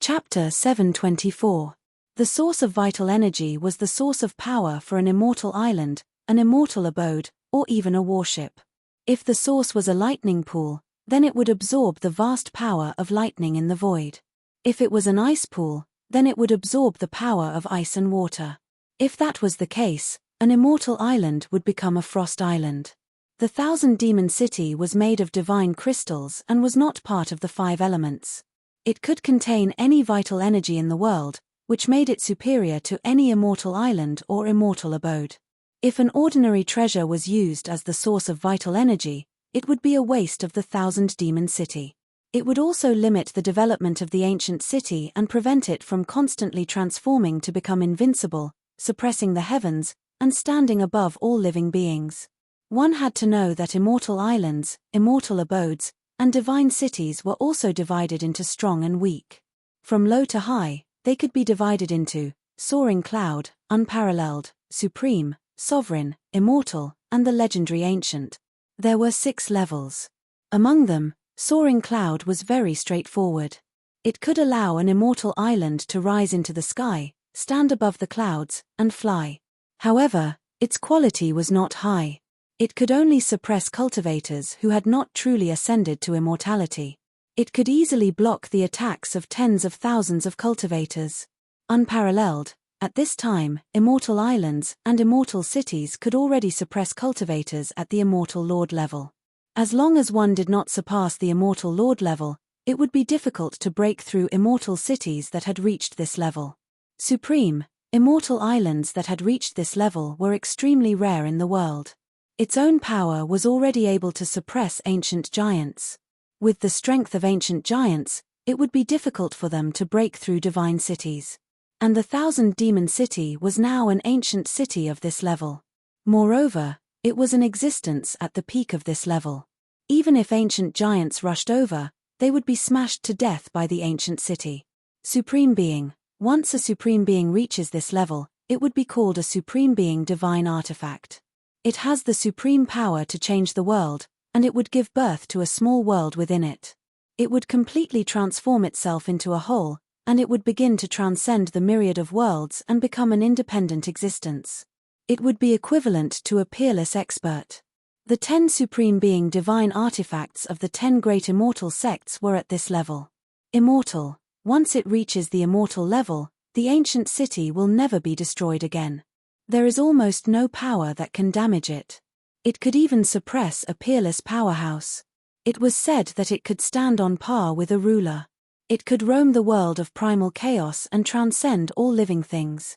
Chapter 724. The source of vital energy was the source of power for an immortal island, an immortal abode, or even a warship. If the source was a lightning pool, then it would absorb the vast power of lightning in the void. If it was an ice pool, then it would absorb the power of ice and water. If that was the case, an immortal island would become a frost island. The Thousand Demon City was made of divine crystals and was not part of the five elements. It could contain any vital energy in the world, which made it superior to any immortal island or immortal abode. If an ordinary treasure was used as the source of vital energy, it would be a waste of the Thousand Demon City. It would also limit the development of the ancient city and prevent it from constantly transforming to become invincible, suppressing the heavens, and standing above all living beings. One had to know that immortal islands, immortal abodes, and divine cities were also divided into strong and weak. From low to high, they could be divided into soaring cloud, unparalleled, supreme, sovereign, immortal, and the legendary ancient. There were 6 levels. Among them, soaring cloud was very straightforward. It could allow an immortal island to rise into the sky, stand above the clouds, and fly. However, its quality was not high. It could only suppress cultivators who had not truly ascended to immortality. It could easily block the attacks of tens of thousands of cultivators. Unparalleled, at this time, immortal islands and immortal cities could already suppress cultivators at the immortal lord level. As long as one did not surpass the immortal lord level, it would be difficult to break through immortal cities that had reached this level. Supreme, immortal islands that had reached this level were extremely rare in the world. Its own power was already able to suppress ancient giants. With the strength of ancient giants, it would be difficult for them to break through divine cities. And the Thousand Demon City was now an ancient city of this level. Moreover, it was in existence at the peak of this level. Even if ancient giants rushed over, they would be smashed to death by the ancient city. Supreme Being. Once a Supreme Being reaches this level, it would be called a Supreme Being Divine Artifact. It has the supreme power to change the world, and it would give birth to a small world within it. It would completely transform itself into a whole, and it would begin to transcend the myriad of worlds and become an independent existence. It would be equivalent to a peerless expert. The 10 Supreme Being Divine Artifacts of the 10 great immortal sects were at this level. Immortal. Once it reaches the immortal level, the ancient city will never be destroyed again. There is almost no power that can damage it. It could even suppress a peerless powerhouse. It was said that it could stand on par with a ruler. It could roam the world of primal chaos and transcend all living things.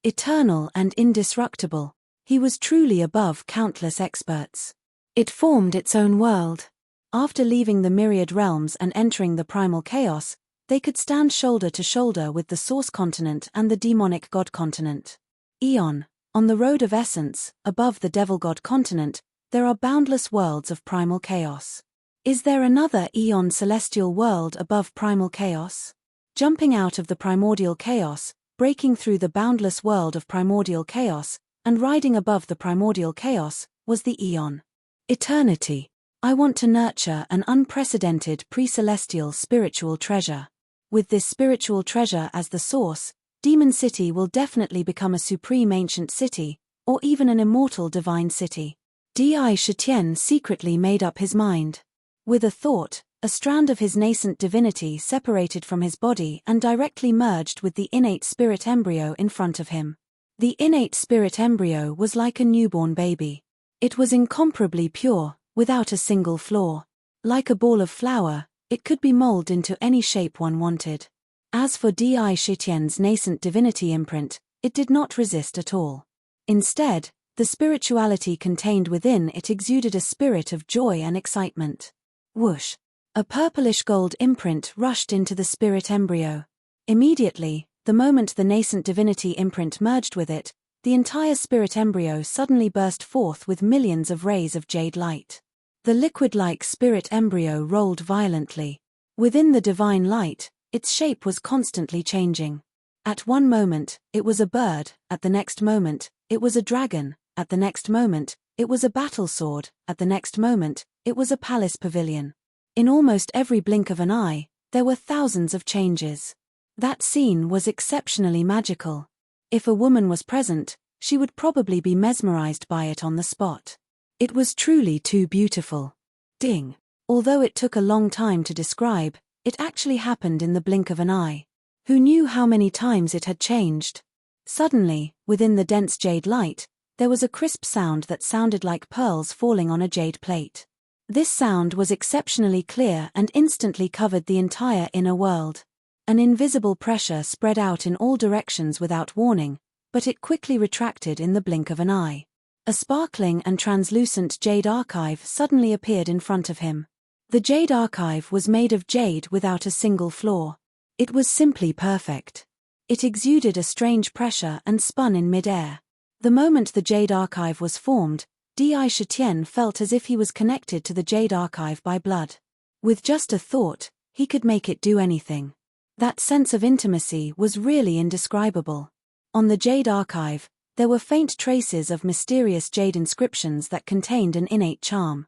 Eternal and indestructible, he was truly above countless experts. It formed its own world. After leaving the myriad realms and entering the primal chaos, they could stand shoulder to shoulder with the Source Continent and the Demonic God Continent. Eon. On the road of essence, above the Devil God Continent, there are boundless worlds of primal chaos. Is there another Eon celestial world above primal chaos? Jumping out of the primordial chaos, breaking through the boundless world of primordial chaos, and riding above the primordial chaos, was the Eon. Eternity. I want to nurture an unprecedented pre-celestial spiritual treasure. With this spiritual treasure as the source, Demon City will definitely become a supreme ancient city, or even an immortal divine city. Di Shitian secretly made up his mind. With a thought, a strand of his nascent divinity separated from his body and directly merged with the innate spirit embryo in front of him. The innate spirit embryo was like a newborn baby. It was incomparably pure, without a single flaw. Like a ball of flour, it could be molded into any shape one wanted. As for Di Shitian's nascent divinity imprint, it did not resist at all. Instead, the spirituality contained within it exuded a spirit of joy and excitement. Whoosh! A purplish gold imprint rushed into the spirit embryo. Immediately, the moment the nascent divinity imprint merged with it, the entire spirit embryo suddenly burst forth with millions of rays of jade light. The liquid-like spirit embryo rolled violently. Within the divine light, its shape was constantly changing. At one moment, it was a bird, at the next moment, it was a dragon, at the next moment, it was a battle sword, at the next moment, it was a palace pavilion. In almost every blink of an eye, there were thousands of changes. That scene was exceptionally magical. If a woman was present, she would probably be mesmerized by it on the spot. It was truly too beautiful. Ding. Although it took a long time to describe, it actually happened in the blink of an eye. Who knew how many times it had changed? Suddenly, within the dense jade light, there was a crisp sound that sounded like pearls falling on a jade plate. This sound was exceptionally clear and instantly covered the entire inner world. An invisible pressure spread out in all directions without warning, but it quickly retracted in the blink of an eye. A sparkling and translucent jade archive suddenly appeared in front of him. The jade archive was made of jade without a single flaw. It was simply perfect. It exuded a strange pressure and spun in mid-air. The moment the jade archive was formed, Di Shitian felt as if he was connected to the jade archive by blood. With just a thought, he could make it do anything. That sense of intimacy was really indescribable. On the jade archive, there were faint traces of mysterious jade inscriptions that contained an innate charm.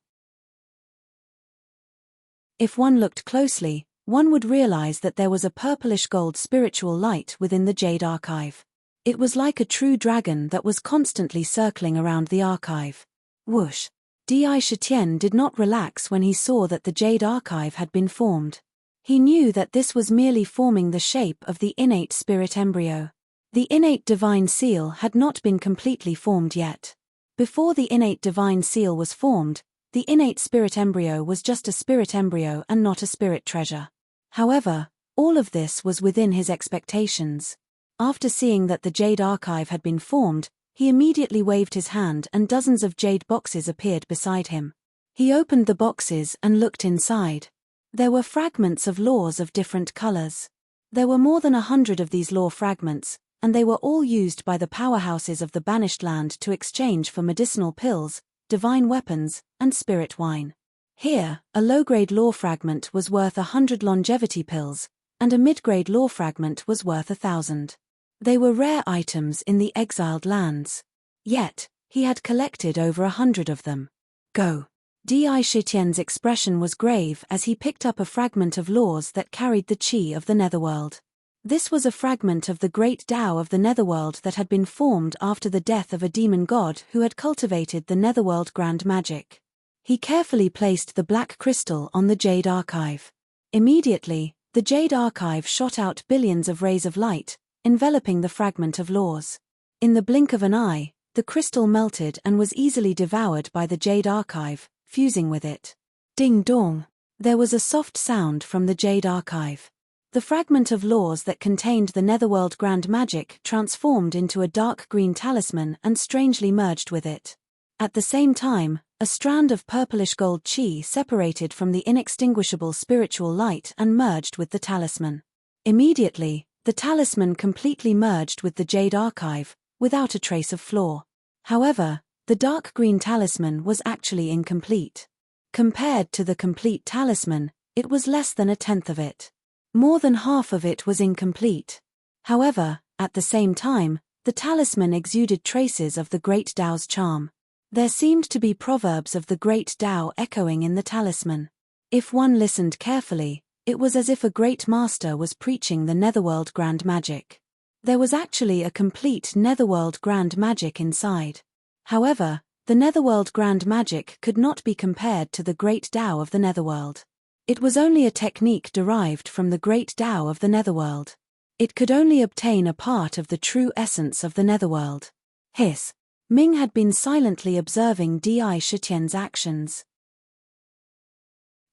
If one looked closely, one would realize that there was a purplish-gold spiritual light within the jade archive. It was like a true dragon that was constantly circling around the archive. Whoosh! Di Shitian did not relax when he saw that the jade archive had been formed. He knew that this was merely forming the shape of the innate spirit embryo. The innate divine seal had not been completely formed yet. Before the innate divine seal was formed, the innate spirit embryo was just a spirit embryo and not a spirit treasure. However, all of this was within his expectations. After seeing that the jade archive had been formed, he immediately waved his hand and dozens of jade boxes appeared beside him. He opened the boxes and looked inside. There were fragments of laws of different colors. There were more than 100 of these law fragments, and they were all used by the powerhouses of the Banished Land to exchange for medicinal pills, divine weapons, and spirit wine. Here, a low-grade law fragment was worth 100 longevity pills, and a mid-grade law fragment was worth 1,000. They were rare items in the exiled lands. Yet, he had collected over 100 of them. Go! Di Shitian's expression was grave as he picked up a fragment of laws that carried the chi of the netherworld. This was a fragment of the great Tao of the netherworld that had been formed after the death of a demon god who had cultivated the netherworld grand magic. He carefully placed the black crystal on the jade archive. Immediately, the jade archive shot out billions of rays of light, enveloping the fragment of laws. In the blink of an eye, the crystal melted and was easily devoured by the jade archive, fusing with it. Ding dong! There was a soft sound from the jade archive. The fragment of laws that contained the netherworld grand magic transformed into a dark green talisman and strangely merged with it. At the same time, a strand of purplish gold chi separated from the inextinguishable spiritual light and merged with the talisman. Immediately, the talisman completely merged with the jade archive, without a trace of flaw. However, the dark green talisman was actually incomplete. Compared to the complete talisman, it was less than 1/10 of it. More than half of it was incomplete. However, at the same time, the talisman exuded traces of the great Tao's charm. There seemed to be proverbs of the great Tao echoing in the talisman. If one listened carefully, it was as if a great master was preaching the netherworld grand magic. There was actually a complete netherworld grand magic inside. However, the netherworld grand magic could not be compared to the great Tao of the netherworld. It was only a technique derived from the great Tao of the netherworld. It could only obtain a part of the true essence of the netherworld. Hiss. Ming had been silently observing Di Shitian's actions.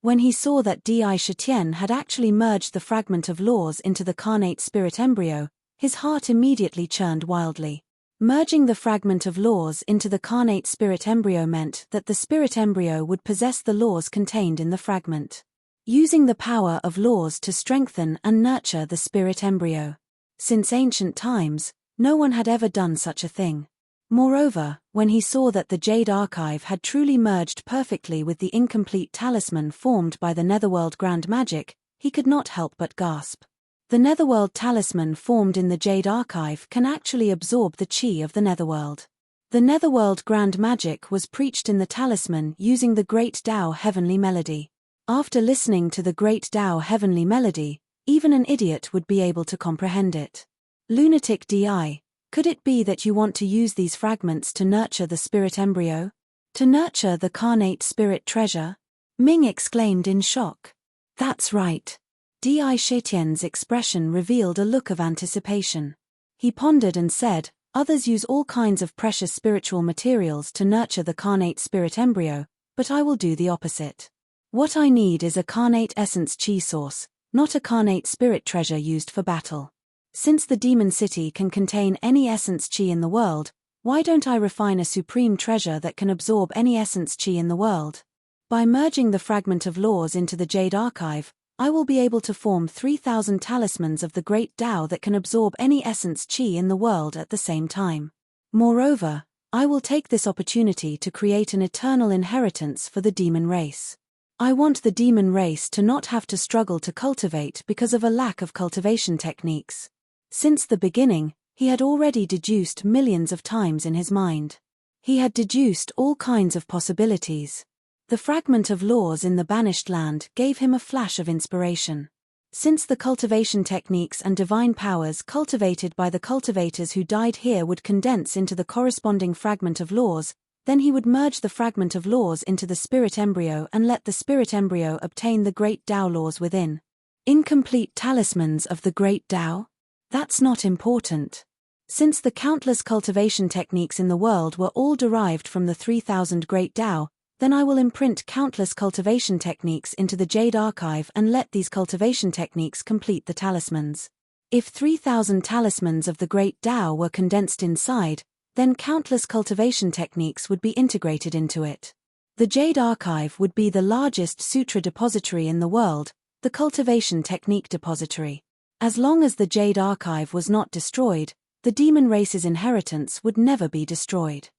When he saw that Di Shitian had actually merged the fragment of laws into the carnate spirit embryo, his heart immediately churned wildly. Merging the fragment of laws into the carnate spirit embryo meant that the spirit embryo would possess the laws contained in the fragment. Using the power of laws to strengthen and nurture the spirit embryo. Since ancient times, no one had ever done such a thing. Moreover, when he saw that the jade archive had truly merged perfectly with the incomplete talisman formed by the netherworld grand magic, he could not help but gasp. The netherworld talisman formed in the jade archive can actually absorb the chi of the netherworld. The netherworld grand magic was preached in the talisman using the great Tao heavenly melody. After listening to the great Tao heavenly melody, even an idiot would be able to comprehend it. Lunatic DI, could it be that you want to use these fragments to nurture the spirit embryo? To nurture the carnate spirit treasure? Ming exclaimed in shock. That's right. Di Shitian's expression revealed a look of anticipation. He pondered and said, others use all kinds of precious spiritual materials to nurture the carnate spirit embryo, but I will do the opposite. What I need is a carnate essence chi source, not a carnate spirit treasure used for battle. Since the demon city can contain any essence chi in the world, why don't I refine a supreme treasure that can absorb any essence chi in the world? By merging the fragment of laws into the Jade Archive, I will be able to form 3,000 talismans of the great Tao that can absorb any essence chi in the world at the same time. Moreover, I will take this opportunity to create an eternal inheritance for the demon race. I want the demon race to not have to struggle to cultivate because of a lack of cultivation techniques. Since the beginning, he had already deduced millions of times in his mind. He had deduced all kinds of possibilities. The fragment of laws in the banished land gave him a flash of inspiration. Since the cultivation techniques and divine powers cultivated by the cultivators who died here would condense into the corresponding fragment of laws, then he would merge the fragment of laws into the spirit embryo and let the spirit embryo obtain the great Tao laws within. Incomplete talismans of the great Tao? That's not important. Since the countless cultivation techniques in the world were all derived from the 3,000 great Tao, then I will imprint countless cultivation techniques into the Jade Archive and let these cultivation techniques complete the talismans. If 3,000 talismans of the great Tao were condensed inside, then countless cultivation techniques would be integrated into it. The Jade Archive would be the largest sutra depository in the world, the cultivation technique depository. As long as the Jade Archive was not destroyed, the demon race's inheritance would never be destroyed.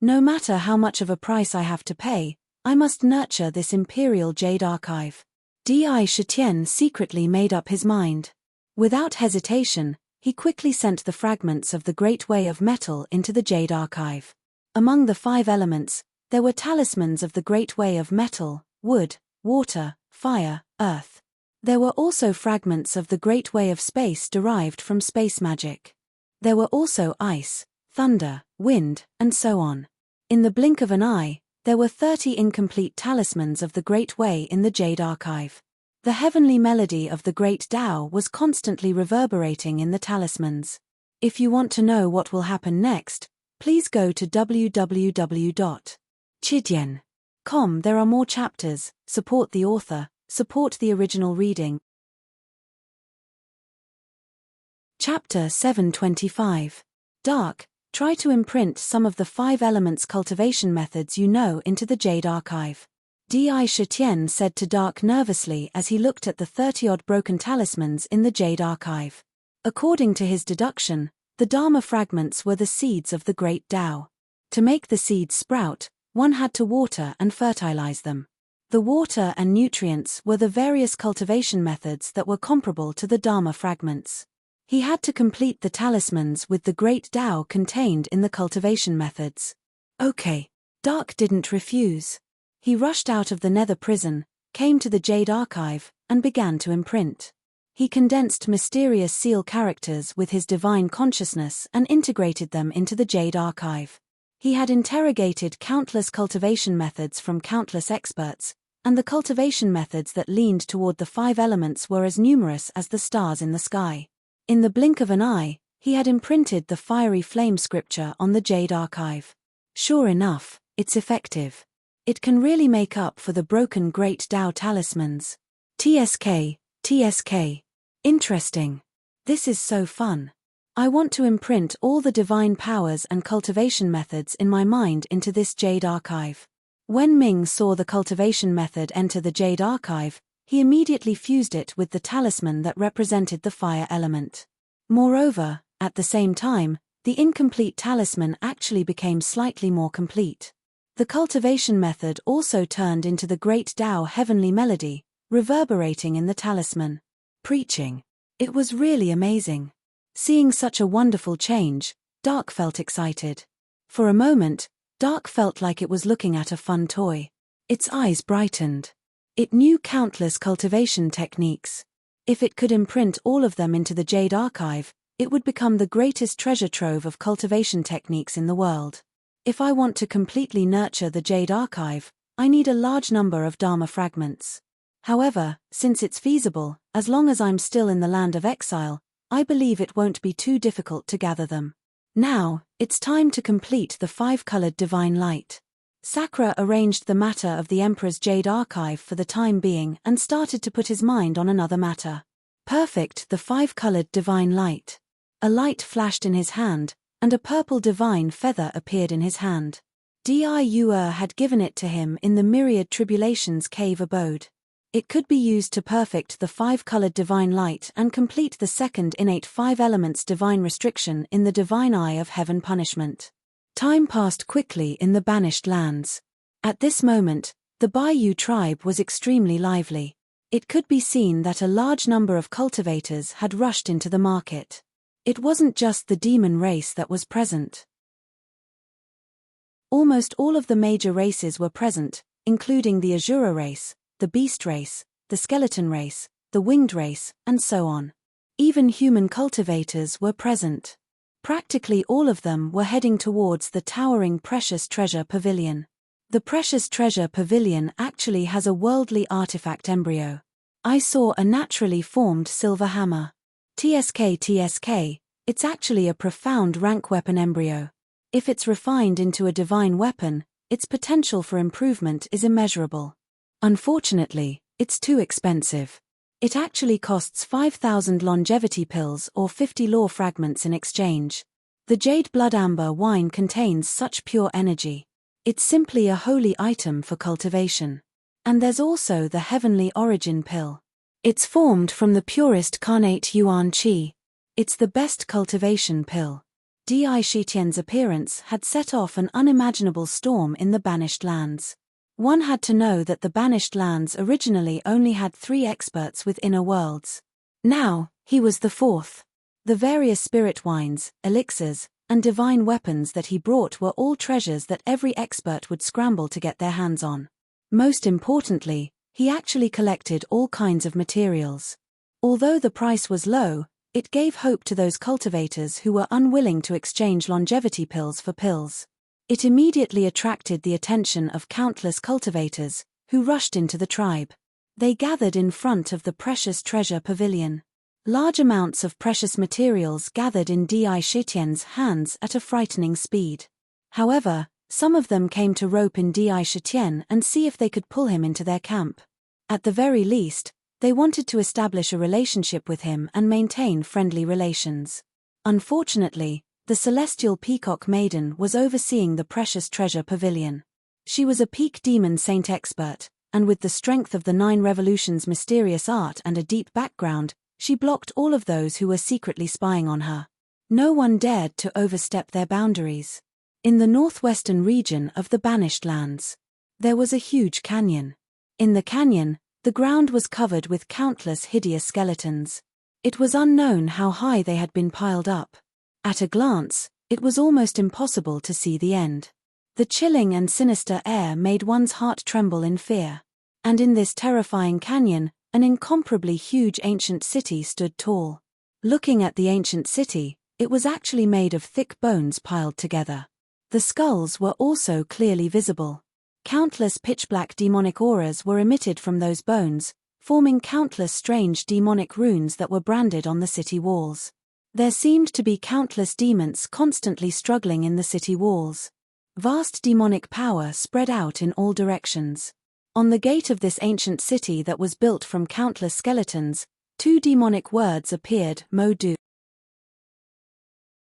No matter how much of a price I have to pay, I must nurture this imperial Jade Archive. Di Shitian secretly made up his mind. Without hesitation, he quickly sent the fragments of the Great Way of Metal into the Jade Archive. Among the 5 elements, there were talismans of the Great Way of Metal, wood, water, fire, earth. There were also fragments of the Great Way of Space derived from space magic. There were also ice, thunder, wind, and so on. In the blink of an eye, there were 30 incomplete talismans of the Great Way in the Jade Archive. The heavenly melody of the great Tao was constantly reverberating in the talismans. If you want to know what will happen next, please go to www.chidian.com. There are more chapters. Support the author, support the original reading. Chapter 725. Dark, try to imprint some of the 5 elements cultivation methods you know into the Jade Archive. Di Shitian said to Dark nervously as he looked at the 30-odd broken talismans in the Jade Archive. According to his deduction, the Dharma fragments were the seeds of the great Tao. To make the seeds sprout, one had to water and fertilize them. The water and nutrients were the various cultivation methods that were comparable to the Dharma fragments. He had to complete the talismans with the great Tao contained in the cultivation methods. Okay. Dark didn't refuse. He rushed out of the nether prison, came to the Jade Archive, and began to imprint. He condensed mysterious seal characters with his divine consciousness and integrated them into the Jade Archive. He had interrogated countless cultivation methods from countless experts, and the cultivation methods that leaned toward the 5 elements were as numerous as the stars in the sky. In the blink of an eye, he had imprinted the fiery flame scripture on the Jade Archive. Sure enough, it's effective. It can really make up for the broken great Tao talismans. TSK. Interesting. This is so fun. I want to imprint all the divine powers and cultivation methods in my mind into this Jade Archive. When Ming saw the cultivation method enter the Jade Archive, he immediately fused it with the talisman that represented the fire element. Moreover, at the same time, the incomplete talisman actually became slightly more complete. The cultivation method also turned into the great Tao heavenly melody, reverberating in the talisman. Preaching. It was really amazing. Seeing such a wonderful change, Dark felt excited. For a moment, Dark felt like it was looking at a fun toy. Its eyes brightened. It knew countless cultivation techniques. If it could imprint all of them into the Jade Archive, it would become the greatest treasure trove of cultivation techniques in the world. If I want to completely nurture the Jade Archive, I need a large number of Dharma fragments. However, since it's feasible, as long as I'm still in the land of exile, I believe it won't be too difficult to gather them. Now, it's time to complete the 5-colored divine light. Sakura arranged the matter of the Emperor's Jade Archive for the time being and started to put his mind on another matter. Perfect, the 5-colored divine light. A light flashed in his hand, and a purple divine feather appeared in his hand. Diu had given it to him in the Myriad Tribulations cave abode. It could be used to perfect the 5-colored divine light and complete the second innate 5 elements divine restriction in the divine eye of heaven punishment. Time passed quickly in the banished lands. At this moment, the Bayou tribe was extremely lively. It could be seen that a large number of cultivators had rushed into the market. It wasn't just the demon race that was present. Almost all of the major races were present, including the Azura race, the beast race, the skeleton race, the winged race, and so on. Even human cultivators were present. Practically all of them were heading towards the towering Precious Treasure Pavilion. The Precious Treasure Pavilion actually has a worldly artifact embryo. I saw a naturally formed silver hammer. TSK, it's actually a profound rank weapon embryo. If it's refined into a divine weapon, its potential for improvement is immeasurable. Unfortunately, it's too expensive. It actually costs 5,000 longevity pills or 50 lore fragments in exchange. The Jade Blood Amber wine contains such pure energy. It's simply a holy item for cultivation. And there's also the Heavenly Origin pill. It's formed from the purest carnate yuan qi. It's the best cultivation pill. Di Shitian's appearance had set off an unimaginable storm in the banished lands. One had to know that the banished lands originally only had 3 experts with inner worlds. Now, he was the 4th. The various spirit wines, elixirs, and divine weapons that he brought were all treasures that every expert would scramble to get their hands on. Most importantly, he actually collected all kinds of materials. Although the price was low, it gave hope to those cultivators who were unwilling to exchange longevity pills for pills. It immediately attracted the attention of countless cultivators, who rushed into the tribe. They gathered in front of the Precious Treasure Pavilion. Large amounts of precious materials gathered in Di Shitian's hands at a frightening speed. However, some of them came to rope in Di Shitian and see if they could pull him into their camp. At the very least, they wanted to establish a relationship with him and maintain friendly relations. Unfortunately, the Celestial Peacock Maiden was overseeing the Precious Treasure Pavilion. She was a peak demon saint expert, and with the strength of the 9 Revolutions' mysterious art and a deep background, she blocked all of those who were secretly spying on her. No one dared to overstep their boundaries. In the northwestern region of the Banished Lands, there was a huge canyon. In the canyon, the ground was covered with countless hideous skeletons. It was unknown how high they had been piled up. At a glance, it was almost impossible to see the end. The chilling and sinister air made one's heart tremble in fear. And in this terrifying canyon, an incomparably huge ancient city stood tall. Looking at the ancient city, it was actually made of thick bones piled together. The skulls were also clearly visible. Countless pitch-black demonic auras were emitted from those bones, forming countless strange demonic runes that were branded on the city walls. There seemed to be countless demons constantly struggling in the city walls. Vast demonic power spread out in all directions. On the gate of this ancient city that was built from countless skeletons, 2 demonic words appeared, Mo-Du.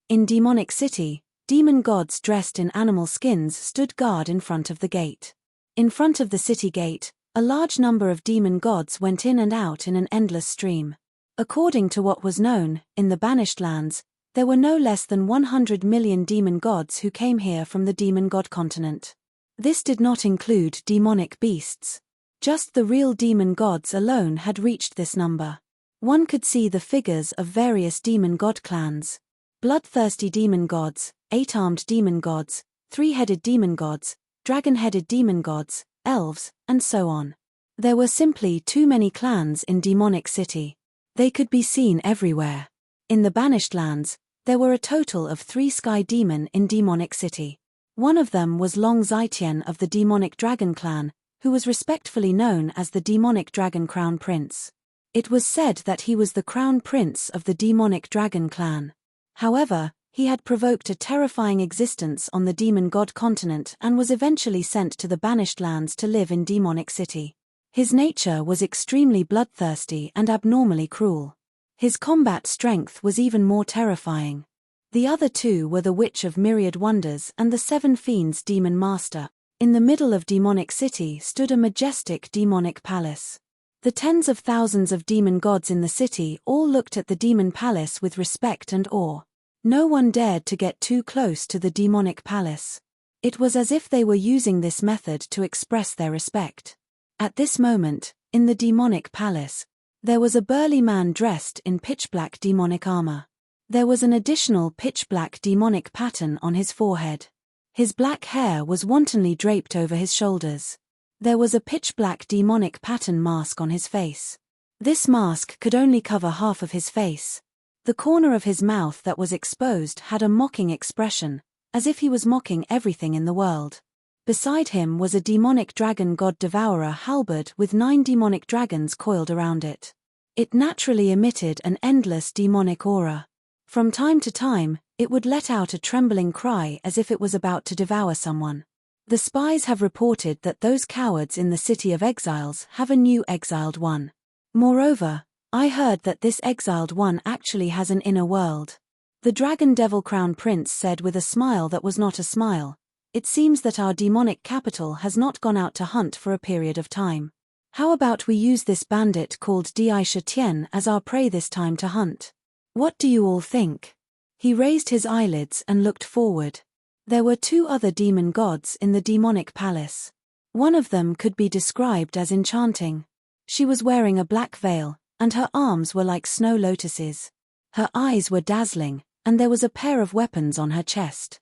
In Demonic City, demon gods dressed in animal skins stood guard in front of the gate. In front of the city gate, a large number of demon gods went in and out in an endless stream. According to what was known, in the Banished Lands, there were no less than 100 million demon gods who came here from the demon god continent. This did not include demonic beasts. Just the real demon gods alone had reached this number. One could see the figures of various demon god clans. Bloodthirsty demon gods, 8-armed demon gods, 3-headed demon gods, dragon-headed demon gods, elves, and so on. There were simply too many clans in Demonic City. They could be seen everywhere. In the Banished Lands, there were a total of 3 sky demon in Demonic City. One of them was Long Zitian of the Demonic Dragon clan, who was respectfully known as the Demonic Dragon Crown Prince. It was said that he was the Crown Prince of the Demonic Dragon clan. However, he had provoked a terrifying existence on the Demon God continent and was eventually sent to the Banished Lands to live in Demonic City. His nature was extremely bloodthirsty and abnormally cruel. His combat strength was even more terrifying. The other 2 were the Witch of Myriad Wonders and the 7 Fiends Demon Master. In the middle of Demonic City stood a majestic demonic palace. The tens of thousands of demon gods in the city all looked at the demon palace with respect and awe. No one dared to get too close to the demonic palace. It was as if they were using this method to express their respect. At this moment, in the demonic palace, there was a burly man dressed in pitch-black demonic armor. There was an additional pitch-black demonic pattern on his forehead. His black hair was wantonly draped over his shoulders. There was a pitch-black demonic pattern mask on his face. This mask could only cover half of his face. The corner of his mouth that was exposed had a mocking expression, as if he was mocking everything in the world. Beside him was a demonic dragon god devourer halberd with 9 demonic dragons coiled around it. It naturally emitted an endless demonic aura. From time to time, it would let out a trembling cry as if it was about to devour someone. The spies have reported that those cowards in the City of Exiles have a new exiled one. Moreover, I heard that this exiled one actually has an inner world. The Dragon Devil Crown Prince said with a smile that was not a smile, "It seems that our demonic capital has not gone out to hunt for a period of time. How about we use this bandit called Di Shatien as our prey this time to hunt? What do you all think?" He raised his eyelids and looked forward. There were 2 other demon gods in the demonic palace. One of them could be described as enchanting. She was wearing a black veil, and her arms were like snow lotuses. Her eyes were dazzling, and there was a pair of weapons on her chest.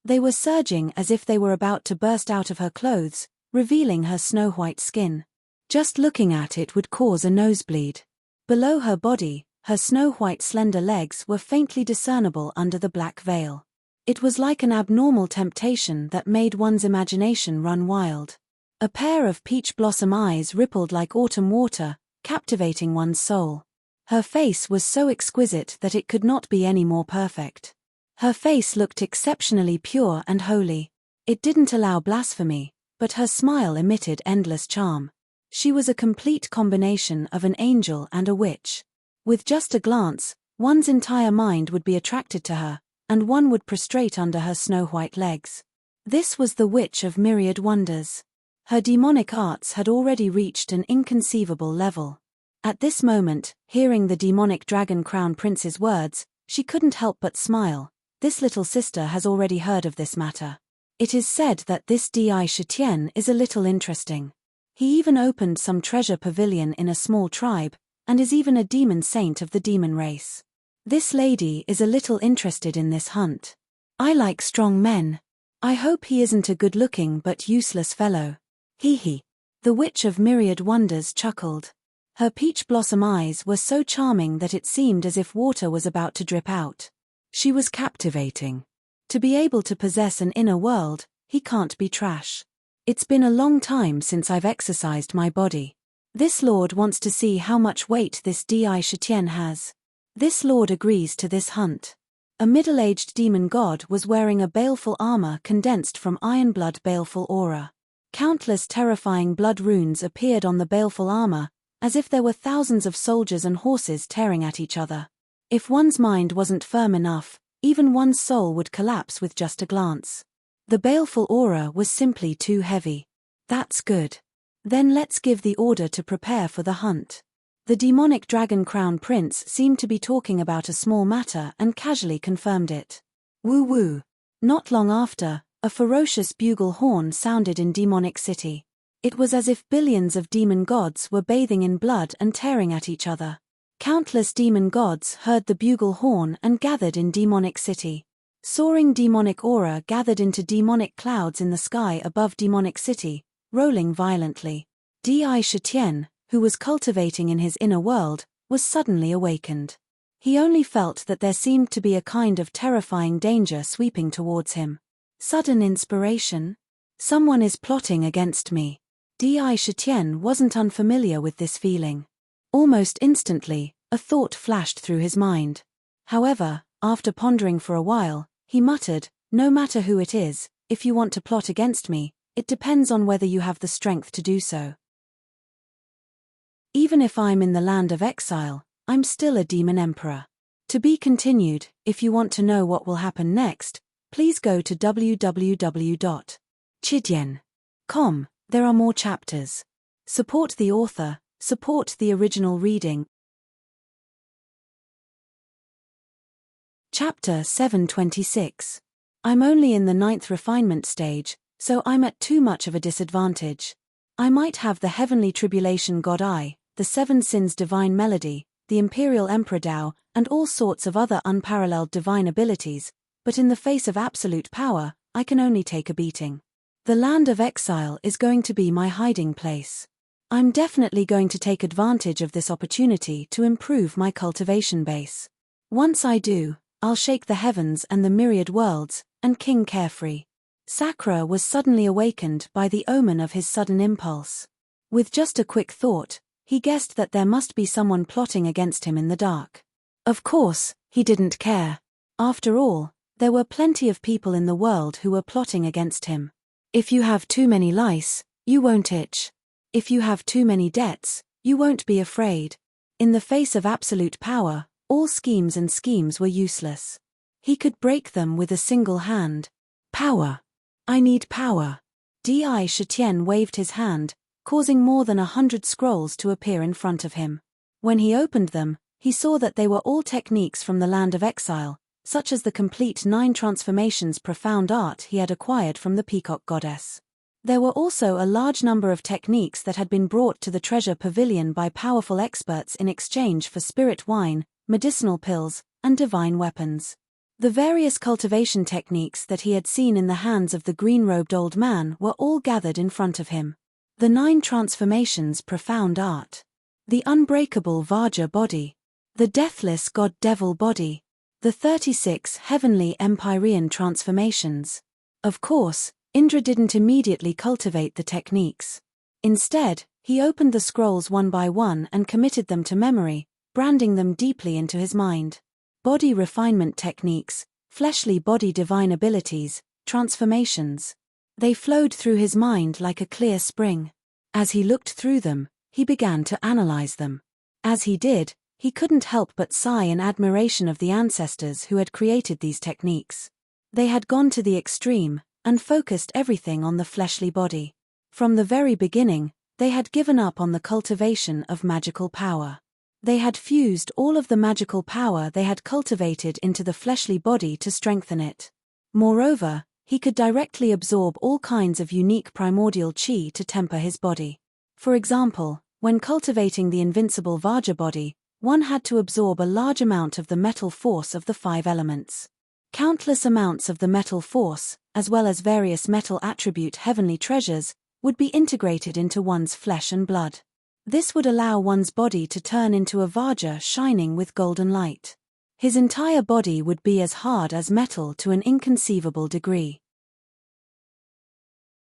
They were surging as if they were about to burst out of her clothes, revealing her snow-white skin. Just looking at it would cause a nosebleed. Below her body, her snow-white slender legs were faintly discernible under the black veil. It was like an abnormal temptation that made one's imagination run wild. A pair of peach blossom eyes rippled like autumn water, captivating one's soul. Her face was so exquisite that it could not be any more perfect. Her face looked exceptionally pure and holy. It didn't allow blasphemy, but her smile emitted endless charm. She was a complete combination of an angel and a witch. With just a glance, one's entire mind would be attracted to her, and one would prostrate under her snow-white legs. This was the Witch of Myriad Wonders. Her demonic arts had already reached an inconceivable level. At this moment, hearing the demonic Dragon Crown Prince's words, she couldn't help but smile. This little sister has already heard of this matter. It is said that this Di Shatien is a little interesting. He even opened some treasure pavilion in a small tribe, and is even a demon saint of the demon race. This lady is a little interested in this hunt. I like strong men. I hope he isn't a good-looking but useless fellow. Hee hee. The Witch of Myriad Wonders chuckled. Her peach blossom eyes were so charming that it seemed as if water was about to drip out. She was captivating. To be able to possess an inner world, he can't be trash. It's been a long time since I've exercised my body. This lord wants to see how much weight this Di Shatien has. This lord agrees to this hunt. A middle-aged demon god was wearing a baleful armor condensed from iron blood baleful aura. Countless terrifying blood runes appeared on the baleful armor, as if there were thousands of soldiers and horses tearing at each other. If one's mind wasn't firm enough, even one's soul would collapse with just a glance. The baleful aura was simply too heavy. That's good. Then let's give the order to prepare for the hunt. The demonic Dragon Crown Prince seemed to be talking about a small matter and casually confirmed it. Woo-woo. Not long after, a ferocious bugle horn sounded in Demonic City. It was as if billions of demon gods were bathing in blood and tearing at each other. Countless demon gods heard the bugle horn and gathered in Demonic City. Soaring demonic aura gathered into demonic clouds in the sky above demonic city, rolling violently. Di Shitian, who was cultivating in his inner world, was suddenly awakened. He only felt that there seemed to be a kind of terrifying danger sweeping towards him. Sudden inspiration? Someone is plotting against me. Di Shitian wasn't unfamiliar with this feeling. Almost instantly, a thought flashed through his mind. However, after pondering for a while, he muttered, "No matter who it is, if you want to plot against me, it depends on whether you have the strength to do so. Even if I'm in the land of exile, I'm still a demon emperor." To be continued. If you want to know what will happen next, please go to www.chidian.com. There are more chapters. Support the author, support the original reading. Chapter 726. I'm only in the 9th refinement stage, so I'm at too much of a disadvantage. I might have the heavenly tribulation god Eye, the 7 sins divine melody, the imperial emperor Tao, and all sorts of other unparalleled divine abilities, but in the face of absolute power, I can only take a beating. The land of exile is going to be my hiding place. I'm definitely going to take advantage of this opportunity to improve my cultivation base. Once I do, I'll shake the heavens and the myriad worlds, and King Carefree. Sakura was suddenly awakened by the omen of his sudden impulse. With just a quick thought, he guessed that there must be someone plotting against him in the dark. Of course, he didn't care. After all, there were plenty of people in the world who were plotting against him. If you have too many lice, you won't itch. If you have too many debts, you won't be afraid. In the face of absolute power, all schemes were useless. He could break them with a single hand. Power. I need power. Di Shitian waved his hand, causing more than 100 scrolls to appear in front of him. When he opened them, he saw that they were all techniques from the land of exile, such as the complete 9 transformations profound art he had acquired from the peacock goddess. There were also a large number of techniques that had been brought to the treasure pavilion by powerful experts in exchange for spirit wine, medicinal pills, and divine weapons. The various cultivation techniques that he had seen in the hands of the green-robed old man were all gathered in front of him. The 9 transformations profound art. The unbreakable Vajra body. The deathless god-devil body. The 36 heavenly Empyrean transformations. Of course, Indra didn't immediately cultivate the techniques. Instead, he opened the scrolls one by one and committed them to memory, branding them deeply into his mind. Body refinement techniques, fleshly body divine abilities, transformations. They flowed through his mind like a clear spring. As he looked through them, he began to analyze them. As he did, he couldn't help but sigh in admiration of the ancestors who had created these techniques. They had gone to the extreme, and focused everything on the fleshly body. From the very beginning, they had given up on the cultivation of magical power. They had fused all of the magical power they had cultivated into the fleshly body to strengthen it. Moreover, he could directly absorb all kinds of unique primordial chi to temper his body. For example, when cultivating the invincible Vajra body, one had to absorb a large amount of the metal force of the 5 elements. Countless amounts of the metal force, as well as various metal attribute heavenly treasures, would be integrated into one's flesh and blood. This would allow one's body to turn into a Vajra shining with golden light. His entire body would be as hard as metal to an inconceivable degree.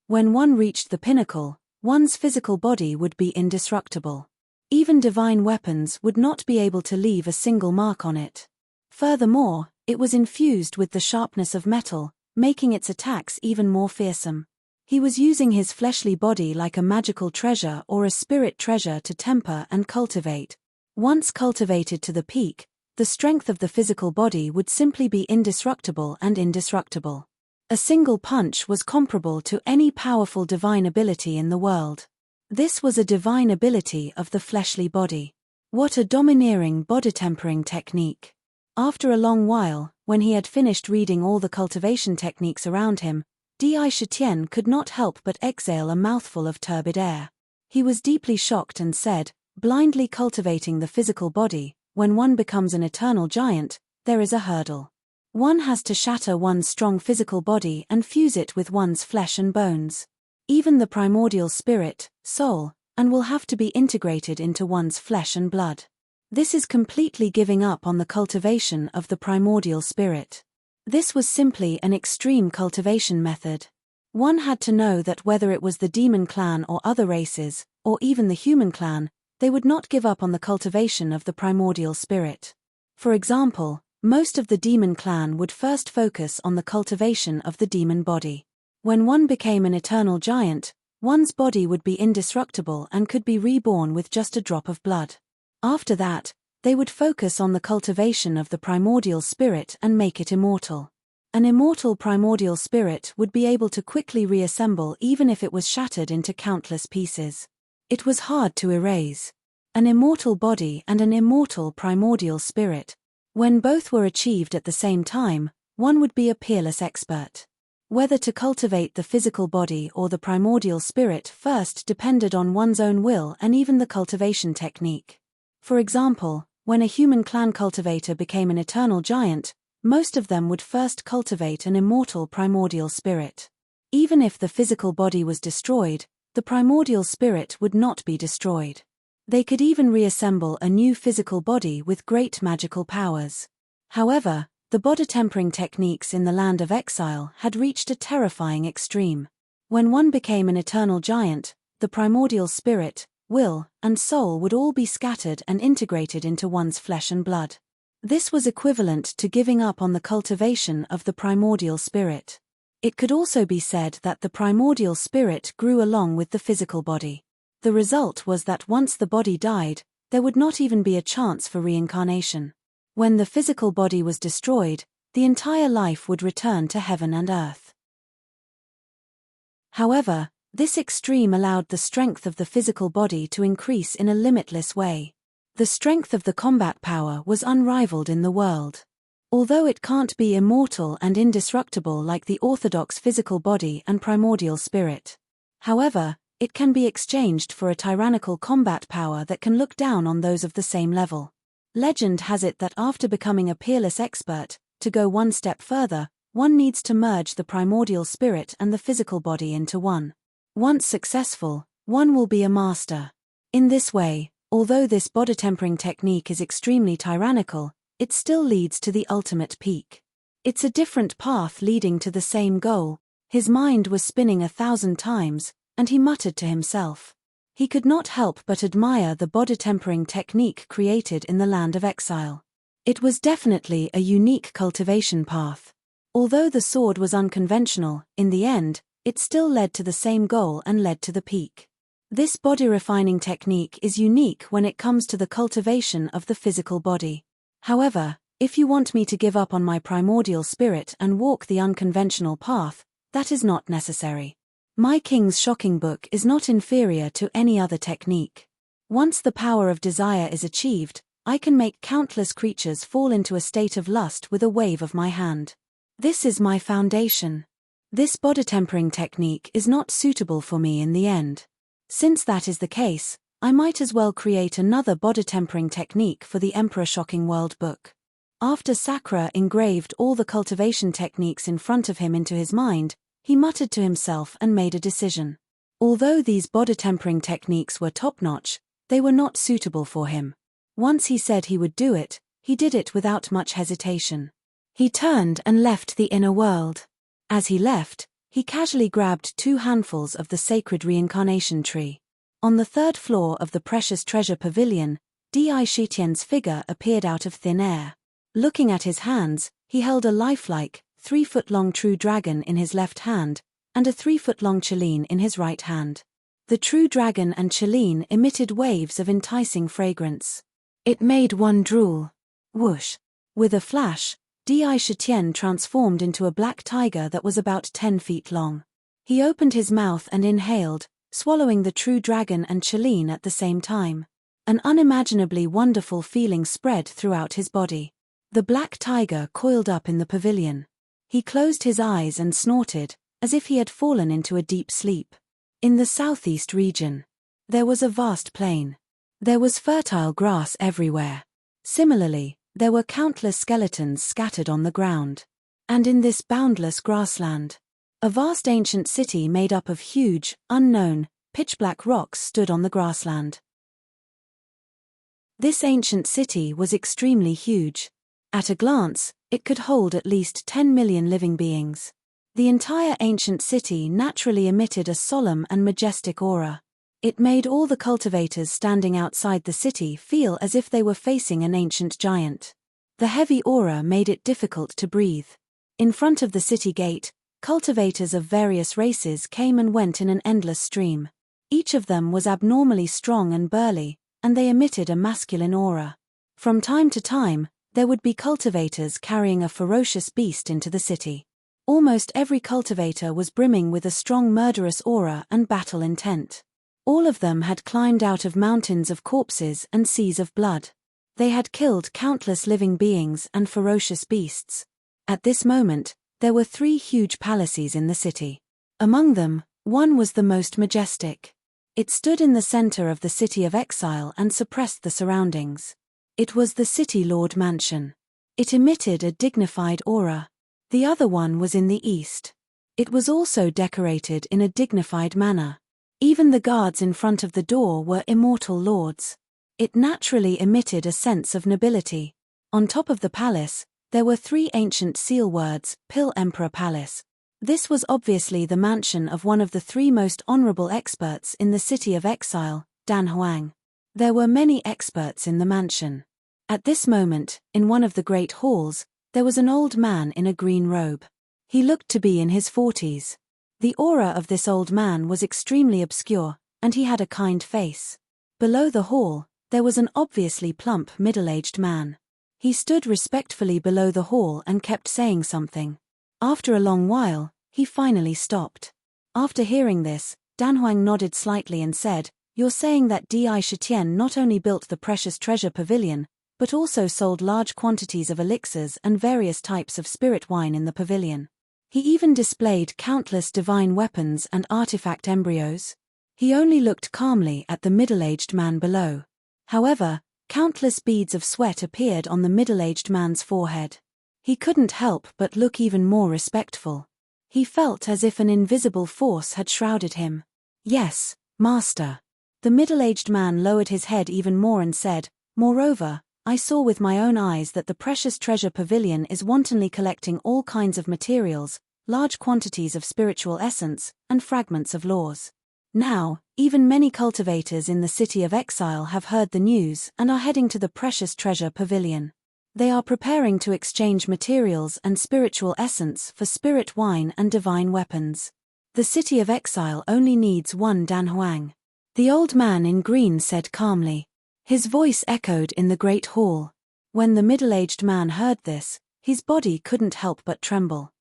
When one reached the pinnacle, one's physical body would be indestructible. Even divine weapons would not be able to leave a single mark on it. Furthermore, it was infused with the sharpness of metal, making its attacks even more fearsome. He was using his fleshly body like a magical treasure or a spirit treasure to temper and cultivate. Once cultivated to the peak, the strength of the physical body would simply be indestructible and indestructible. A single punch was comparable to any powerful divine ability in the world. This was a divine ability of the fleshly body. What a domineering body-tempering technique. After a long while, when he had finished reading all the cultivation techniques around him, Di Shitian could not help but exhale a mouthful of turbid air. He was deeply shocked and said, "Blindly cultivating the physical body, when one becomes an eternal giant, there is a hurdle. One has to shatter one's strong physical body and fuse it with one's flesh and bones. Even the primordial spirit, soul, and will have to be integrated into one's flesh and blood. This is completely giving up on the cultivation of the primordial spirit. This was simply an extreme cultivation method. One had to know that whether it was the demon clan or other races, or even the human clan, they would not give up on the cultivation of the primordial spirit. For example, most of the demon clan would first focus on the cultivation of the demon body. When one became an eternal giant, one's body would be indestructible and could be reborn with just a drop of blood. After that, they would focus on the cultivation of the primordial spirit and make it immortal. An immortal primordial spirit would be able to quickly reassemble even if it was shattered into countless pieces. It was hard to erase. An immortal body and an immortal primordial spirit. When both were achieved at the same time, one would be a peerless expert. Whether to cultivate the physical body or the primordial spirit first depended on one's own will and even the cultivation technique. For example, when a human clan cultivator became an eternal giant, most of them would first cultivate an immortal primordial spirit. Even if the physical body was destroyed, the primordial spirit would not be destroyed. They could even reassemble a new physical body with great magical powers. However, the body tempering techniques in the land of exile had reached a terrifying extreme. When one became an eternal giant, the primordial spirit, will, and soul would all be scattered and integrated into one's flesh and blood. This was equivalent to giving up on the cultivation of the primordial spirit. It could also be said that the primordial spirit grew along with the physical body. The result was that once the body died, there would not even be a chance for reincarnation. When the physical body was destroyed, the entire life would return to heaven and earth. However, this extreme allowed the strength of the physical body to increase in a limitless way. The strength of the combat power was unrivaled in the world. Although it can't be immortal and indestructible like the orthodox physical body and primordial spirit. However, it can be exchanged for a tyrannical combat power that can look down on those of the same level. Legend has it that after becoming a peerless expert, to go one step further, one needs to merge the primordial spirit and the physical body into one. Once successful, one will be a master. In this way, although this body tempering technique is extremely tyrannical, it still leads to the ultimate peak. It's a different path leading to the same goal. His mind was spinning 1,000 times, and he muttered to himself. He could not help but admire the body tempering technique created in the land of exile. It was definitely a unique cultivation path. Although the sword was unconventional, in the end, it still led to the same goal and led to the peak. This body refining technique is unique when it comes to the cultivation of the physical body. However, if you want me to give up on my primordial spirit and walk the unconventional path, that is not necessary. My King's Shocking Book is not inferior to any other technique. Once the power of desire is achieved, I can make countless creatures fall into a state of lust with a wave of my hand. This is my foundation. This body tempering technique is not suitable for me in the end. Since that is the case, I might as well create another body tempering technique for the Emperor Shocking World book. After Sakura engraved all the cultivation techniques in front of him into his mind, he muttered to himself and made a decision. Although these body tempering techniques were top-notch, they were not suitable for him. Once he said he would do it, he did it without much hesitation. He turned and left the inner world. As he left, he casually grabbed 2 handfuls of the sacred reincarnation tree. On the 3rd floor of the Precious Treasure Pavilion, Di Shitian's figure appeared out of thin air. Looking at his hands, he held a lifelike, 3-foot-long true dragon in his left hand, and a 3-foot-long Cheline in his right hand. The true dragon and Cheline emitted waves of enticing fragrance. It made one drool. Whoosh! With a flash, Di Shitian transformed into a black tiger that was about 10 feet long. He opened his mouth and inhaled, swallowing the true dragon and Cheline at the same time. An unimaginably wonderful feeling spread throughout his body. The black tiger coiled up in the pavilion. He closed his eyes and snorted, as if he had fallen into a deep sleep. In the southeast region, there was a vast plain. There was fertile grass everywhere. Similarly, There were countless skeletons scattered on the ground. And in this boundless grassland, a vast ancient city made up of huge, unknown, pitch-black rocks stood on the grassland. This ancient city was extremely huge. At a glance, it could hold at least 10 million living beings. The entire ancient city naturally emitted a solemn and majestic aura. It made all the cultivators standing outside the city feel as if they were facing an ancient giant. The heavy aura made it difficult to breathe. In front of the city gate, cultivators of various races came and went in an endless stream. Each of them was abnormally strong and burly, and they emitted a masculine aura. From time to time, there would be cultivators carrying a ferocious beast into the city. Almost every cultivator was brimming with a strong murderous aura and battle intent. All of them had climbed out of mountains of corpses and seas of blood. They had killed countless living beings and ferocious beasts. At this moment, there were 3 huge palaces in the city. Among them, one was the most majestic. It stood in the center of the city of exile and suppressed the surroundings. It was the City Lord Mansion. It emitted a dignified aura. The other one was in the east. It was also decorated in a dignified manner. Even the guards in front of the door were immortal lords. It naturally emitted a sense of nobility. On top of the palace, there were 3 ancient seal words, Pill Emperor Palace. This was obviously the mansion of one of the 3 most honorable experts in the city of exile, Dan Huang. There were many experts in the mansion. At this moment, in one of the great halls, there was an old man in a green robe. He looked to be in his 40s. The aura of this old man was extremely obscure, and he had a kind face. Below the hall, there was an obviously plump middle-aged man. He stood respectfully below the hall and kept saying something. After a long while, he finally stopped. After hearing this, Dan Huang nodded slightly and said, "You're saying that Di Shitian not only built the precious treasure pavilion, but also sold large quantities of elixirs and various types of spirit wine in the pavilion. He even displayed countless divine weapons and artifact embryos." He only looked calmly at the middle-aged man below. However, countless beads of sweat appeared on the middle-aged man's forehead. He couldn't help but look even more respectful. He felt as if an invisible force had shrouded him. "Yes, Master." The middle-aged man lowered his head even more and said, "Moreover, I saw with my own eyes that the precious treasure pavilion is wantonly collecting all kinds of materials, large quantities of spiritual essence, and fragments of laws. Now, even many cultivators in the city of exile have heard the news and are heading to the precious treasure pavilion. They are preparing to exchange materials and spiritual essence for spirit wine and divine weapons. The city of exile only needs one Dan Huang." The old man in green said calmly. His voice echoed in the great hall. When the middle-aged man heard this, his body couldn't help but tremble.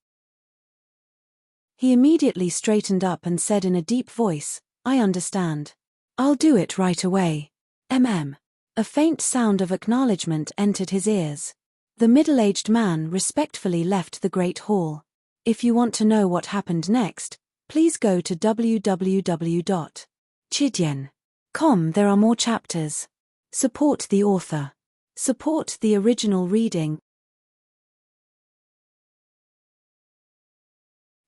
He immediately straightened up and said in a deep voice, "I understand. I'll do it right away. A faint sound of acknowledgement entered his ears. The middle-aged man respectfully left the great hall. If you want to know what happened next, please go to www.chidian.com. There are more chapters. Support the author. Support the original reading.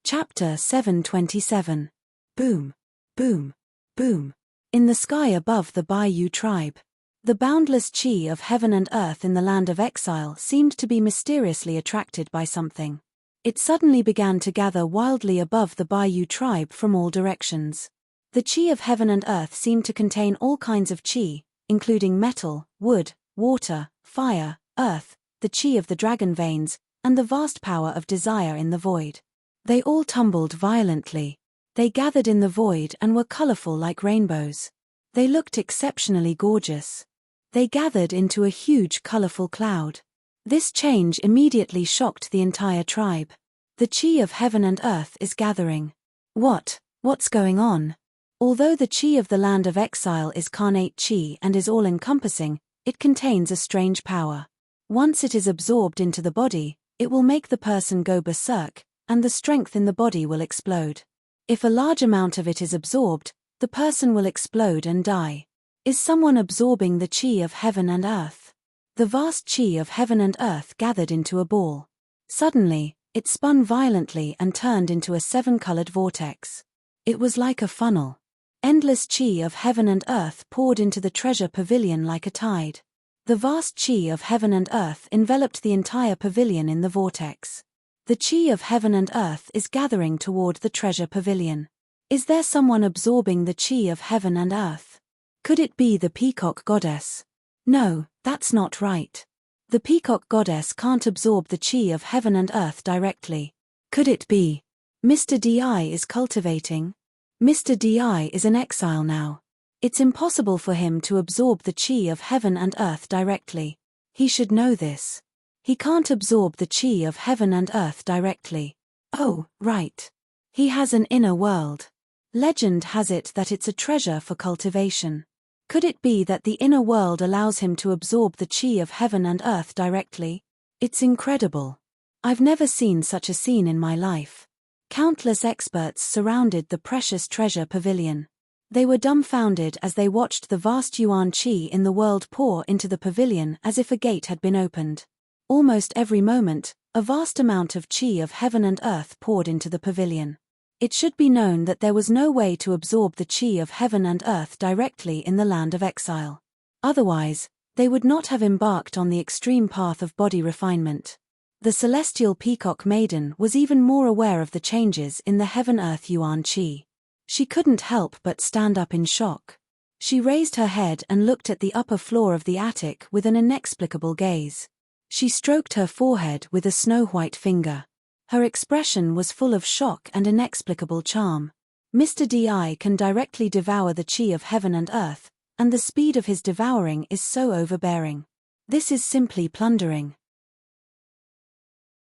Chapter 727. Boom, boom, boom. In the sky above the Bayou tribe. The boundless chi of heaven and earth in the land of exile seemed to be mysteriously attracted by something. It suddenly began to gather wildly above the Bayou tribe from all directions. The chi of heaven and earth seemed to contain all kinds of chi, including metal, wood, water, fire, earth, the chi of the dragon veins, and the vast power of desire in the void. They all tumbled violently. They gathered in the void and were colorful like rainbows. They looked exceptionally gorgeous. They gathered into a huge colorful cloud. This change immediately shocked the entire tribe. The chi of heaven and earth is gathering. What's going on? Although the chi of the land of exile is carnate chi and is all-encompassing, it contains a strange power. Once it is absorbed into the body, it will make the person go berserk, and the strength in the body will explode. If a large amount of it is absorbed, the person will explode and die. Is someone absorbing the chi of heaven and earth? The vast chi of heaven and earth gathered into a ball. Suddenly, it spun violently and turned into a seven-colored vortex. It was like a funnel. Endless chi of heaven and earth poured into the treasure pavilion like a tide. The vast chi of heaven and earth enveloped the entire pavilion in the vortex. The chi of heaven and earth is gathering toward the treasure pavilion. Is there someone absorbing the chi of heaven and earth? Could it be the peacock goddess? No, that's not right. The peacock goddess can't absorb the chi of heaven and earth directly. Could it be Mr. Di is cultivating? Mr. Di is in exile now. It's impossible for him to absorb the chi of heaven and earth directly. He should know this. He can't absorb the chi of heaven and earth directly. Oh, right. He has an inner world. Legend has it that it's a treasure for cultivation. Could it be that the inner world allows him to absorb the chi of heaven and earth directly? It's incredible. I've never seen such a scene in my life. Countless experts surrounded the precious treasure pavilion. They were dumbfounded as they watched the vast yuan chi in the world pour into the pavilion as if a gate had been opened. Almost every moment, a vast amount of chi of heaven and earth poured into the pavilion. It should be known that there was no way to absorb the chi of heaven and earth directly in the land of exile. Otherwise, they would not have embarked on the extreme path of body refinement. The celestial peacock maiden was even more aware of the changes in the heaven-earth yuan chi. She couldn't help but stand up in shock. She raised her head and looked at the upper floor of the attic with an inexplicable gaze. She stroked her forehead with a snow-white finger. Her expression was full of shock and inexplicable charm. Mr. Di can directly devour the chi of heaven and earth, and the speed of his devouring is so overbearing. This is simply plundering.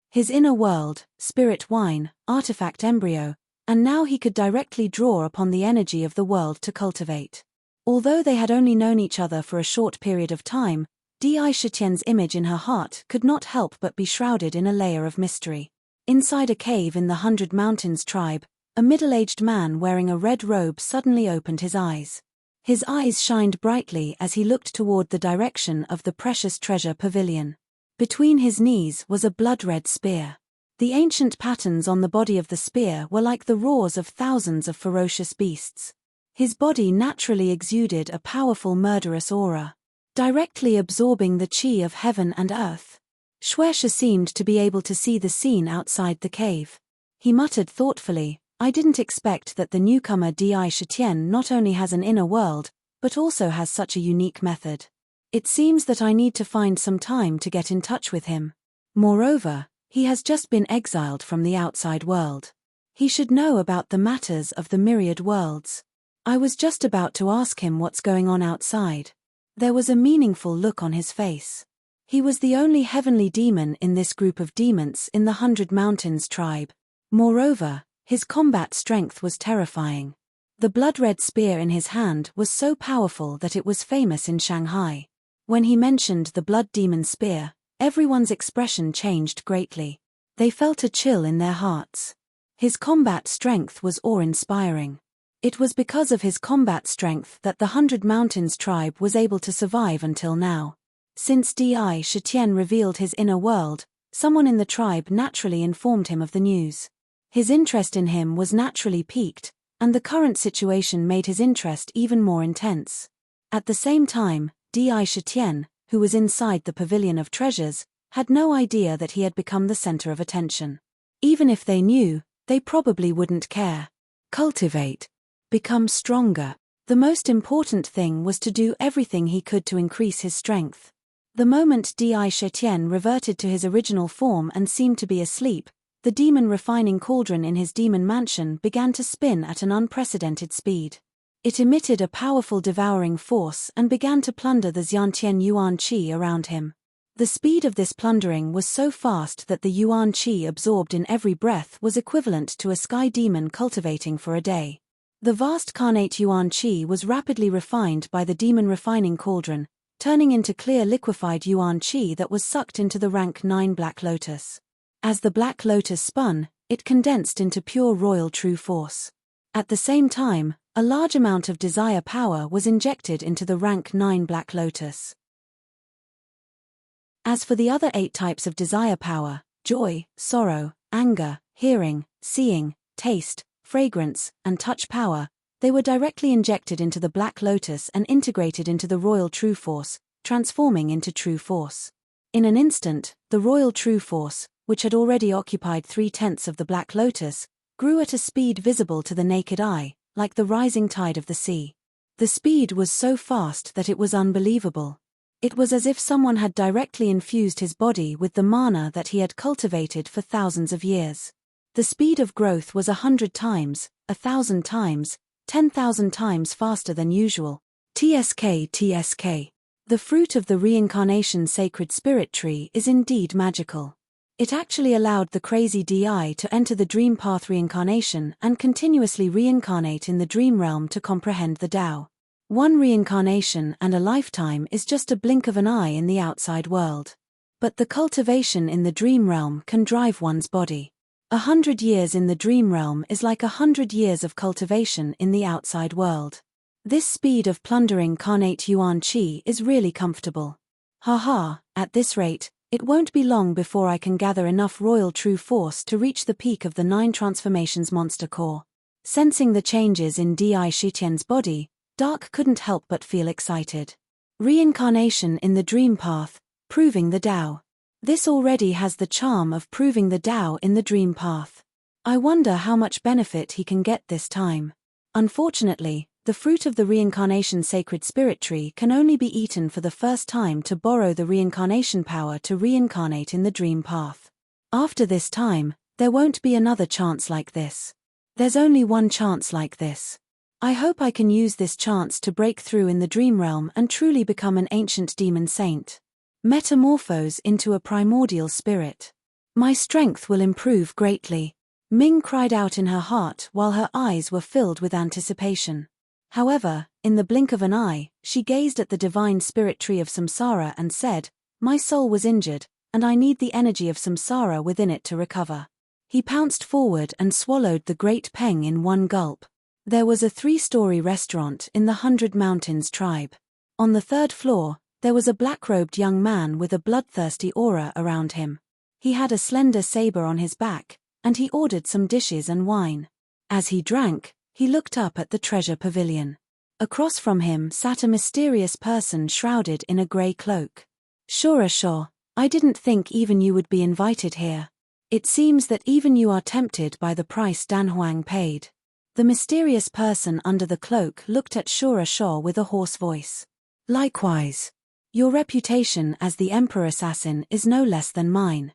His inner world, spirit wine, artifact embryo, and now he could directly draw upon the energy of the world to cultivate. Although they had only known each other for a short period of time, Di Shitian's image in her heart could not help but be shrouded in a layer of mystery. Inside a cave in the 100 Mountains tribe, a middle-aged man wearing a red robe suddenly opened his eyes. His eyes shined brightly as he looked toward the direction of the precious treasure pavilion. Between his knees was a blood-red spear. The ancient patterns on the body of the spear were like the roars of thousands of ferocious beasts. His body naturally exuded a powerful murderous aura, directly absorbing the chi of heaven and earth. Shueisha seemed to be able to see the scene outside the cave. He muttered thoughtfully, "I didn't expect that the newcomer Di Shitian not only has an inner world, but also has such a unique method. It seems that I need to find some time to get in touch with him. Moreover, he has just been exiled from the outside world. He should know about the matters of the myriad worlds. I was just about to ask him what's going on outside." There was a meaningful look on his face. He was the only heavenly demon in this group of demons in the 100 Mountains tribe. Moreover, his combat strength was terrifying. The blood-red spear in his hand was so powerful that it was famous in Shanghai. When he mentioned the blood demon spear, everyone's expression changed greatly. They felt a chill in their hearts. His combat strength was awe-inspiring. It was because of his combat strength that the 100 Mountains tribe was able to survive until now. Since Di Shitian revealed his inner world, someone in the tribe naturally informed him of the news. His interest in him was naturally piqued, and the current situation made his interest even more intense. At the same time, Di Shitian, who was inside the Pavilion of Treasures, had no idea that he had become the center of attention. Even if they knew, they probably wouldn't care. Cultivate. Become stronger. The most important thing was to do everything he could to increase his strength. The moment Di Shitian reverted to his original form and seemed to be asleep, the demon refining cauldron in his demon mansion began to spin at an unprecedented speed. It emitted a powerful devouring force and began to plunder the Xiantian yuan qi around him. The speed of this plundering was so fast that the yuan qi absorbed in every breath was equivalent to a sky demon cultivating for a day. The vast carnate yuan qi was rapidly refined by the demon refining cauldron, turning into clear liquefied yuan qi that was sucked into the rank 9 black lotus. As the black lotus spun, it condensed into pure royal true force. At the same time, a large amount of desire power was injected into the rank 9 black lotus. As for the other 8 types of desire power, joy, sorrow, anger, hearing, seeing, taste, fragrance, and touch power, they were directly injected into the Black Lotus and integrated into the Royal True Force, transforming into True Force. In an instant, the Royal True Force, which had already occupied 3/10 of the Black Lotus, grew at a speed visible to the naked eye, like the rising tide of the sea. The speed was so fast that it was unbelievable. It was as if someone had directly infused his body with the mana that he had cultivated for thousands of years. The speed of growth was 100 times, 1,000 times, 10,000 times faster than usual. TSK. The fruit of the reincarnation sacred spirit tree is indeed magical. It actually allowed the crazy DI to enter the dream path reincarnation and continuously reincarnate in the dream realm to comprehend the Tao. One reincarnation and a lifetime is just a blink of an eye in the outside world. But the cultivation in the dream realm can drive one's body. 100 years in the dream realm is like 100 years of cultivation in the outside world. This speed of plundering carnate yuan qi is really comfortable. Haha, at this rate, it won't be long before I can gather enough royal true force to reach the peak of the 9 transformations monster core. Sensing the changes in Di Shitian's body, Dark couldn't help but feel excited. Reincarnation in the dream path, proving the Tao. This already has the charm of proving the Tao in the dream path. I wonder how much benefit he can get this time. Unfortunately, the fruit of the reincarnation sacred spirit tree can only be eaten for the first time to borrow the reincarnation power to reincarnate in the dream path. After this time, there won't be another chance like this. There's only one chance like this. I hope I can use this chance to break through in the dream realm and truly become an ancient demon saint. Metamorphose into a primordial spirit. My strength will improve greatly. Ming cried out in her heart while her eyes were filled with anticipation. However, in the blink of an eye, she gazed at the divine spirit tree of samsara and said, "My soul was injured, and I need the energy of samsara within it to recover." He pounced forward and swallowed the great peng in one gulp. There was a 3-story restaurant in the 100 Mountains tribe. On the 3rd floor, there was a black-robed young man with a bloodthirsty aura around him. He had a slender saber on his back, and he ordered some dishes and wine. As he drank, he looked up at the treasure pavilion. Across from him sat a mysterious person shrouded in a grey cloak. "Shura, I didn't think even you would be invited here. It seems that even you are tempted by the price Dan Huang paid." The mysterious person under the cloak looked at Shura with a hoarse voice. "Likewise. Your reputation as the Emperor Assassin is no less than mine.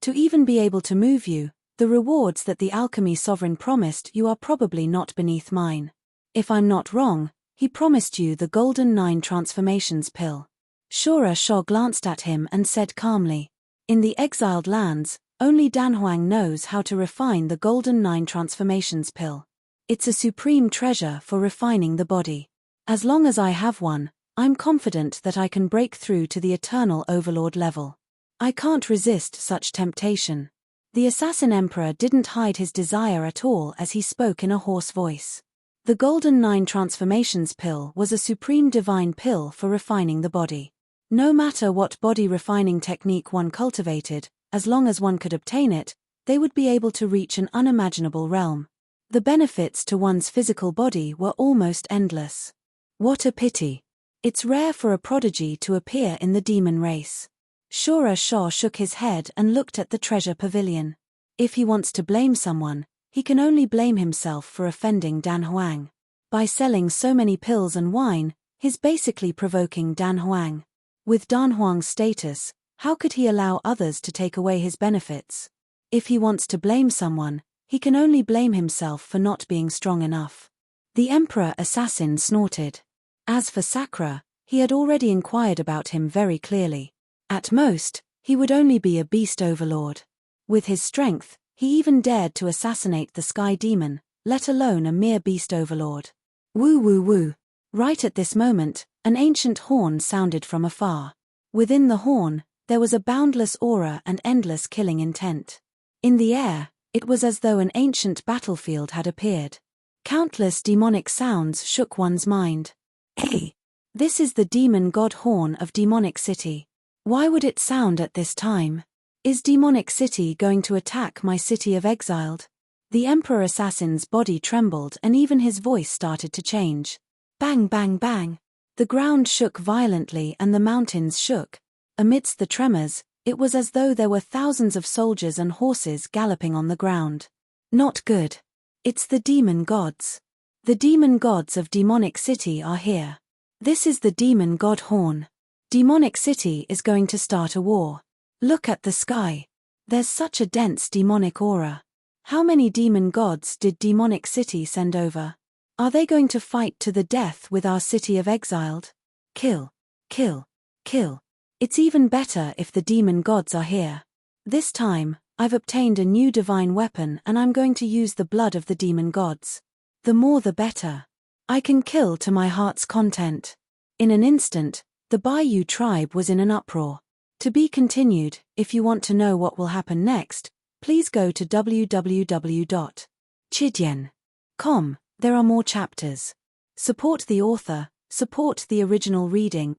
To even be able to move you, the rewards that the alchemy sovereign promised you are probably not beneath mine. If I'm not wrong, he promised you the Golden 9 Transformations pill." Shura glanced at him and said calmly, "In the exiled lands, only Dan Huang knows how to refine the Golden 9 Transformations pill. It's a supreme treasure for refining the body. As long as I have one, I'm confident that I can break through to the Eternal Overlord level. I can't resist such temptation." The Assassin Emperor didn't hide his desire at all as he spoke in a hoarse voice. The Golden 9 Transformations pill was a supreme divine pill for refining the body. No matter what body refining technique one cultivated, as long as one could obtain it, they would be able to reach an unimaginable realm. The benefits to one's physical body were almost endless. What a pity. It's rare for a prodigy to appear in the demon race. Shura shook his head and looked at the treasure pavilion. If he wants to blame someone, he can only blame himself for offending Dan Huang. By selling so many pills and wine, he's basically provoking Dan Huang. With Dan Huang's status, how could he allow others to take away his benefits? If he wants to blame someone, he can only blame himself for not being strong enough. The Emperor Assassin snorted. As for Sakura, he had already inquired about him very clearly. At most, he would only be a beast overlord. With his strength, he even dared to assassinate the sky demon, let alone a mere beast overlord. Woo woo woo. Right at this moment, an ancient horn sounded from afar. Within the horn, there was a boundless aura and endless killing intent. In the air, it was as though an ancient battlefield had appeared. Countless demonic sounds shook one's mind. Hey! This is the demon god horn of Demonic City. Why would it sound at this time? Is Demonic City going to attack my city of exiled? The Emperor Assassin's body trembled and even his voice started to change. Bang bang bang. The ground shook violently and the mountains shook. Amidst the tremors, it was as though there were thousands of soldiers and horses galloping on the ground. Not good. It's the demon gods. The demon gods of Demonic City are here. This is the demon god horn. Demonic City is going to start a war. Look at the sky. There's such a dense demonic aura. How many demon gods did Demonic City send over? Are they going to fight to the death with our city of exiled? Kill. Kill. Kill. It's even better if the demon gods are here. This time, I've obtained a new divine weapon and I'm going to use the blood of the demon gods. The more the better. I can kill to my heart's content. In an instant, the Bayou tribe was in an uproar. To be continued. If you want to know what will happen next, please go to www.chidien.com. There are more chapters. Support the author, support the original reading.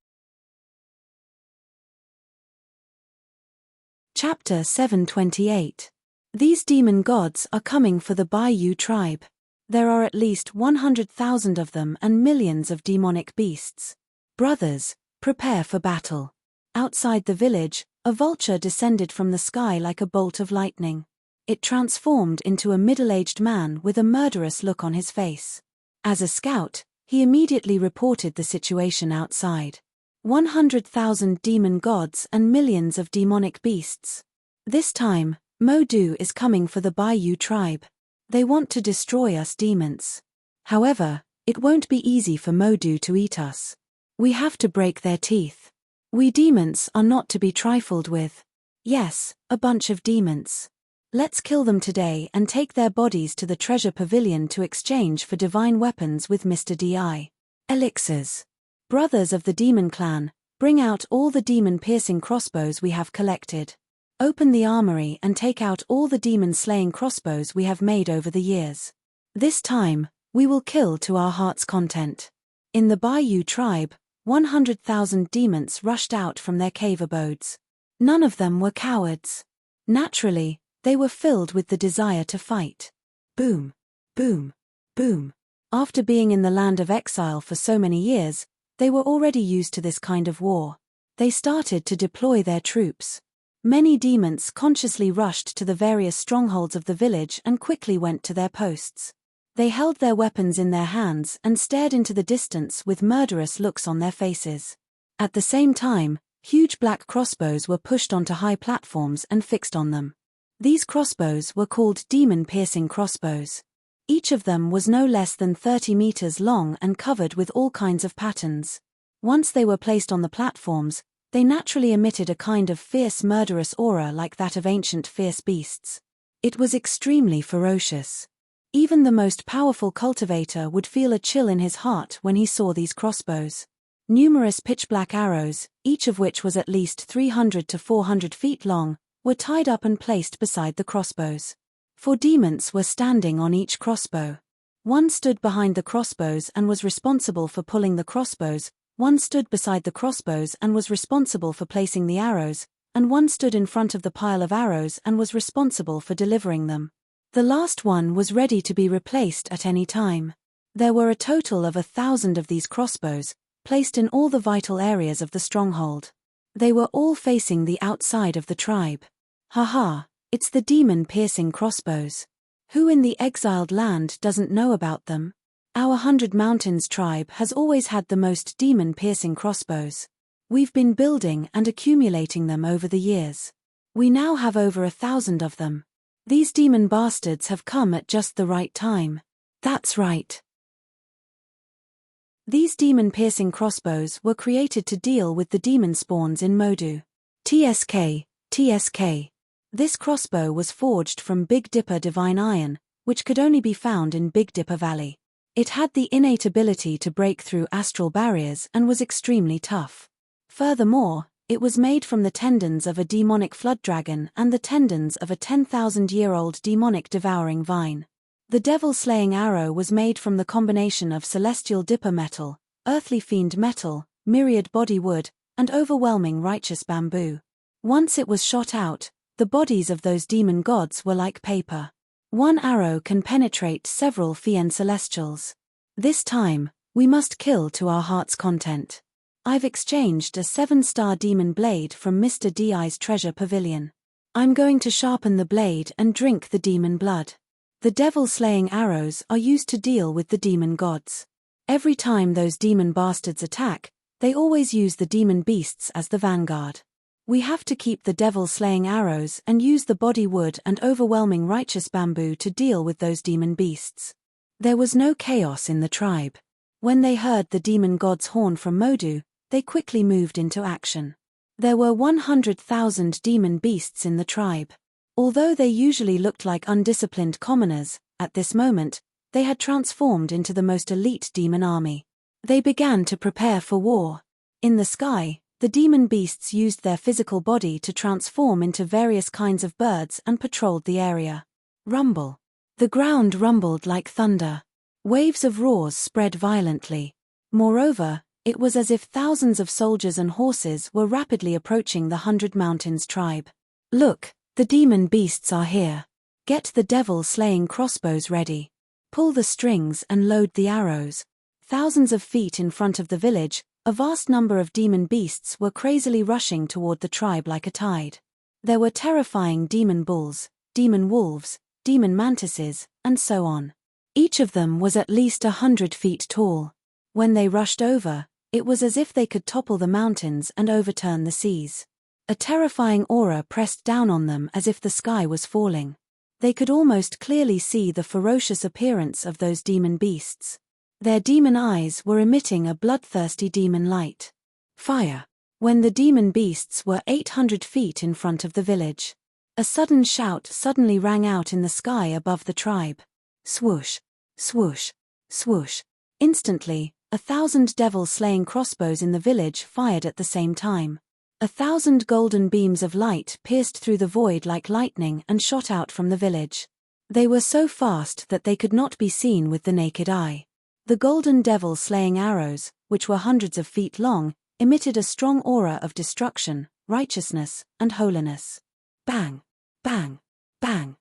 Chapter 728. These demon gods are coming for the Bayou tribe. There are at least 100,000 of them and millions of demonic beasts. Brothers, prepare for battle. Outside the village, a vulture descended from the sky like a bolt of lightning. It transformed into a middle-aged man with a murderous look on his face. As a scout, he immediately reported the situation outside. 100,000 demon gods and millions of demonic beasts. This time, Modu is coming for the Bayou tribe. They want to destroy us demons. However, it won't be easy for Modu to eat us. We have to break their teeth. We demons are not to be trifled with. Yes, a bunch of demons. Let's kill them today and take their bodies to the treasure pavilion to exchange for divine weapons with Mr. D.I. Elixirs. Brothers of the demon clan, bring out all the demon-piercing crossbows we have collected. Open the armory and take out all the demon-slaying crossbows we have made over the years. This time, we will kill to our heart's content. In the Bayou tribe, 100,000 demons rushed out from their cave abodes. None of them were cowards. Naturally, they were filled with the desire to fight. Boom, boom, boom. After being in the land of exile for so many years, they were already used to this kind of war. They started to deploy their troops. Many demons consciously rushed to the various strongholds of the village and quickly went to their posts. They held their weapons in their hands and stared into the distance with murderous looks on their faces. At the same time, huge black crossbows were pushed onto high platforms and fixed on them. These crossbows were called demon-piercing crossbows. Each of them was no less than 30 meters long and covered with all kinds of patterns. Once they were placed on the platforms, they naturally emitted a kind of fierce murderous aura like that of ancient fierce beasts. It was extremely ferocious. Even the most powerful cultivator would feel a chill in his heart when he saw these crossbows. Numerous pitch-black arrows, each of which was at least 300 to 400 feet long, were tied up and placed beside the crossbows. 4 demons were standing on each crossbow. One stood behind the crossbows and was responsible for pulling the crossbows, one stood beside the crossbows and was responsible for placing the arrows, and one stood in front of the pile of arrows and was responsible for delivering them. The last one was ready to be replaced at any time. There were a total of 1,000 of these crossbows, placed in all the vital areas of the stronghold. They were all facing the outside of the tribe. Haha, it's the demon-piercing crossbows. Who in the exiled land doesn't know about them? Our 100 Mountains tribe has always had the most demon-piercing crossbows. We've been building and accumulating them over the years. We now have over 1,000 of them. These demon bastards have come at just the right time. That's right. These demon-piercing crossbows were created to deal with the demon spawns in Modu. TSK. This crossbow was forged from Big Dipper divine iron, which could only be found in Big Dipper Valley. It had the innate ability to break through astral barriers and was extremely tough. Furthermore, it was made from the tendons of a demonic flood dragon and the tendons of a 10,000-year-old demonic devouring vine. The devil-slaying arrow was made from the combination of celestial dipper metal, earthly fiend metal, myriad body wood, and overwhelming righteous bamboo. Once it was shot out, the bodies of those demon gods were like paper. One arrow can penetrate several Fien celestials. This time, we must kill to our heart's content. I've exchanged a 7-star demon blade from Mr. Di's treasure pavilion. I'm going to sharpen the blade and drink the demon blood. The devil-slaying arrows are used to deal with the demon gods. Every time those demon bastards attack, they always use the demon beasts as the vanguard. We have to keep the devil-slaying arrows and use the body wood and overwhelming righteous bamboo to deal with those demon beasts. There was no chaos in the tribe. When they heard the demon god's horn from Modu, they quickly moved into action. There were 100,000 demon beasts in the tribe. Although they usually looked like undisciplined commoners, at this moment, they had transformed into the most elite demon army. They began to prepare for war. In the sky, the demon beasts used their physical body to transform into various kinds of birds and patrolled the area. Rumble. The ground rumbled like thunder. Waves of roars spread violently. Moreover, it was as if thousands of soldiers and horses were rapidly approaching the 100 Mountains tribe. Look, the demon beasts are here. Get the devil-slaying crossbows ready. Pull the strings and load the arrows. Thousands of feet in front of the village, a vast number of demon beasts were crazily rushing toward the tribe like a tide. There were terrifying demon bulls, demon wolves, demon mantises, and so on. Each of them was at least 100 feet tall. When they rushed over, it was as if they could topple the mountains and overturn the seas. A terrifying aura pressed down on them as if the sky was falling. They could almost clearly see the ferocious appearance of those demon beasts. Their demon eyes were emitting a bloodthirsty demon light. Fire! When the demon beasts were 800 feet in front of the village, a sudden shout suddenly rang out in the sky above the tribe. Swoosh! Swoosh! Swoosh! Instantly, 1,000 devil-slaying crossbows in the village fired at the same time. 1,000 golden beams of light pierced through the void like lightning and shot out from the village. They were so fast that they could not be seen with the naked eye. The golden devil-slaying arrows, which were hundreds of feet long, emitted a strong aura of destruction, righteousness, and holiness. Bang! Bang! Bang!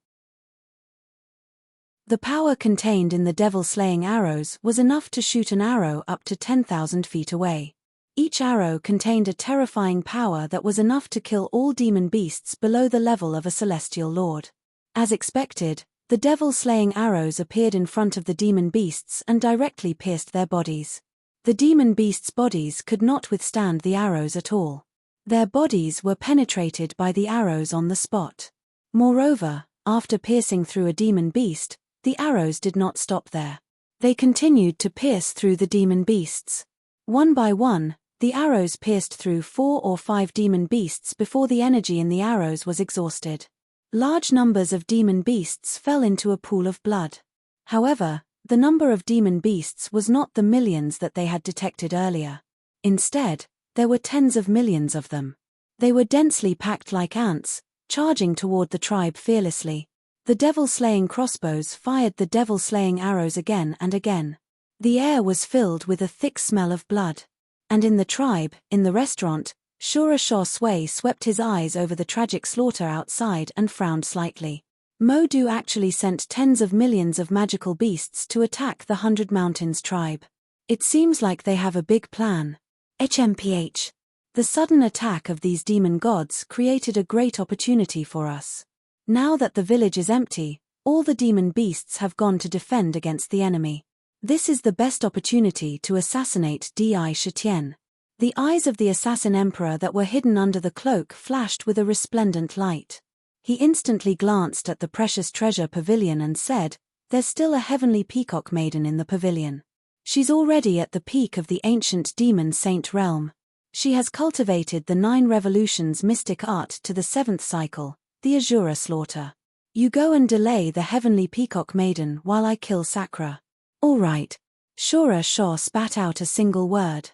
The power contained in the devil-slaying arrows was enough to shoot an arrow up to 10,000 feet away. Each arrow contained a terrifying power that was enough to kill all demon beasts below the level of a celestial lord. As expected, the devil-slaying arrows appeared in front of the demon beasts and directly pierced their bodies. The demon beasts' bodies could not withstand the arrows at all. Their bodies were penetrated by the arrows on the spot. Moreover, after piercing through a demon beast, the arrows did not stop there. They continued to pierce through the demon beasts. One by one, the arrows pierced through 4 or 5 demon beasts before the energy in the arrows was exhausted. Large numbers of demon beasts fell into a pool of blood. However, the number of demon beasts was not the millions that they had detected earlier. Instead, there were tens of millions of them. They were densely packed like ants, charging toward the tribe fearlessly. The devil-slaying crossbows fired the devil-slaying arrows again and again. The air was filled with a thick smell of blood. And in the tribe, in the restaurant, Shura Shah Sway swept his eyes over the tragic slaughter outside and frowned slightly. Modu actually sent tens of millions of magical beasts to attack the 100 Mountains tribe. It seems like they have a big plan. HMPH. The sudden attack of these demon gods created a great opportunity for us. Now that the village is empty, all the demon beasts have gone to defend against the enemy. This is the best opportunity to assassinate Di Shitian. The eyes of the assassin emperor that were hidden under the cloak flashed with a resplendent light. He instantly glanced at the precious treasure pavilion and said, "There's still a heavenly peacock maiden in the pavilion. She's already at the peak of the ancient demon saint realm. She has cultivated the 9 revolutions mystic art to the 7th cycle, the Azura slaughter. You go and delay the heavenly peacock maiden while I kill Sakra." "All right." Shura Shah spat out a single word.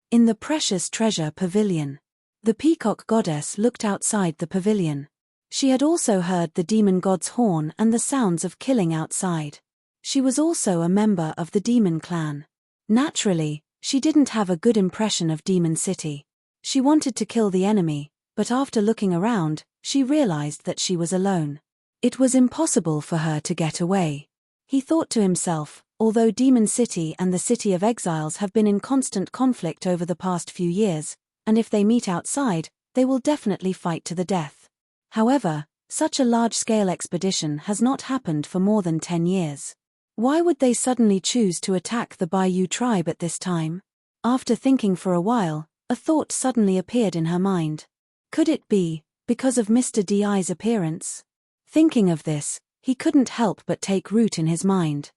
In the precious treasure pavilion. The peacock goddess looked outside the pavilion. She had also heard the demon god's horn and the sounds of killing outside. She was also a member of the demon clan. Naturally, She didn't have a good impression of Demon City. She wanted to kill the enemy, but after looking around, she realized that she was alone. It was impossible for her to get away. He thought to himself, although Demon City and the City of Exiles have been in constant conflict over the past few years, and if they meet outside, they will definitely fight to the death. However, such a large-scale expedition has not happened for more than 10 years. Why would they suddenly choose to attack the Bayou tribe at this time? After thinking for a while, a thought suddenly appeared in her mind. Could it be because of Mr. Di's appearance? Thinking of this, he couldn't help but take root in his mind.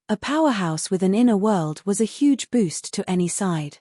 A powerhouse with an inner world was a huge boost to any side.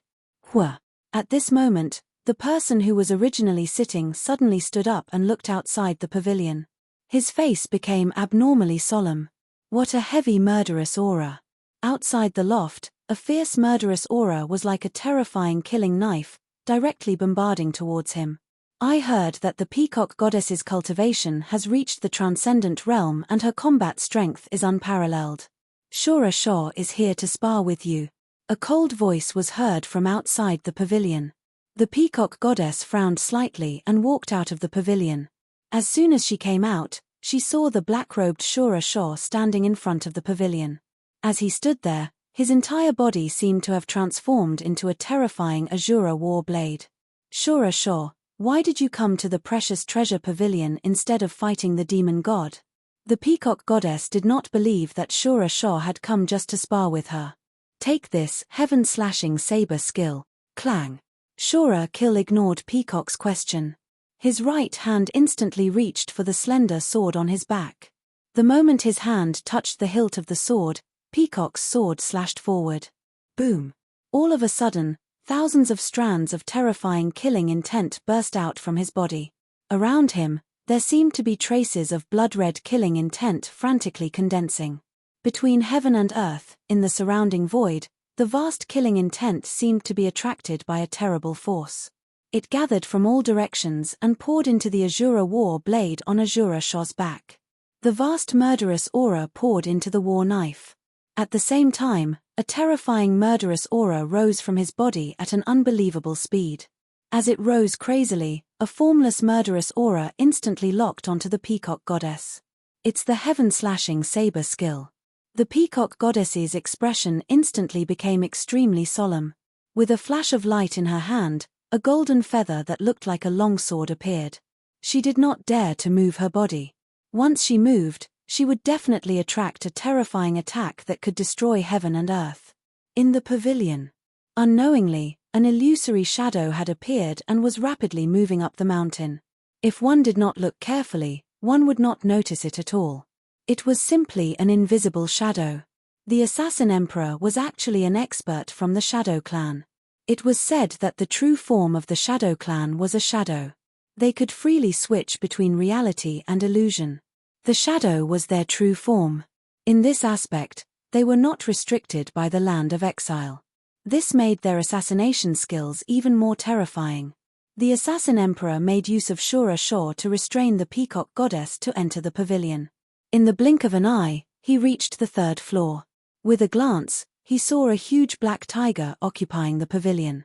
At this moment, the person who was originally sitting suddenly stood up and looked outside the pavilion. His face became abnormally solemn. What a heavy murderous aura. Outside the loft, a fierce murderous aura was like a terrifying killing knife, directly bombarding towards him. I heard that the peacock goddess's cultivation has reached the transcendent realm and her combat strength is unparalleled. Shura Shaw is here to spar with you. A cold voice was heard from outside the pavilion. The peacock goddess frowned slightly and walked out of the pavilion. As soon as she came out, she saw the black-robed Shura Shaw standing in front of the pavilion. As he stood there, his entire body seemed to have transformed into a terrifying Azura war blade. Shura Shaw, why did you come to the precious treasure pavilion instead of fighting the demon god? The peacock goddess did not believe that Shura Shaw had come just to spar with her. Take this heaven-slashing saber skill. Clang. Shura Kill ignored Peacock's question. His right hand instantly reached for the slender sword on his back. The moment his hand touched the hilt of the sword, Peacock's sword slashed forward. Boom! All of a sudden, thousands of strands of terrifying killing intent burst out from his body. Around him, there seemed to be traces of blood-red killing intent frantically condensing. Between heaven and earth, in the surrounding void, the vast killing intent seemed to be attracted by a terrible force. It gathered from all directions and poured into the Azura war blade on Azura Shaw's back. The vast murderous aura poured into the war knife. At the same time, a terrifying murderous aura rose from his body at an unbelievable speed. As it rose crazily, a formless murderous aura instantly locked onto the peacock goddess. It's the heaven-slashing saber skill. The peacock goddess's expression instantly became extremely solemn. With a flash of light in her hand, a golden feather that looked like a longsword appeared. She did not dare to move her body. Once she moved, she would definitely attract a terrifying attack that could destroy heaven and earth. In the pavilion, unknowingly, an illusory shadow had appeared and was rapidly moving up the mountain. If one did not look carefully, one would not notice it at all. It was simply an invisible shadow. The Assassin Emperor was actually an expert from the Shadow Clan. It was said that the true form of the Shadow Clan was a shadow. They could freely switch between reality and illusion. The shadow was their true form. In this aspect, they were not restricted by the land of exile. This made their assassination skills even more terrifying. The Assassin Emperor made use of Shura Shaw to restrain the peacock goddess to enter the pavilion. In the blink of an eye, he reached the 3rd floor. With a glance, he saw a huge black tiger occupying the pavilion.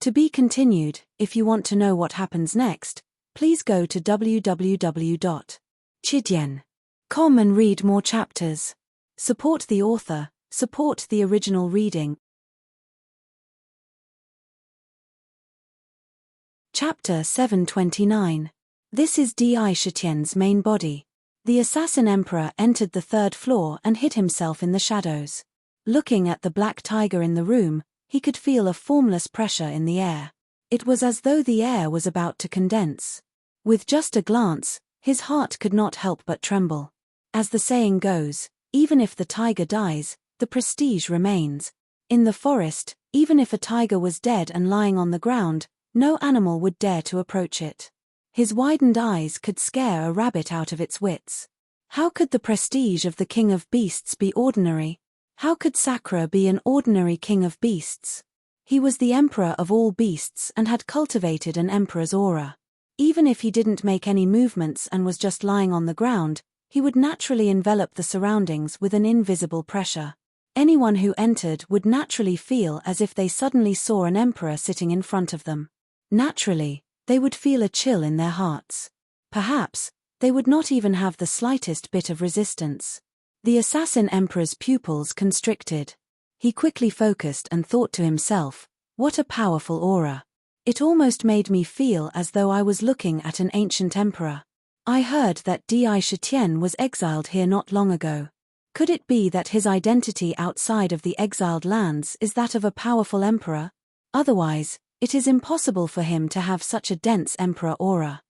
To be continued. If you want to know what happens next, please go to www.chidien.com and read more chapters. Support the author, support the original reading. Chapter 729. This is Di Shitien's main body. The Assassin Emperor entered the 3rd floor and hid himself in the shadows. Looking at the black tiger in the room, he could feel a formless pressure in the air. It was as though the air was about to condense. With just a glance, his heart could not help but tremble. As the saying goes, even if the tiger dies, the prestige remains. In the forest, even if a tiger was dead and lying on the ground, no animal would dare to approach it. His widened eyes could scare a rabbit out of its wits. How could the prestige of the king of beasts be ordinary? How could Sakura be an ordinary king of beasts? He was the emperor of all beasts and had cultivated an emperor's aura. Even if he didn't make any movements and was just lying on the ground, he would naturally envelop the surroundings with an invisible pressure. Anyone who entered would naturally feel as if they suddenly saw an emperor sitting in front of them. Naturally, they would feel a chill in their hearts. Perhaps, they would not even have the slightest bit of resistance. The assassin emperor's pupils constricted. He quickly focused and thought to himself, what a powerful aura. It almost made me feel as though I was looking at an ancient emperor. I heard that Di Shitian was exiled here not long ago. Could it be that his identity outside of the exiled lands is that of a powerful emperor? Otherwise, it is impossible for him to have such a dense emperor aura.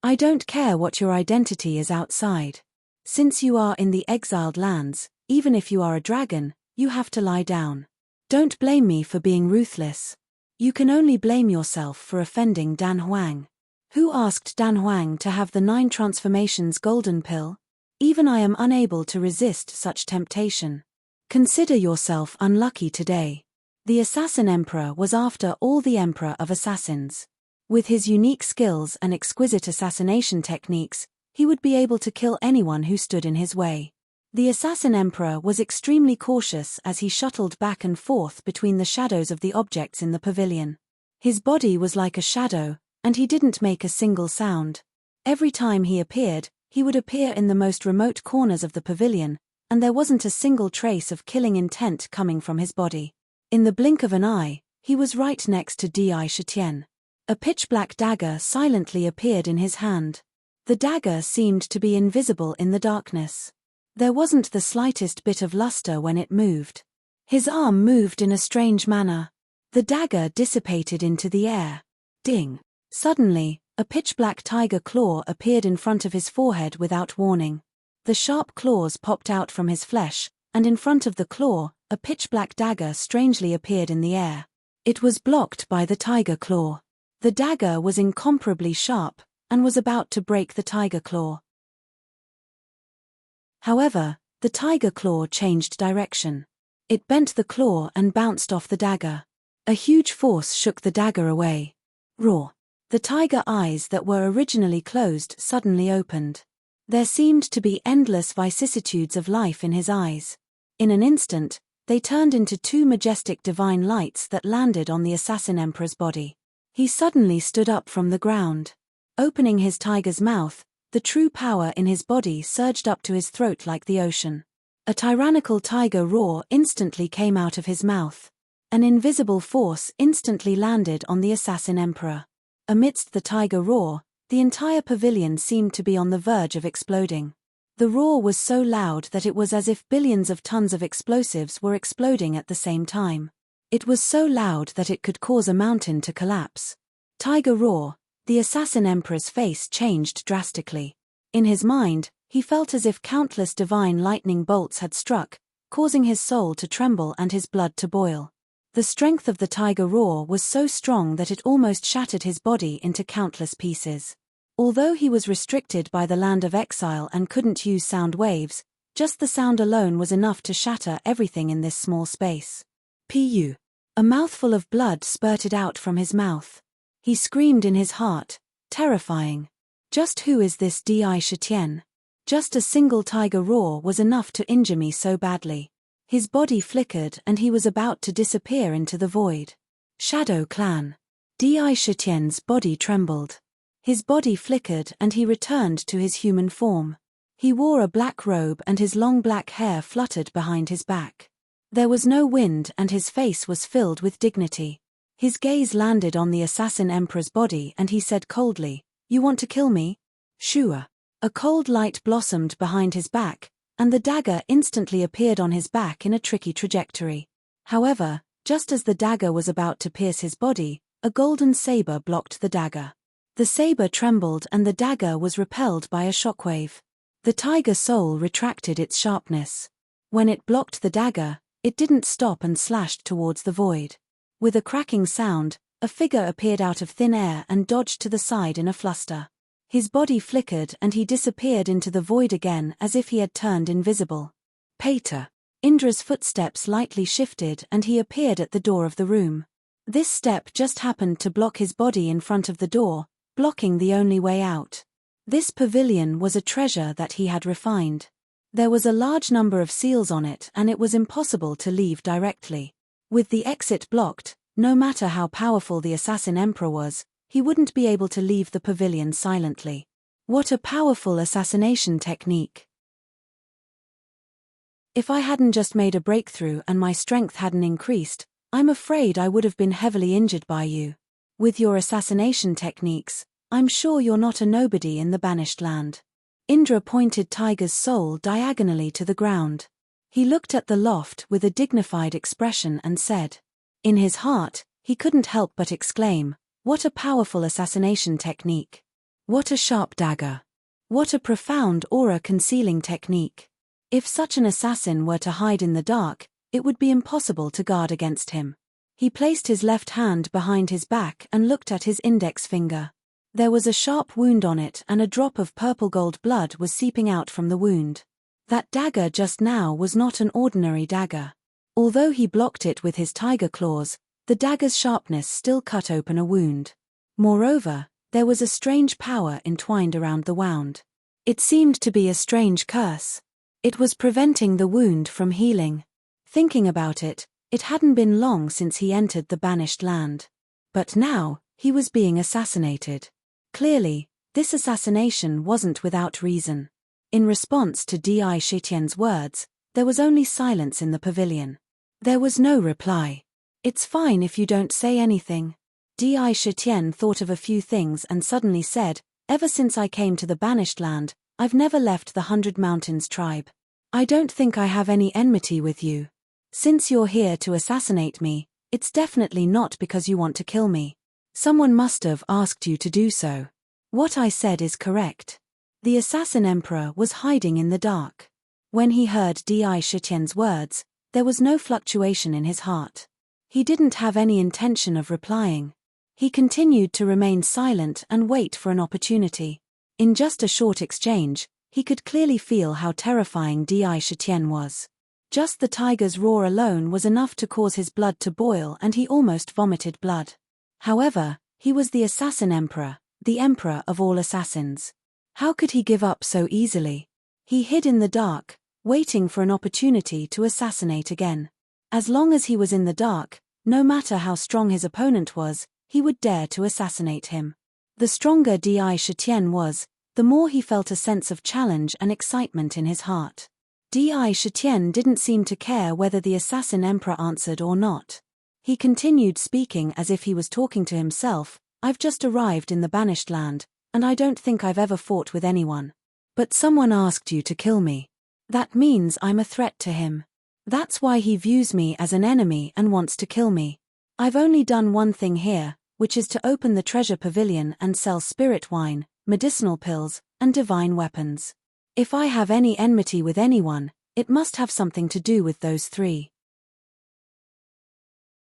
I don't care what your identity is outside. Since you are in the exiled lands, even if you are a dragon, you have to lie down. Don't blame me for being ruthless. You can only blame yourself for offending Dan Huang. Who asked Dan Huang to have the 9 transformations golden pill? Even I am unable to resist such temptation. Consider yourself unlucky today. The assassin emperor was after all the emperor of assassins. With his unique skills and exquisite assassination techniques, he would be able to kill anyone who stood in his way. The assassin emperor was extremely cautious as he shuttled back and forth between the shadows of the objects in the pavilion. His body was like a shadow, and he didn't make a single sound. Every time he appeared, he would appear in the most remote corners of the pavilion, and there wasn't a single trace of killing intent coming from his body. In the blink of an eye, he was right next to Di Shitian. A pitch-black dagger silently appeared in his hand. The dagger seemed to be invisible in the darkness. There wasn't the slightest bit of luster when it moved. His arm moved in a strange manner. The dagger dissipated into the air. Ding! Suddenly, a pitch-black tiger claw appeared in front of his forehead without warning. The sharp claws popped out from his flesh, and in front of the claw, a pitch-black dagger strangely appeared in the air. It was blocked by the tiger claw. The dagger was incomparably sharp, and was about to break the tiger claw. However, the tiger claw changed direction. It bent the claw and bounced off the dagger. A huge force shook the dagger away. Roar! The tiger eyes that were originally closed suddenly opened. There seemed to be endless vicissitudes of life in his eyes. In an instant, they turned into 2 majestic divine lights that landed on the assassin emperor's body. He suddenly stood up from the ground. Opening his tiger's mouth, the true power in his body surged up to his throat like the ocean. A tyrannical tiger roar instantly came out of his mouth. An invisible force instantly landed on the assassin emperor. Amidst the tiger roar, the entire pavilion seemed to be on the verge of exploding. The roar was so loud that it was as if billions of tons of explosives were exploding at the same time. It was so loud that it could cause a mountain to collapse. Tiger roar, the assassin emperor's face changed drastically. In his mind, he felt as if countless divine lightning bolts had struck, causing his soul to tremble and his blood to boil. The strength of the tiger roar was so strong that it almost shattered his body into countless pieces. Although he was restricted by the land of exile and couldn't use sound waves, just the sound alone was enough to shatter everything in this small space. Pu. A mouthful of blood spurted out from his mouth. He screamed in his heart, terrifying. Just who is this Di Shitian? Just a single tiger roar was enough to injure me so badly. His body flickered and he was about to disappear into the void. Shadow Clan. Di Shitian's body trembled. His body flickered and he returned to his human form. He wore a black robe and his long black hair fluttered behind his back. There was no wind and his face was filled with dignity. His gaze landed on the assassin emperor's body and he said coldly, "You want to kill me?" Shua. A cold light blossomed behind his back, and the dagger instantly appeared on his back in a tricky trajectory. However, just as the dagger was about to pierce his body, a golden saber blocked the dagger. The saber trembled and the dagger was repelled by a shockwave. The tiger soul retracted its sharpness. When it blocked the dagger, it didn't stop and slashed towards the void. With a cracking sound, a figure appeared out of thin air and dodged to the side in a fluster. His body flickered and he disappeared into the void again as if he had turned invisible. Pater. Indra's footsteps lightly shifted and he appeared at the door of the room. This step just happened to block his body in front of the door, blocking the only way out. This pavilion was a treasure that he had refined. There was a large number of seals on it and it was impossible to leave directly. With the exit blocked, no matter how powerful the assassin emperor was, he wouldn't be able to leave the pavilion silently. What a powerful assassination technique! If I hadn't just made a breakthrough and my strength hadn't increased, I'm afraid I would have been heavily injured by you. With your assassination techniques, I'm sure you're not a nobody in the banished land. Indra pointed Tiger's soul diagonally to the ground. He looked at the loft with a dignified expression and said. In his heart, he couldn't help but exclaim, "What a powerful assassination technique! What a sharp dagger! What a profound aura-concealing technique! If such an assassin were to hide in the dark, it would be impossible to guard against him." He placed his left hand behind his back and looked at his index finger. There was a sharp wound on it and a drop of purple-gold blood was seeping out from the wound. That dagger just now was not an ordinary dagger. Although he blocked it with his tiger claws, the dagger's sharpness still cut open a wound. Moreover, there was a strange power entwined around the wound. It seemed to be a strange curse. It was preventing the wound from healing. Thinking about it, it hadn't been long since he entered the banished land. But now, he was being assassinated. Clearly, this assassination wasn't without reason. In response to Di Shitian's words, there was only silence in the pavilion. There was no reply. It's fine if you don't say anything. Di Shitian thought of a few things and suddenly said, ever since I came to the banished land, I've never left the 100 Mountains tribe. I don't think I have any enmity with you. Since you're here to assassinate me, it's definitely not because you want to kill me. Someone must have asked you to do so. What I said is correct. The assassin emperor was hiding in the dark. When he heard Di Shitian's words, there was no fluctuation in his heart. He didn't have any intention of replying. He continued to remain silent and wait for an opportunity. In just a short exchange, he could clearly feel how terrifying Di Shitian was. Just the tiger's roar alone was enough to cause his blood to boil and he almost vomited blood. However, he was the assassin emperor, the emperor of all assassins. How could he give up so easily? He hid in the dark, waiting for an opportunity to assassinate again. As long as he was in the dark, no matter how strong his opponent was, he would dare to assassinate him. The stronger Di Shitian was, the more he felt a sense of challenge and excitement in his heart. Di Shitian didn't seem to care whether the assassin emperor answered or not. He continued speaking as if he was talking to himself. I've just arrived in the banished land, and I don't think I've ever fought with anyone. But someone asked you to kill me. That means I'm a threat to him. That's why he views me as an enemy and wants to kill me. I've only done one thing here, which is to open the treasure pavilion and sell spirit wine, medicinal pills, and divine weapons. If I have any enmity with anyone, it must have something to do with those three.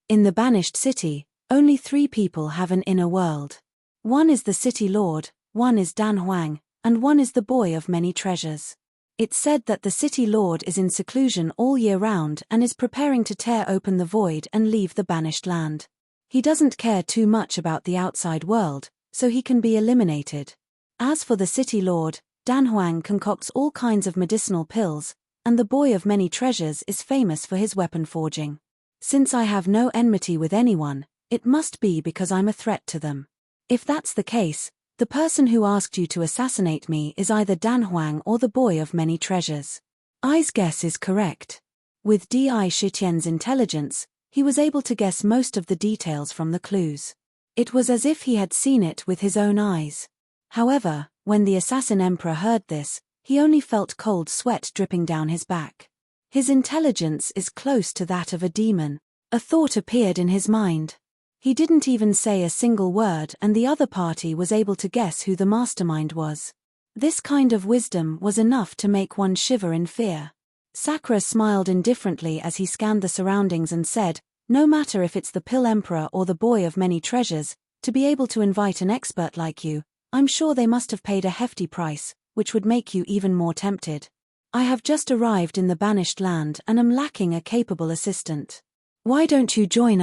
In the banished city, only 3 people have an inner world. One is the city lord, one is Dan Huang, and one is the boy of many treasures. It's said that the city lord is in seclusion all year round and is preparing to tear open the void and leave the banished land. He doesn't care too much about the outside world, so he can be eliminated. As for the city lord, Dan Huang concocts all kinds of medicinal pills, and the boy of many treasures is famous for his weapon forging. Since I have no enmity with anyone, it must be because I'm a threat to them. If that's the case, the person who asked you to assassinate me is either Dan Huang or the boy of many treasures. I's guess is correct. With Di Shitian's intelligence, he was able to guess most of the details from the clues. It was as if he had seen it with his own eyes. However, when the assassin emperor heard this, he only felt cold sweat dripping down his back. His intelligence is close to that of a demon. A thought appeared in his mind. He didn't even say a single word and the other party was able to guess who the mastermind was. This kind of wisdom was enough to make one shiver in fear. Sakura smiled indifferently as he scanned the surroundings and said, no matter if it's the Pill Emperor or the boy of many treasures, to be able to invite an expert like you, I'm sure they must have paid a hefty price, which would make you even more tempted. I have just arrived in the banished land and am lacking a capable assistant. Why don't you join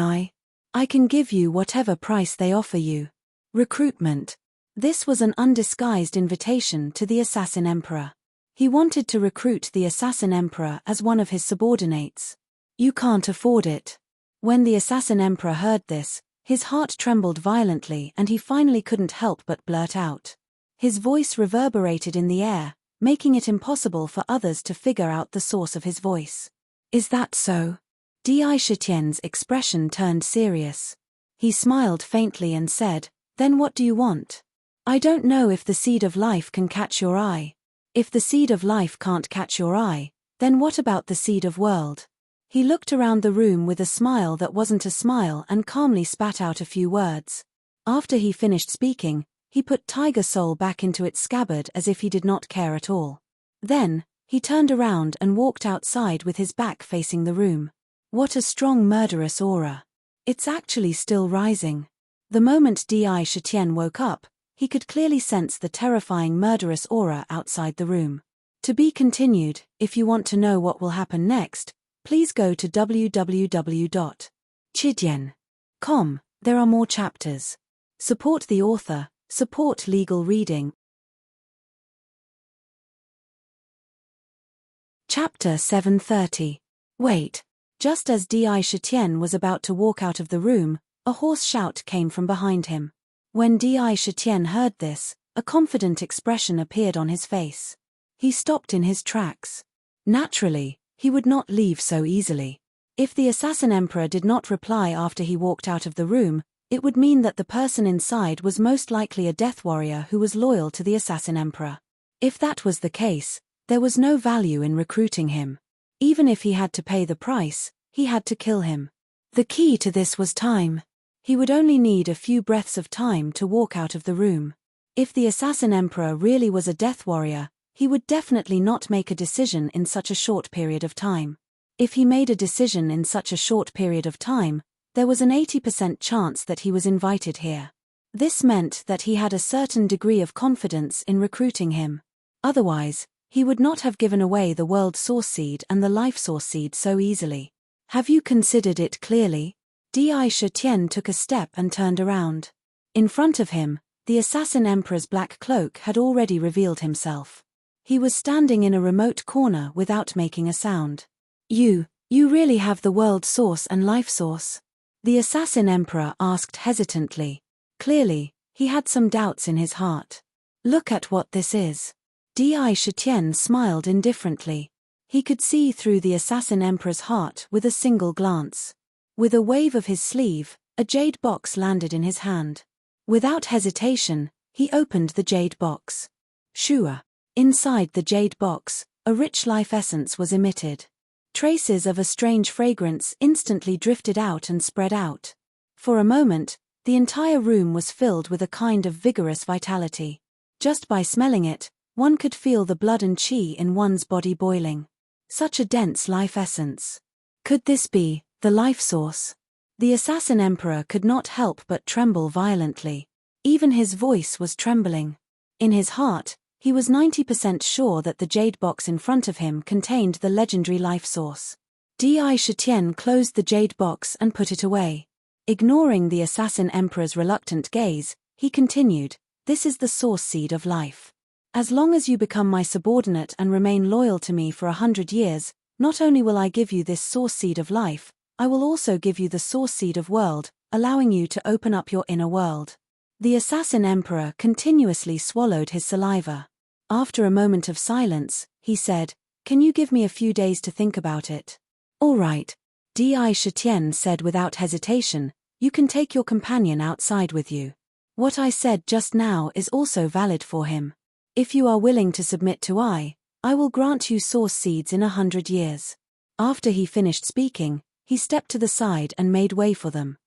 I can give you whatever price they offer you. Recruitment. This was an undisguised invitation to the assassin emperor. He wanted to recruit the assassin emperor as one of his subordinates. You can't afford it. When the assassin emperor heard this, his heart trembled violently and he finally couldn't help but blurt out. His voice reverberated in the air, making it impossible for others to figure out the source of his voice. Is that so? Di Shitian's expression turned serious. He smiled faintly and said, Then what do you want? I don't know if the seed of life can catch your eye. If the seed of life can't catch your eye, then what about the seed of world? He looked around the room with a smile that wasn't a smile and calmly spat out a few words. After he finished speaking, he put Tiger Soul back into its scabbard as if he did not care at all. Then, he turned around and walked outside with his back facing the room. What a strong murderous aura. It's actually still rising. The moment Di Shitian woke up, he could clearly sense the terrifying murderous aura outside the room. To be continued. If you want to know what will happen next, please go to www.chidian.com. There are more chapters. Support the author, support legal reading. Chapter 730. Wait. Just as Di Shitian was about to walk out of the room, a hoarse shout came from behind him. When Di Shitian heard this, a confident expression appeared on his face. He stopped in his tracks. Naturally, he would not leave so easily. If the assassin emperor did not reply after he walked out of the room, it would mean that the person inside was most likely a death warrior who was loyal to the assassin emperor. If that was the case, there was no value in recruiting him. Even if he had to pay the price, he had to kill him. The key to this was time. He would only need a few breaths of time to walk out of the room. If the assassin emperor really was a death warrior, he would definitely not make a decision in such a short period of time. If he made a decision in such a short period of time, there was an 80% chance that he was invited here. This meant that he had a certain degree of confidence in recruiting him. Otherwise, he would not have given away the world source seed and the life source seed so easily. Have you considered it clearly? Di Shitian took a step and turned around. In front of him, the assassin emperor's black cloak had already revealed himself. He was standing in a remote corner without making a sound. You really have the world source and life source? The assassin emperor asked hesitantly. Clearly, he had some doubts in his heart. Look at what this is. Di Shitian smiled indifferently. He could see through the assassin emperor's heart with a single glance. With a wave of his sleeve, a jade box landed in his hand. Without hesitation, he opened the jade box. Shua. Inside the jade box, a rich life essence was emitted. Traces of a strange fragrance instantly drifted out and spread out. For a moment, the entire room was filled with a kind of vigorous vitality. Just by smelling it, one could feel the blood and chi in one's body boiling. Such a dense life essence. Could this be the life source? The assassin emperor could not help but tremble violently. Even his voice was trembling. In his heart, he was 90% sure that the jade box in front of him contained the legendary life source. Di Shitian closed the jade box and put it away. Ignoring the assassin emperor's reluctant gaze, he continued, This is the source seed of life. As long as you become my subordinate and remain loyal to me for 100 years, not only will I give you this source seed of life, I will also give you the source seed of world, allowing you to open up your inner world. The assassin emperor continuously swallowed his saliva. After a moment of silence, he said, Can you give me a few days to think about it? All right. Di Shitian said without hesitation, You can take your companion outside with you. What I said just now is also valid for him. If you are willing to submit to I will grant you source seeds in 100 years. After he finished speaking, he stepped to the side and made way for them.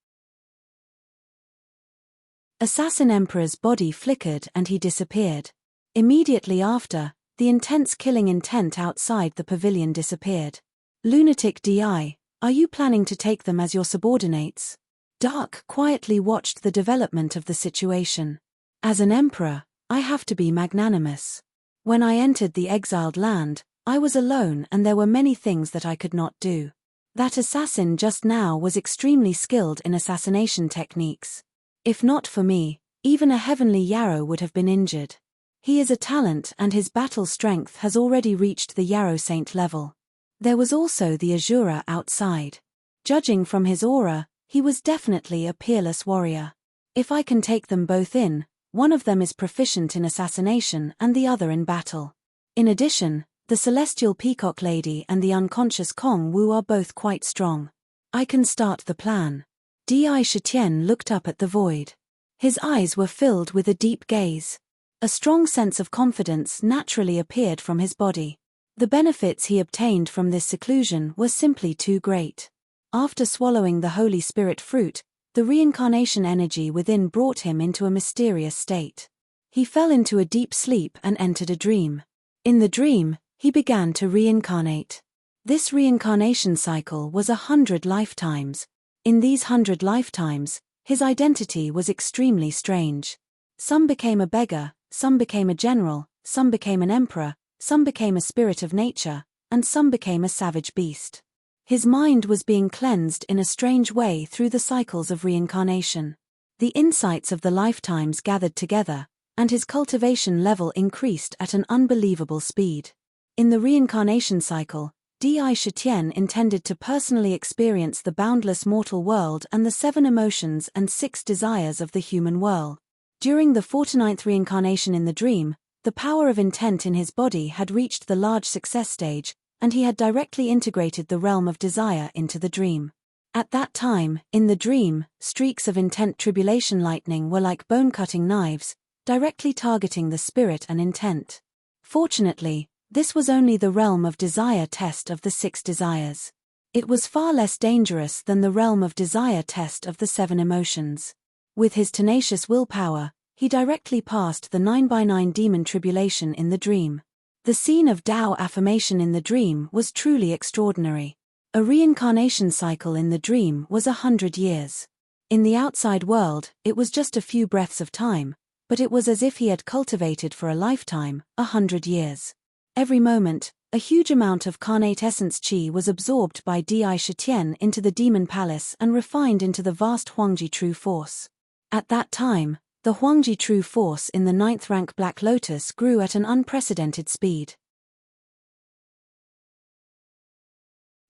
Assassin Emperor's body flickered and he disappeared. Immediately after, the intense killing intent outside the pavilion disappeared. Lunatic Di, are you planning to take them as your subordinates? Dark quietly watched the development of the situation. As an emperor, I have to be magnanimous. When I entered the exiled land, I was alone and there were many things that I could not do. That assassin just now was extremely skilled in assassination techniques. If not for me, Even a heavenly yarrow would have been injured. He is a talent and his battle strength has already reached the yarrow saint level. There was also the Azura outside. Judging from his aura, he was definitely a peerless warrior. If I can take them both in, one of them is proficient in assassination and the other in battle. In addition, the celestial peacock lady and the unconscious Kong Wu are both quite strong. I can start the plan. Di Shitian looked up at the void. His eyes were filled with a deep gaze. A strong sense of confidence naturally appeared from his body. The benefits he obtained from this seclusion were simply too great. After swallowing the Holy Spirit fruit, the reincarnation energy within brought him into a mysterious state. He fell into a deep sleep and entered a dream. In the dream, he began to reincarnate. This reincarnation cycle was 100 lifetimes. In these 100 lifetimes, his identity was extremely strange. Some became a beggar, some became a general, some became an emperor, some became a spirit of nature, and some became a savage beast. His mind was being cleansed in a strange way through the cycles of reincarnation. The insights of the lifetimes gathered together, and his cultivation level increased at an unbelievable speed. In the reincarnation cycle, Di Shitian intended to personally experience the boundless mortal world and the 7 emotions and 6 desires of the human world. During the 49th reincarnation in the dream, the power of intent in his body had reached the large success stage, and he had directly integrated the realm of desire into the dream. At that time, in the dream, streaks of intent tribulation lightning were like bone-cutting knives, directly targeting the spirit and intent. Fortunately, this was only the realm of desire test of the 6 desires. It was far less dangerous than the realm of desire test of the 7 emotions. With his tenacious willpower, he directly passed the 9x9 demon tribulation in the dream. The scene of Tao affirmation in the dream was truly extraordinary. A reincarnation cycle in the dream was 100 years. In the outside world, it was just a few breaths of time, but it was as if he had cultivated for a lifetime, 100 years. Every moment, a huge amount of carnate essence qi was absorbed by Di Shitian into the demon palace and refined into the vast Huangji true force. At that time, the Huangji true force in the 9th rank Black Lotus grew at an unprecedented speed.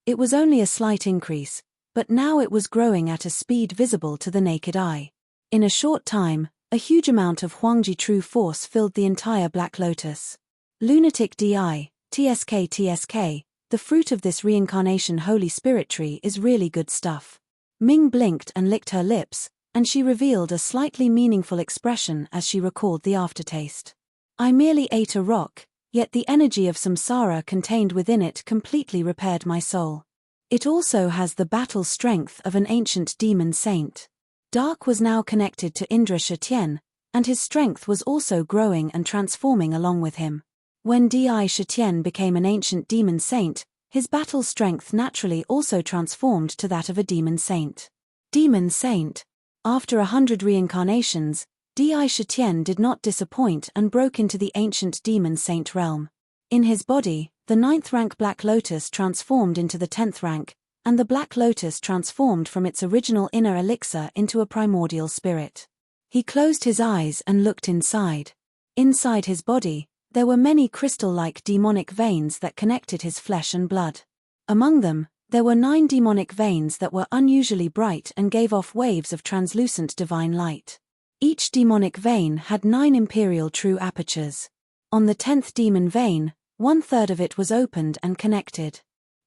It was only a slight increase, but now it was growing at a speed visible to the naked eye. In a short time, a huge amount of Huangji true force filled the entire Black Lotus. Lunatic Di, TSK, the fruit of this reincarnation Holy Spirit tree is really good stuff. Ming blinked and licked her lips, and she revealed a slightly meaningful expression as she recalled the aftertaste. I merely ate a rock, yet the energy of samsara contained within it completely repaired my soul. It also has the battle strength of an ancient demon saint. Dark was now connected to Indra Shitian, and his strength was also growing and transforming along with him. When Di Shitian became an ancient demon saint, his battle strength naturally also transformed to that of a demon saint. Demon saint. After 100 reincarnations, Di Shitian did not disappoint and broke into the ancient demon saint realm. In his body, the 9th rank Black Lotus transformed into the 10th rank, and the Black Lotus transformed from its original inner elixir into a primordial spirit. He closed his eyes and looked inside. Inside his body, there were many crystal-like demonic veins that connected his flesh and blood. Among them, there were 9 demonic veins that were unusually bright and gave off waves of translucent divine light. Each demonic vein had 9 imperial true apertures. On the 10th demon vein, 1/3 of it was opened and connected.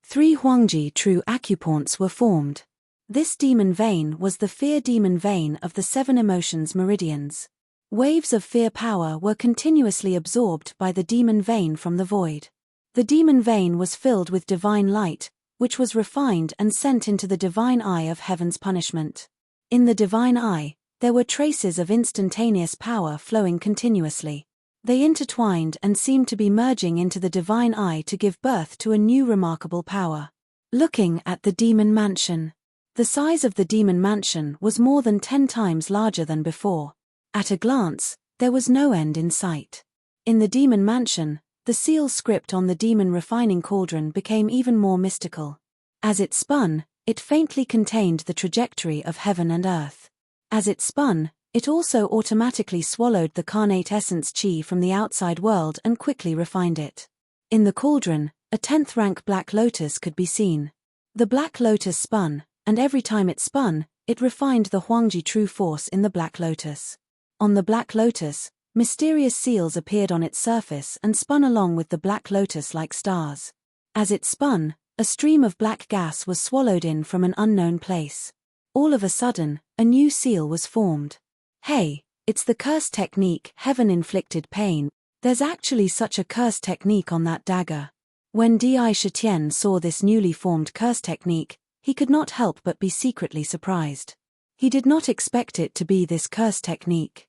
3 Huangji true acupoints were formed. This demon vein was the fear demon vein of the 7 emotions meridians. Waves of fear power were continuously absorbed by the demon vein from the void. The demon vein was filled with divine light, which was refined and sent into the divine eye of heaven's punishment. In the divine eye, there were traces of instantaneous power flowing continuously. They intertwined and seemed to be merging into the divine eye to give birth to a new remarkable power. Looking at the demon mansion. The size of the demon mansion was more than 10 times larger than before. At a glance, there was no end in sight. In the demon mansion, the seal script on the demon refining cauldron became even more mystical. As it spun, it faintly contained the trajectory of heaven and earth. As it spun, It also automatically swallowed the carnate essence chi from the outside world and quickly refined it. In the cauldron, a 10th rank black lotus could be seen. The black lotus spun, and every time it spun, it refined the Huangji true force in the black lotus. On the black lotus, mysterious seals appeared on its surface and spun along with the black lotus like stars. As it spun, a stream of black gas was swallowed in from an unknown place. All of a sudden, a new seal was formed. Hey, it's the curse technique, heaven-inflicted pain. There's actually such a curse technique on that dagger. When Di Shitian saw this newly formed curse technique, he could not help but be secretly surprised. He did not expect it to be this curse technique.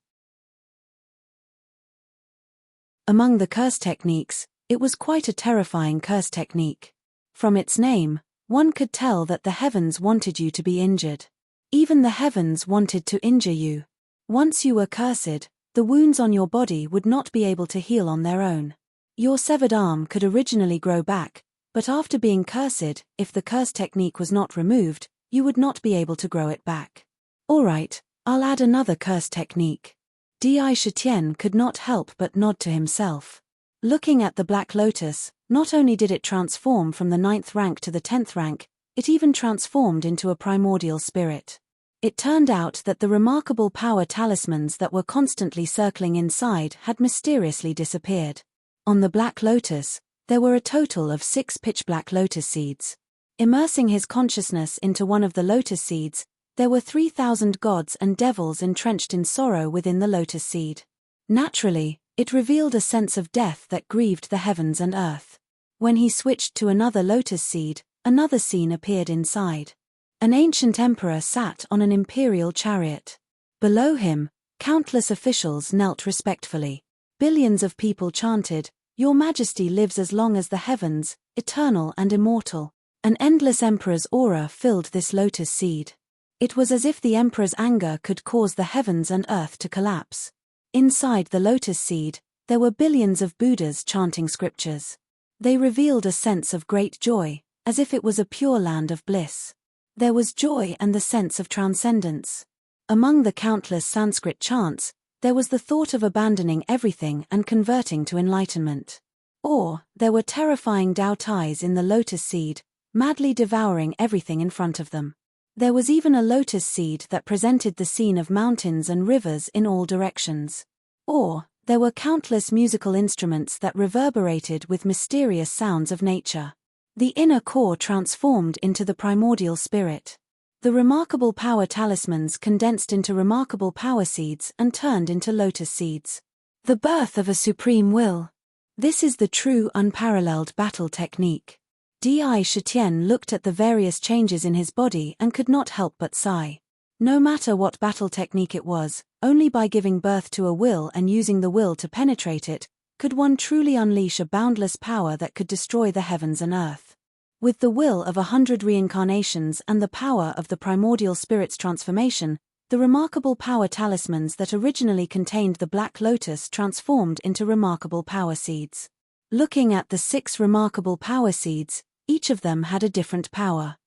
Among the curse techniques, it was quite a terrifying curse technique. From its name, one could tell that the heavens wanted you to be injured. Even the heavens wanted to injure you. Once you were cursed, the wounds on your body would not be able to heal on their own. Your severed arm could originally grow back, but after being cursed, if the curse technique was not removed, you would not be able to grow it back. Alright, I'll add another curse technique. Di Shitian could not help but nod to himself. Looking at the black lotus, not only did it transform from the 9th rank to the 10th rank, it even transformed into a primordial spirit. It turned out that the remarkable power talismans that were constantly circling inside had mysteriously disappeared. On the black lotus, there were a total of 6 pitch-black lotus seeds. Immersing his consciousness into one of the lotus seeds, there were 3,000 gods and devils entrenched in sorrow within the lotus seed. Naturally, it revealed a sense of death that grieved the heavens and earth. When he switched to another lotus seed, another scene appeared inside. An ancient emperor sat on an imperial chariot. Below him, countless officials knelt respectfully. Billions of people chanted, "Your Majesty lives as long as the heavens, eternal and immortal." An endless emperor's aura filled this lotus seed. It was as if the emperor's anger could cause the heavens and earth to collapse. Inside the lotus seed, there were billions of Buddhas chanting scriptures. They revealed a sense of great joy, as if it was a pure land of bliss. There was joy and the sense of transcendence. Among the countless Sanskrit chants, there was the thought of abandoning everything and converting to enlightenment. Or, there were terrifying Daotais in the lotus seed, madly devouring everything in front of them. There was even a lotus seed that presented the scene of mountains and rivers in all directions. Or, there were countless musical instruments that reverberated with mysterious sounds of nature. The inner core transformed into the primordial spirit. The remarkable power talismans condensed into remarkable power seeds and turned into lotus seeds. The birth of a supreme will. This is the true unparalleled battle technique. Di Shitian looked at the various changes in his body and could not help but sigh. No matter what battle technique it was, only by giving birth to a will and using the will to penetrate it, could one truly unleash a boundless power that could destroy the heavens and earth. With the will of 100 reincarnations and the power of the primordial spirit's transformation, the remarkable power talismans that originally contained the black lotus transformed into remarkable power seeds. Looking at the 6 remarkable power seeds, each of them had a different power.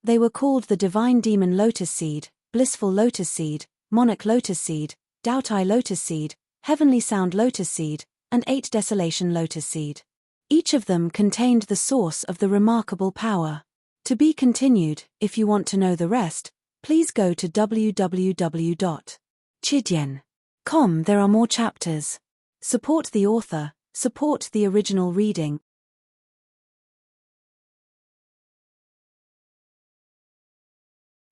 They were called the Divine Demon Lotus Seed, Blissful Lotus Seed, Monarch Lotus Seed, Daotai Lotus Seed, Heavenly Sound Lotus Seed, and 8 Desolation Lotus Seed. Each of them contained the source of the remarkable power. To be continued. If you want to know the rest, please go to www.chidian.com. There are more chapters. Support the author, support the original reading.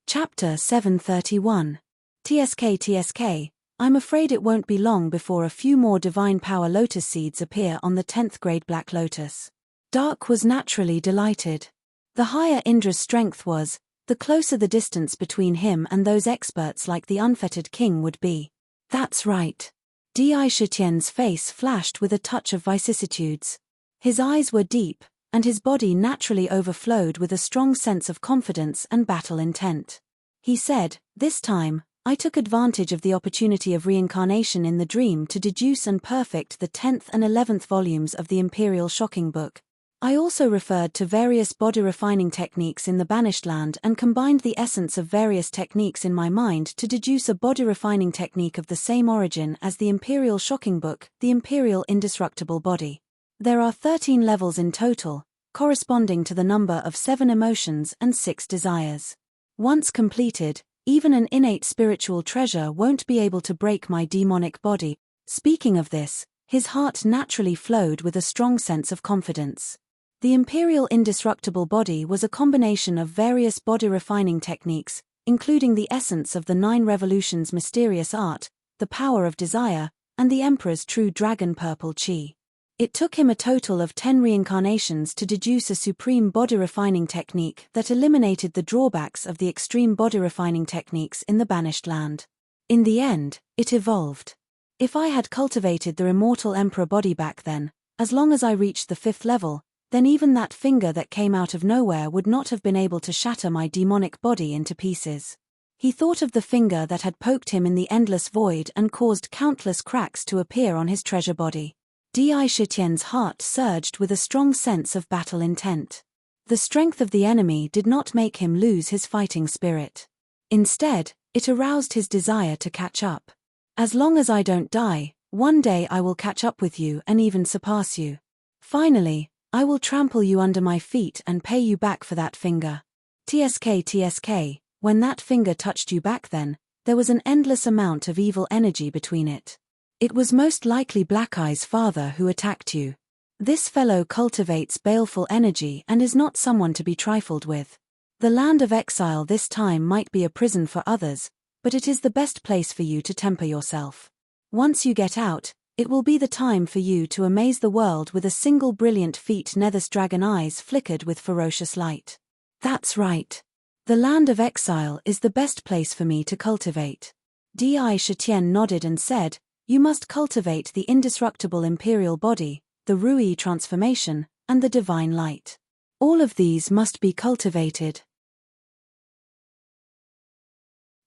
Chapter 731. TSK. I'm afraid it won't be long before a few more divine power lotus seeds appear on the 10th grade black lotus. Dark was naturally delighted. The higher Indra's strength was, the closer the distance between him and those experts like the unfettered king would be. That's right. Di Shitian's face flashed with a touch of vicissitudes. His eyes were deep, and his body naturally overflowed with a strong sense of confidence and battle intent. He said, "This time, I took advantage of the opportunity of reincarnation in the dream to deduce and perfect the 10th and 11th volumes of the Imperial Shocking Book. I also referred to various body refining techniques in the Banished Land and combined the essence of various techniques in my mind to deduce a body refining technique of the same origin as the Imperial Shocking Book, the Imperial Indestructible Body. There are 13 levels in total, corresponding to the number of 7 emotions and 6 desires. Once completed, even an innate spiritual treasure won't be able to break my demonic body. Speaking of this, his heart naturally flowed with a strong sense of confidence. The Imperial Indestructible Body was a combination of various body-refining techniques, including the essence of the 9 revolutions mysterious art, the power of desire, and the Emperor's true dragon purple chi. It took him a total of 10 reincarnations to deduce a supreme body-refining technique that eliminated the drawbacks of the extreme body-refining techniques in the Banished Land. In the end, it evolved. If I had cultivated the immortal Emperor body back then, as long as I reached the 5th level, then even that finger that came out of nowhere would not have been able to shatter my demonic body into pieces. He thought of the finger that had poked him in the endless void and caused countless cracks to appear on his treasure body. Di Shitian's heart surged with a strong sense of battle intent. The strength of the enemy did not make him lose his fighting spirit. Instead, it aroused his desire to catch up. As long as I don't die, one day I will catch up with you and even surpass you. Finally, I will trample you under my feet and pay you back for that finger. TSK, when that finger touched you back then, there was an endless amount of evil energy between it. It was most likely Black Eye's father who attacked you. This fellow cultivates baleful energy and is not someone to be trifled with. The land of exile this time might be a prison for others, but it is the best place for you to temper yourself. Once you get out, it will be the time for you to amaze the world with a single brilliant feat. Nether's dragon eyes flickered with ferocious light. That's right. The land of exile is the best place for me to cultivate. Di Shitian nodded and said, you must cultivate the indestructible imperial body, the Rui transformation, and the divine light. All of these must be cultivated.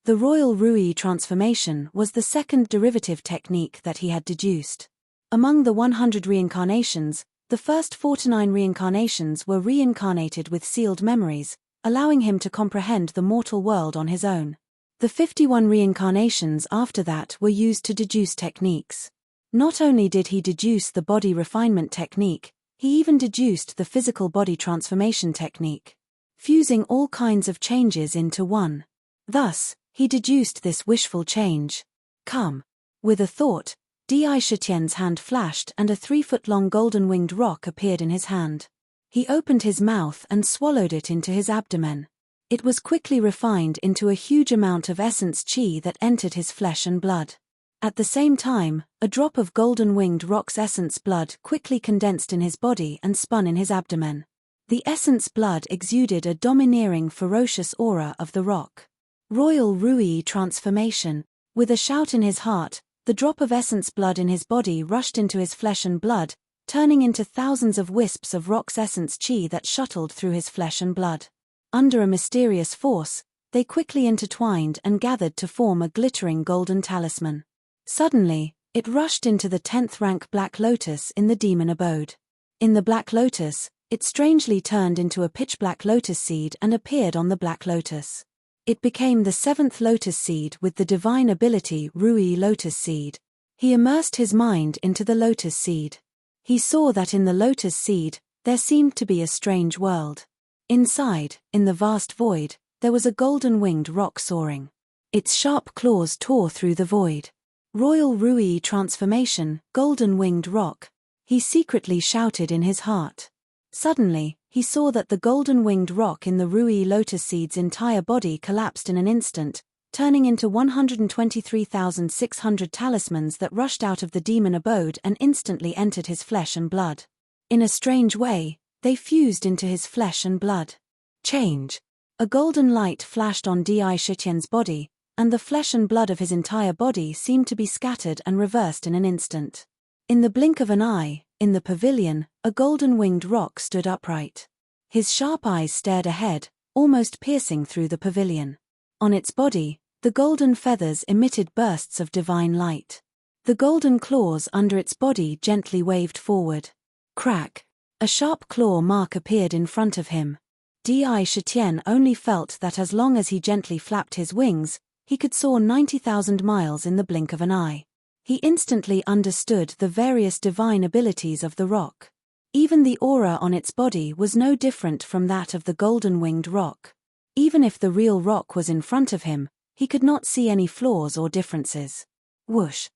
The royal Rui transformation was the second derivative technique that he had deduced. Among the 100 reincarnations, the first 49 reincarnations were reincarnated with sealed memories, allowing him to comprehend the mortal world on his own. The 51 reincarnations after that were used to deduce techniques. Not only did he deduce the body refinement technique, he even deduced the physical body transformation technique, fusing all kinds of changes into one. Thus, he deduced this wishful change. Come. With a thought, Di Shitian's hand flashed and a 3-foot-long golden-winged rock appeared in his hand. He opened his mouth and swallowed it into his abdomen. It was quickly refined into a huge amount of essence chi that entered his flesh and blood. At the same time, a drop of golden-winged rock's essence blood quickly condensed in his body and spun in his abdomen. The essence blood exuded a domineering, ferocious aura of the rock. Royal Rui transformation. With a shout in his heart, the drop of essence blood in his body rushed into his flesh and blood, turning into thousands of wisps of rock's essence chi that shuttled through his flesh and blood. Under a mysterious force, they quickly intertwined and gathered to form a glittering golden talisman. Suddenly, it rushed into the 10th rank Black Lotus in the demon abode. In the Black Lotus, it strangely turned into a pitch-black lotus seed and appeared on the Black Lotus. It became the 7th lotus seed with the divine ability Rui Lotus Seed. He immersed his mind into the lotus seed. He saw that in the lotus seed, there seemed to be a strange world. Inside, in the vast void, there was a golden-winged rock soaring. Its sharp claws tore through the void. Royal Rui transformation, golden-winged rock. He secretly shouted in his heart. Suddenly, he saw that the golden-winged rock in the Rui lotus seed's entire body collapsed in an instant, turning into 123,600 talismans that rushed out of the demon abode and instantly entered his flesh and blood. In a strange way, they fused into his flesh and blood. Change. A golden light flashed on Di Shitian's body, and the flesh and blood of his entire body seemed to be scattered and reversed in an instant. In the blink of an eye, in the pavilion, a golden-winged rock stood upright. His sharp eyes stared ahead, almost piercing through the pavilion. On its body, the golden feathers emitted bursts of divine light. The golden claws under its body gently waved forward. Crack. A sharp claw mark appeared in front of him. Di Shitian only felt that as long as he gently flapped his wings, he could soar 90,000 miles in the blink of an eye. He instantly understood the various divine abilities of the rock. Even the aura on its body was no different from that of the golden-winged rock. Even if the real rock was in front of him, he could not see any flaws or differences. Whoosh!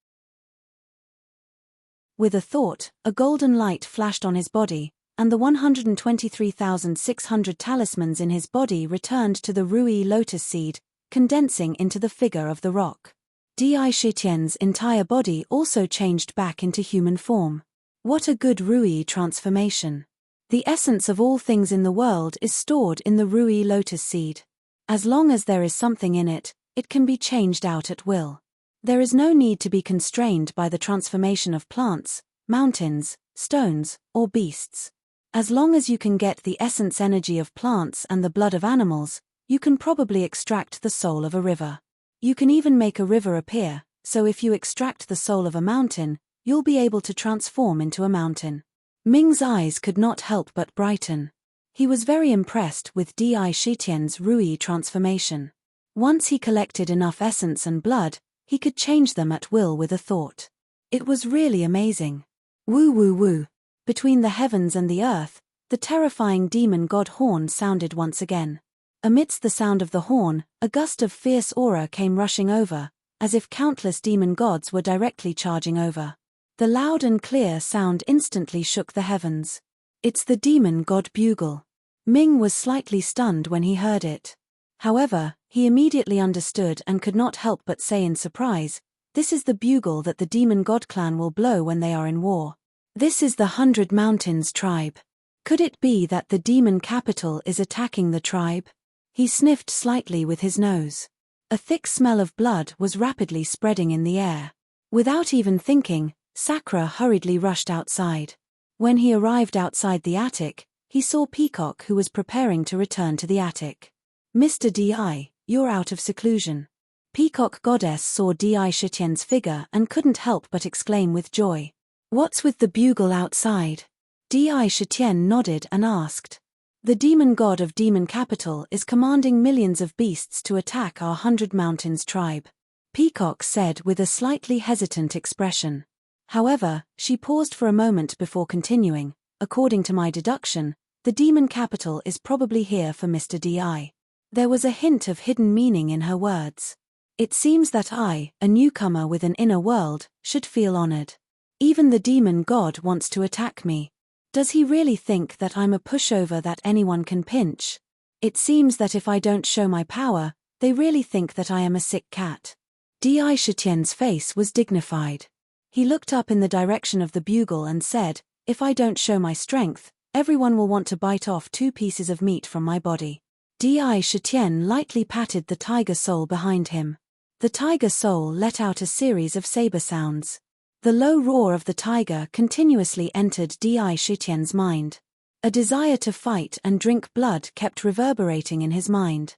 With a thought, a golden light flashed on his body, and the 123,600 talismans in his body returned to the Rui lotus seed, condensing into the figure of the rock. Di Shitian's entire body also changed back into human form. What a good Rui transformation! The essence of all things in the world is stored in the Rui lotus seed. As long as there is something in it, it can be changed out at will. There is no need to be constrained by the transformation of plants, mountains, stones, or beasts. As long as you can get the essence energy of plants and the blood of animals, you can probably extract the soul of a river. You can even make a river appear, so if you extract the soul of a mountain, you'll be able to transform into a mountain. Ming's eyes could not help but brighten. He was very impressed with Di Shitian's Rui transformation. Once he collected enough essence and blood, he could change them at will with a thought. It was really amazing. Woo woo woo. Between the heavens and the earth, the terrifying demon god horn sounded once again. Amidst the sound of the horn, a gust of fierce aura came rushing over, as if countless demon gods were directly charging over. The loud and clear sound instantly shook the heavens. It's the demon god bugle. Ming was slightly stunned when he heard it. However, he immediately understood and could not help but say in surprise, "This is the bugle that the demon god clan will blow when they are in war. This is the 100 Mountains tribe. Could it be that the demon capital is attacking the tribe?" He sniffed slightly with his nose. A thick smell of blood was rapidly spreading in the air. Without even thinking, Sakura hurriedly rushed outside. When he arrived outside the attic, he saw Peacock, who was preparing to return to the attic. "Mr. Di, you're out of seclusion." Peacock Goddess saw Di Shitian's figure and couldn't help but exclaim with joy. "What's with the bugle outside?" Di Shitian nodded and asked. "The demon god of Demon Capital is commanding millions of beasts to attack our 100 Mountains tribe," Peacock said with a slightly hesitant expression. However, she paused for a moment before continuing. "According to my deduction, the Demon Capital is probably here for Mr. Di." There was a hint of hidden meaning in her words. "It seems that I, a newcomer with an inner world, should feel honored. Even the demon god wants to attack me. Does he really think that I'm a pushover that anyone can pinch? It seems that if I don't show my power, they really think that I am a sick cat." Di Shitian's face was dignified. He looked up in the direction of the bugle and said, "If I don't show my strength, everyone will want to bite off 2 pieces of meat from my body." Di Shitian lightly patted the tiger soul behind him. The tiger soul let out a series of saber sounds. The low roar of the tiger continuously entered Di Shitian's mind. A desire to fight and drink blood kept reverberating in his mind.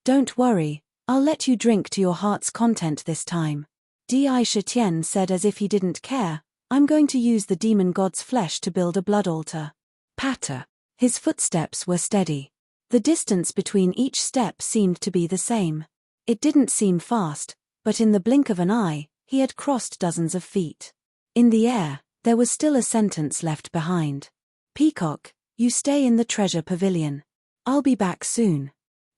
"Don't worry, I'll let you drink to your heart's content this time," Di Shitian said as if he didn't care. "I'm going to use the demon god's flesh to build a blood altar." Patter. His footsteps were steady. The distance between each step seemed to be the same. It didn't seem fast, but in the blink of an eye, he had crossed dozens of feet. In the air, there was still a sentence left behind. "Peacock, you stay in the treasure pavilion. I'll be back soon.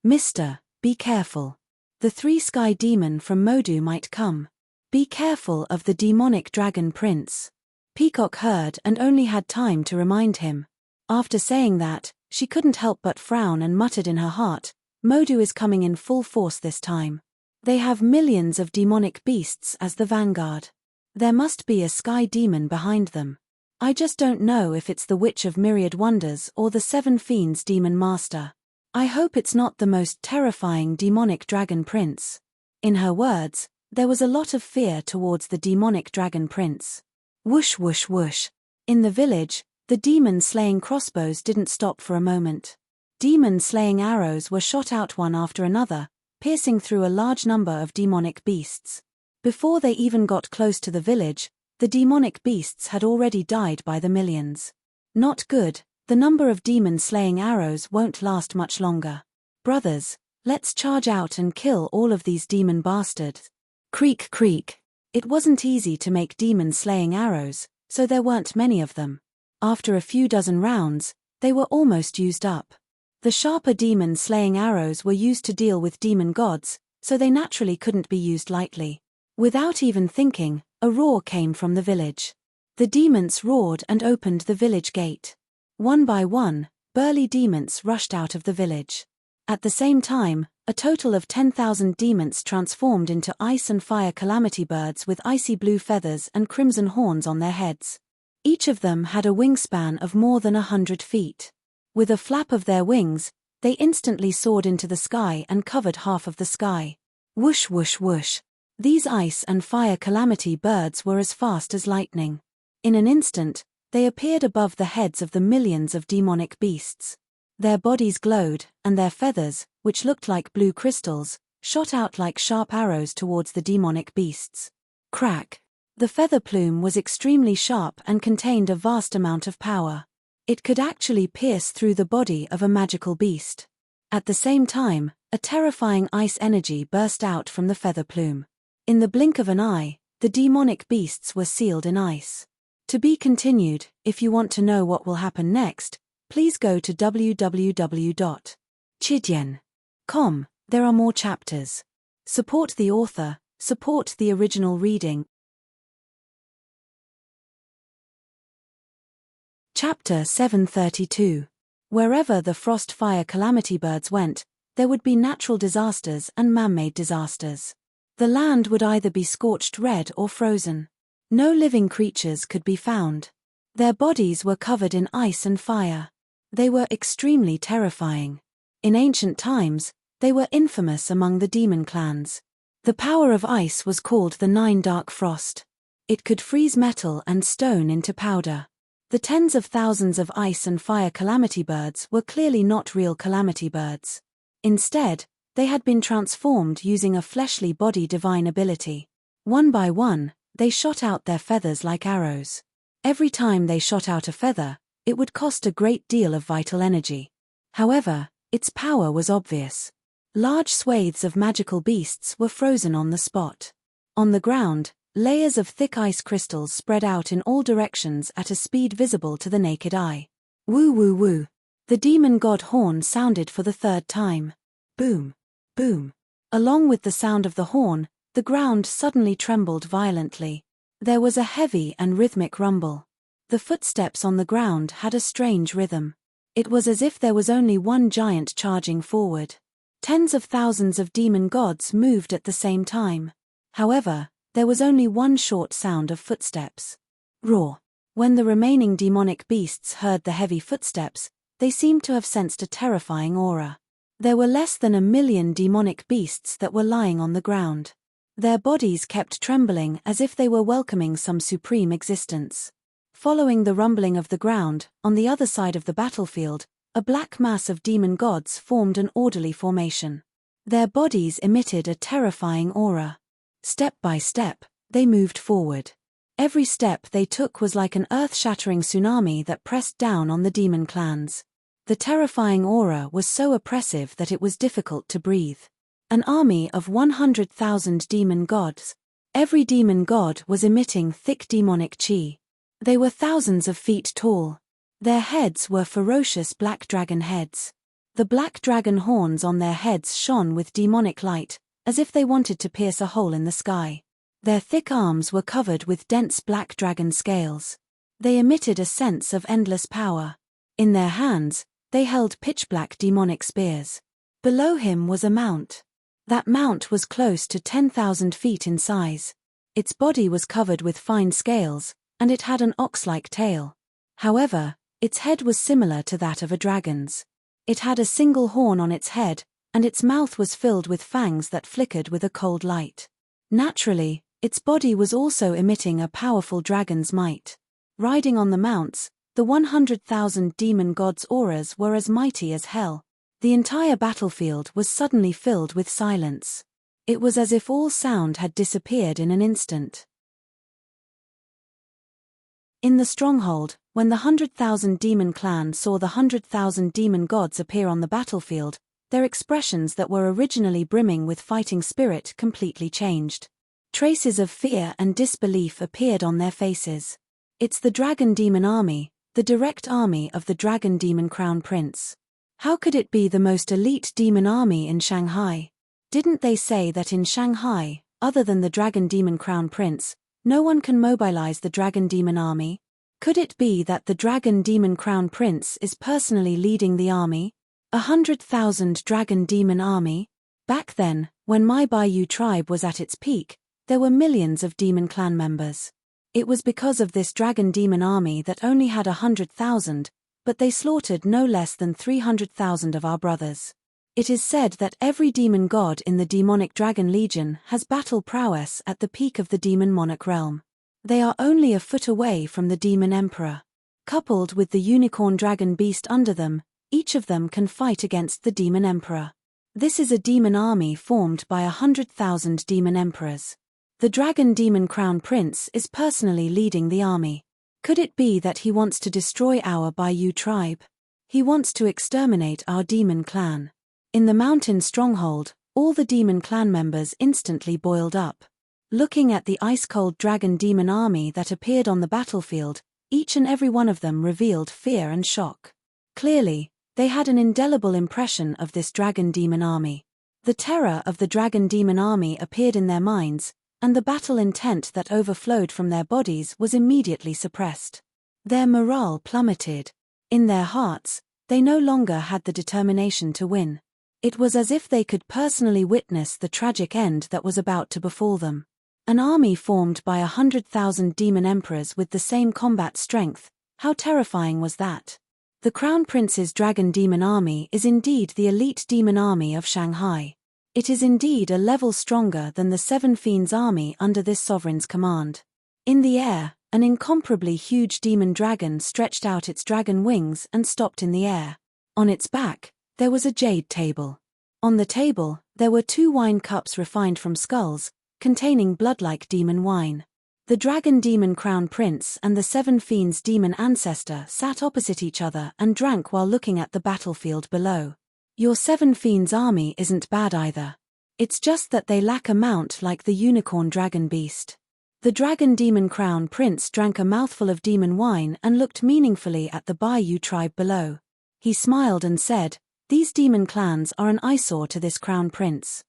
Mister, be careful. The 3 sky demon from Modu might come. Be careful of the demonic dragon prince." Peacock heard and only had time to remind him. After saying that, she couldn't help but frown and muttered in her heart, "Modu is coming in full force this time. They have millions of demonic beasts as the vanguard. There must be a sky demon behind them. I just don't know if it's the Witch of Myriad Wonders or the 7 Fiends demon master. I hope it's not the most terrifying demonic dragon prince." In her words, there was a lot of fear towards the demonic dragon prince. Whoosh whoosh whoosh. In the village, the demon-slaying crossbows didn't stop for a moment. Demon-slaying arrows were shot out one after another, piercing through a large number of demonic beasts. Before they even got close to the village, The demonic beasts had already died by the millions. Not good, the number of demon-slaying arrows won't last much longer. Brothers, let's charge out and kill all of these demon bastards. Creak creak. It wasn't easy to make demon-slaying arrows, so there weren't many of them. After a few dozen rounds, they were almost used up. The sharper demon-slaying arrows were used to deal with demon gods, so they naturally couldn't be used lightly. Without even thinking, a roar came from the village. The demons roared and opened the village gate. One by one, burly demons rushed out of the village. At the same time, a total of 10,000 demons transformed into ice and fire calamity birds with icy blue feathers and crimson horns on their heads. Each of them had a wingspan of more than 100 feet. With a flap of their wings, they instantly soared into the sky and covered half of the sky. Whoosh whoosh whoosh. These ice and fire calamity birds were as fast as lightning. In an instant, they appeared above the heads of the millions of demonic beasts. Their bodies glowed, and their feathers, which looked like blue crystals, shot out like sharp arrows towards the demonic beasts. Crack! The feather plume was extremely sharp and contained a vast amount of power. It could actually pierce through the body of a magical beast. At the same time, a terrifying ice energy burst out from the feather plume. In the blink of an eye, the demonic beasts were sealed in ice. To be continued. If you want to know what will happen next, please go to www.chidyen.com. There are more chapters. Support the author, support the original reading. Chapter 732. Wherever the frost-fire calamity birds went, there would be natural disasters and man-made disasters. The land would either be scorched red or frozen. No living creatures could be found. Their bodies were covered in ice and fire. They were extremely terrifying. In ancient times, they were infamous among the demon clans. The power of ice was called the Nine Dark Frost. It could freeze metal and stone into powder. The tens of thousands of ice and fire calamity birds were clearly not real calamity birds. Instead, they had been transformed using a fleshly body divine ability. One by one, they shot out their feathers like arrows. Every time they shot out a feather, it would cost a great deal of vital energy. However, its power was obvious. Large swathes of magical beasts were frozen on the spot. On the ground, layers of thick ice crystals spread out in all directions at a speed visible to the naked eye. Woo woo woo. The demon god horn sounded for the third time. Boom. Boom. Along with the sound of the horn, the ground suddenly trembled violently. There was a heavy and rhythmic rumble. The footsteps on the ground had a strange rhythm. It was as if there was only one giant charging forward. Tens of thousands of demon gods moved at the same time. However, there was only one short sound of footsteps. Roar. When the remaining demonic beasts heard the heavy footsteps, they seemed to have sensed a terrifying aura. There were less than 1,000,000 demonic beasts that were lying on the ground. Their bodies kept trembling as if they were welcoming some supreme existence. Following the rumbling of the ground, on the other side of the battlefield, a black mass of demon gods formed an orderly formation. Their bodies emitted a terrifying aura. Step by step, they moved forward. Every step they took was like an earth-shattering tsunami that pressed down on the demon clans. The terrifying aura was so oppressive that it was difficult to breathe. An army of 100,000 demon gods. Every demon god was emitting thick demonic chi. They were thousands of feet tall. Their heads were ferocious black dragon heads. The black dragon horns on their heads shone with demonic light, as if they wanted to pierce a hole in the sky. Their thick arms were covered with dense black dragon scales. They emitted a sense of endless power. In their hands, they held pitch-black demonic spears. Below him was a mount. That mount was close to 10,000 feet in size. Its body was covered with fine scales, and it had an ox-like tail. However, its head was similar to that of a dragon's. It had a single horn on its head, and its mouth was filled with fangs that flickered with a cold light. Naturally, its body was also emitting a powerful dragon's might. Riding on the mounts, the 100,000 demon gods' auras were as mighty as hell. The entire battlefield was suddenly filled with silence. It was as if all sound had disappeared in an instant. In the stronghold, when the 100,000 demon clan saw the 100,000 demon gods appear on the battlefield, their expressions that were originally brimming with fighting spirit completely changed. Traces of fear and disbelief appeared on their faces. It's the dragon demon army, the direct army of the dragon demon crown prince. How could it be the most elite demon army in Shanghai? Didn't they say that in Shanghai, other than the dragon demon crown prince, no one can mobilize the dragon demon army? Could it be that the dragon demon crown prince is personally leading the army? 100,000 dragon demon army? Back then, when my Bayou tribe was at its peak, there were millions of demon clan members. It was because of this dragon demon army that only had 100,000, but they slaughtered no less than 300,000 of our brothers. It is said that every demon god in the demonic dragon legion has battle prowess at the peak of the demon monarch realm. They are only a foot away from the demon emperor. Coupled with the unicorn dragon beast under them, each of them can fight against the demon emperor. This is a demon army formed by 100,000 demon emperors. The dragon demon crown prince is personally leading the army. Could it be that he wants to destroy our Bayou tribe? He wants to exterminate our demon clan. In the mountain stronghold, all the demon clan members instantly boiled up. Looking at the ice-cold dragon demon army that appeared on the battlefield, each and every one of them revealed fear and shock. Clearly, they had an indelible impression of this dragon demon army. The terror of the dragon demon army appeared in their minds, and the battle intent that overflowed from their bodies was immediately suppressed. Their morale plummeted. In their hearts, they no longer had the determination to win. It was as if they could personally witness the tragic end that was about to befall them. An army formed by 100,000 demon emperors with the same combat strength, how terrifying was that? The Crown Prince's dragon demon army is indeed the elite demon army of Shanghai. It is indeed a level stronger than the Seven Fiends army under this sovereign's command. In the air, an incomparably huge demon dragon stretched out its dragon wings and stopped in the air. On its back, there was a jade table. On the table, there were 2 wine cups refined from skulls, containing blood-like demon wine. The dragon demon crown prince and the Seven Fiends demon ancestor sat opposite each other and drank while looking at the battlefield below. Your Seven Fiends army isn't bad either. It's just that they lack a mount like the unicorn dragon beast. The dragon demon crown prince drank a mouthful of demon wine and looked meaningfully at the Bayou tribe below. He smiled and said, "These demon clans are an eyesore to this crown prince.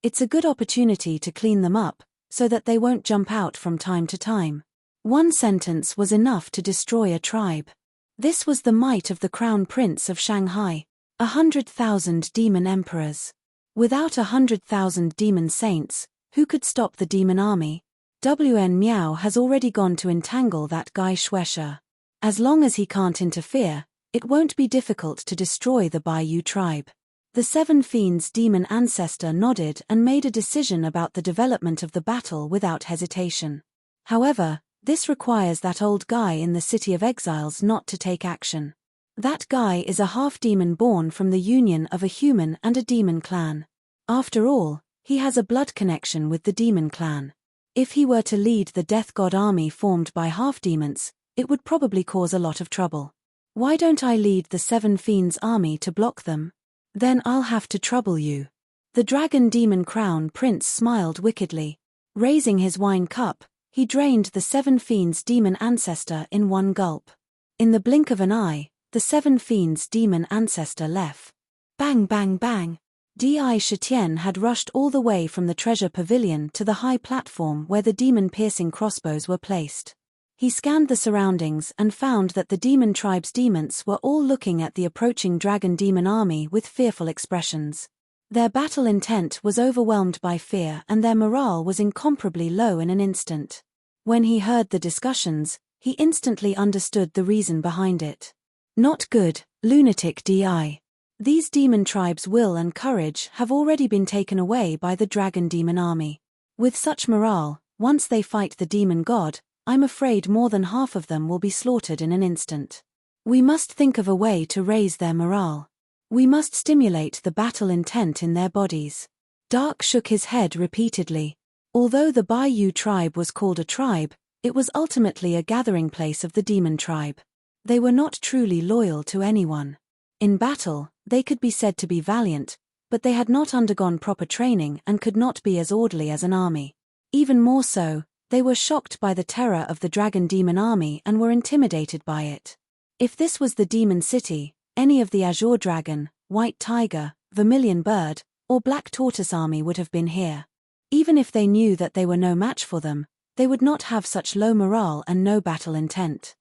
It's a good opportunity to clean them up, so that they won't jump out from time to time." One sentence was enough to destroy a tribe. This was the might of the Crown Prince of Shanghai. 100,000 demon emperors. Without 100,000 demon saints, who could stop the demon army? WN Miao has already gone to entangle that guy Shueisha. As long as he can't interfere, it won't be difficult to destroy the Bayou tribe. The Seven Fiends demon ancestor nodded and made a decision about the development of the battle without hesitation. However, this requires that old guy in the City of Exiles not to take action. That guy is a half-demon born from the union of a human and a demon clan. After all, he has a blood connection with the demon clan. If he were to lead the death god army formed by half-demons, it would probably cause a lot of trouble. Why don't I lead the Seven Fiends army to block them? Then I'll have to trouble you. The dragon demon crown prince smiled wickedly. Raising his wine cup, he drained the Seven Fiends demon ancestor in one gulp. In the blink of an eye, the Seven Fiends demon ancestor left. Bang bang bang. Di Shitian had rushed all the way from the treasure pavilion to the high platform where the demon-piercing crossbows were placed. He scanned the surroundings and found that the demon tribe's demons were all looking at the approaching dragon demon army with fearful expressions. Their battle intent was overwhelmed by fear and their morale was incomparably low in an instant. When he heard the discussions, he instantly understood the reason behind it. Not good, lunatic Di. These demon tribes' will and courage have already been taken away by the dragon demon army. With such morale, once they fight the demon god, I'm afraid more than half of them will be slaughtered in an instant. We must think of a way to raise their morale. We must stimulate the battle intent in their bodies. Dark shook his head repeatedly. Although the Bayou tribe was called a tribe, It was ultimately a gathering place of the demon tribe. They were not truly loyal to anyone. In battle, they could be said to be valiant, but they had not undergone proper training and could not be as orderly as an army. Even more so, they were shocked by the terror of the dragon demon army and were intimidated by it. If this was the demon city, any of the azure dragon, white tiger, vermilion bird, or black tortoise army would have been here. Even if they knew that they were no match for them, they would not have such low morale and no battle intent.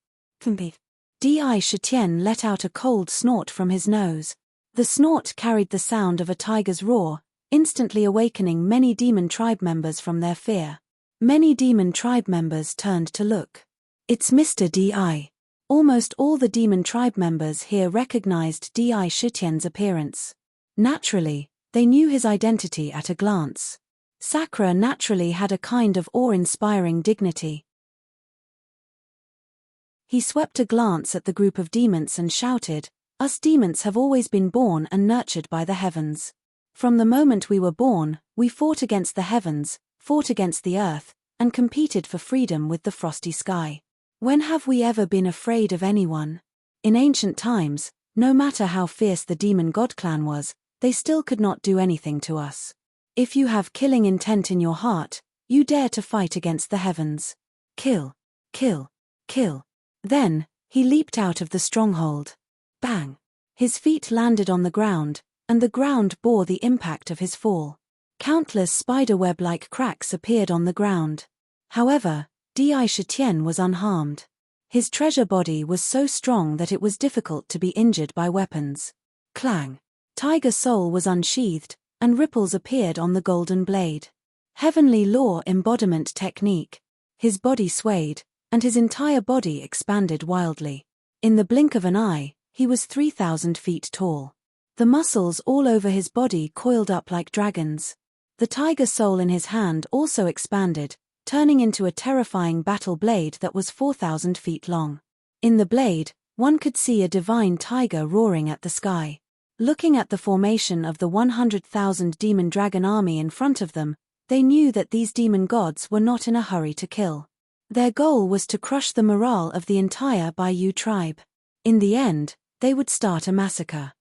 Di Shitian let out a cold snort from his nose. The snort carried the sound of a tiger's roar, instantly awakening many demon tribe members from their fear. Many demon tribe members turned to look. It's Mr. Di. Almost all the demon tribe members here recognized Di Shitian's appearance. Naturally, they knew his identity at a glance. Sakura naturally had a kind of awe-inspiring dignity. He swept a glance at the group of demons and shouted, "Us demons have always been born and nurtured by the heavens. From the moment we were born, we fought against the heavens, fought against the earth, and competed for freedom with the frosty sky. When have we ever been afraid of anyone? In ancient times, no matter how fierce the demon god clan was, they still could not do anything to us. If you have killing intent in your heart, you dare to fight against the heavens. Kill, kill, kill." Then, he leaped out of the stronghold. Bang! His feet landed on the ground, and the ground bore the impact of his fall. Countless spiderweb-like cracks appeared on the ground. However, Di Shitian was unharmed. His treasure body was so strong that it was difficult to be injured by weapons. Clang! Tiger soul was unsheathed, and ripples appeared on the golden blade. Heavenly law embodiment technique. His body swayed, and his entire body expanded wildly. In the blink of an eye, he was 3,000 feet tall. The muscles all over his body coiled up like dragons. The tiger soul in his hand also expanded, turning into a terrifying battle blade that was 4,000 feet long. In the blade, one could see a divine tiger roaring at the sky. Looking at the formation of the 100,000 demon dragon army in front of them, they knew that these demon gods were not in a hurry to kill. Their goal was to crush the morale of the entire Bayou tribe. In the end, they would start a massacre.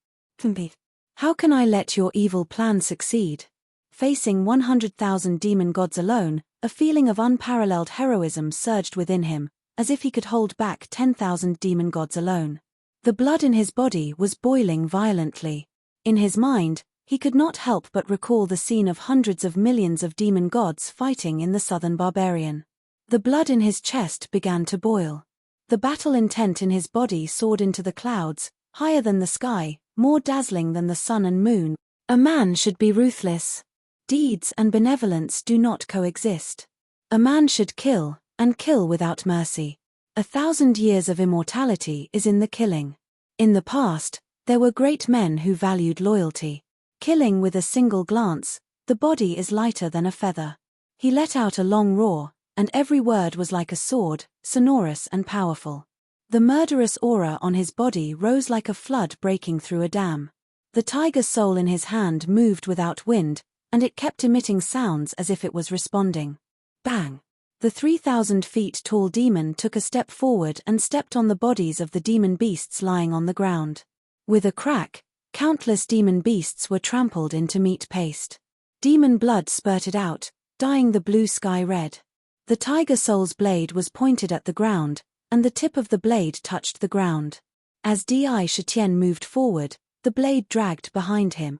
How can I let your evil plan succeed? Facing 100,000 demon gods alone, a feeling of unparalleled heroism surged within him, as if he could hold back 10,000 demon gods alone. The blood in his body was boiling violently. In his mind, he could not help but recall the scene of hundreds of millions of demon gods fighting in the southern barbarian. The blood in his chest began to boil. The battle intent in his body soared into the clouds, higher than the sky, more dazzling than the sun and moon. A man should be ruthless. Deeds and benevolence do not coexist. A man should kill, and kill without mercy. 1,000 years of immortality is in the killing. In the past, there were great men who valued loyalty. Killing with a single glance, the body is lighter than a feather. He let out a long roar, and every word was like a sword, sonorous and powerful. The murderous aura on his body rose like a flood breaking through a dam. The tiger soul in his hand moved without wind, and it kept emitting sounds as if it was responding. Bang! The 3,000 feet tall demon took a step forward and stepped on the bodies of the demon beasts lying on the ground. With a crack, countless demon beasts were trampled into meat paste. Demon blood spurted out, dyeing the blue sky red. The tiger soul's blade was pointed at the ground, and the tip of the blade touched the ground. As Di Shitian moved forward, the blade dragged behind him.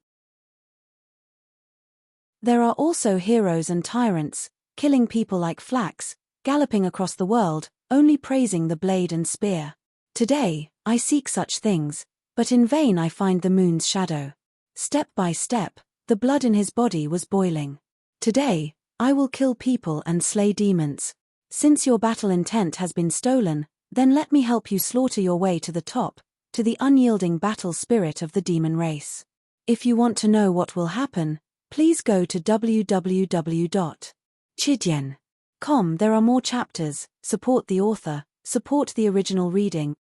There are also heroes and tyrants, killing people like flax, galloping across the world, only praising the blade and spear. Today, I seek such things, but in vain I find the moon's shadow. Step by step, the blood in his body was boiling. Today, I will kill people and slay demons. Since your battle intent has been stolen, then let me help you slaughter your way to the top, to the unyielding battle spirit of the demon race. If you want to know what will happen, please go to www.chidian.com. There are more chapters. Support the author, support the original reading.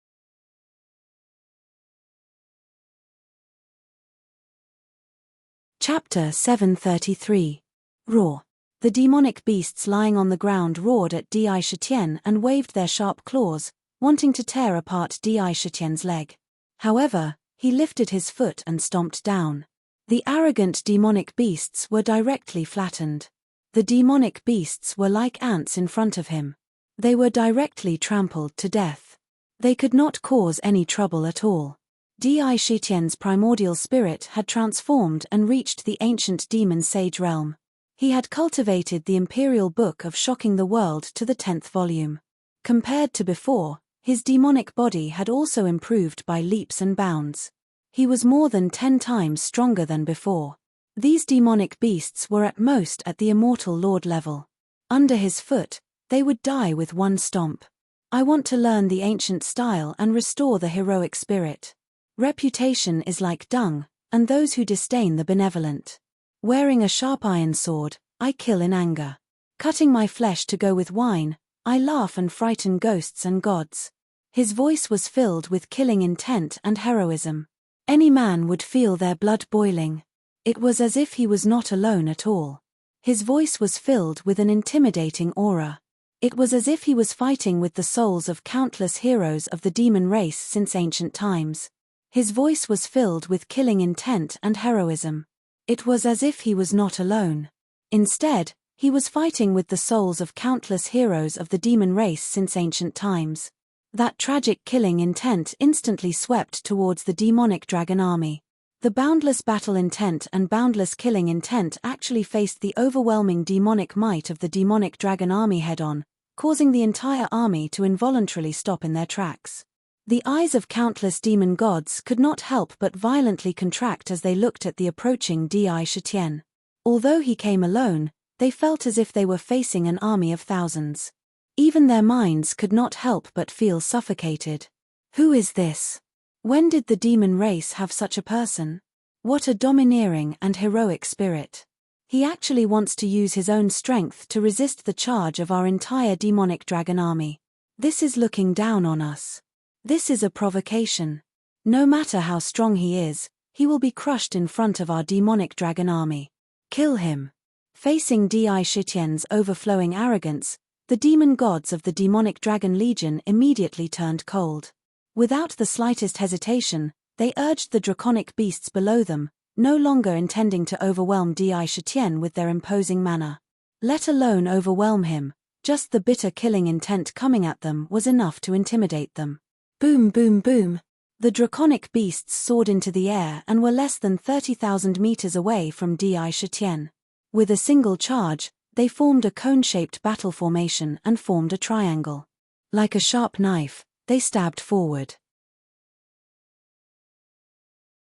Chapter 733. Raw. The demonic beasts lying on the ground roared at Di Shitian and waved their sharp claws, wanting to tear apart Di Shitian's leg. However, he lifted his foot and stomped down. The arrogant demonic beasts were directly flattened. The demonic beasts were like ants in front of him. They were directly trampled to death. They could not cause any trouble at all. Di Shitian's primordial spirit had transformed and reached the ancient demon sage realm. He had cultivated the imperial book of shocking the world to the 10th volume. Compared to before, his demonic body had also improved by leaps and bounds. He was more than 10 times stronger than before. These demonic beasts were at most at the immortal lord level. Under his foot, they would die with one stomp. I want to learn the ancient style and restore the heroic spirit. Reputation is like dung, and those who disdain the benevolent. Wearing a sharp iron sword, I kill in anger. Cutting my flesh to go with wine, I laugh and frighten ghosts and gods. His voice was filled with killing intent and heroism. Any man would feel their blood boiling. It was as if he was not alone at all. His voice was filled with an intimidating aura. It was as if he was fighting with the souls of countless heroes of the demon race since ancient times. His voice was filled with killing intent and heroism. It was as if he was not alone. Instead, he was fighting with the souls of countless heroes of the demon race since ancient times. That tragic killing intent instantly swept towards the demonic dragon army. The boundless battle intent and boundless killing intent actually faced the overwhelming demonic might of the demonic dragon army head-on, causing the entire army to involuntarily stop in their tracks. The eyes of countless demon gods could not help but violently contract as they looked at the approaching Di Shitian. Although he came alone, they felt as if they were facing an army of thousands. Even their minds could not help but feel suffocated. Who is this? When did the demon race have such a person? What a domineering and heroic spirit. He actually wants to use his own strength to resist the charge of our entire demonic dragon army. This is looking down on us. This is a provocation. No matter how strong he is, he will be crushed in front of our demonic dragon army. Kill him. Facing Di Shitian's overflowing arrogance, the demon gods of the demonic dragon legion immediately turned cold. Without the slightest hesitation, they urged the draconic beasts below them, no longer intending to overwhelm Di Shitian with their imposing manner. Let alone overwhelm him, just the bitter killing intent coming at them was enough to intimidate them. Boom boom boom. The draconic beasts soared into the air and were less than 30,000 meters away from Di Shitian. With a single charge, they formed a cone-shaped battle formation and formed a triangle. Like a sharp knife, they stabbed forward.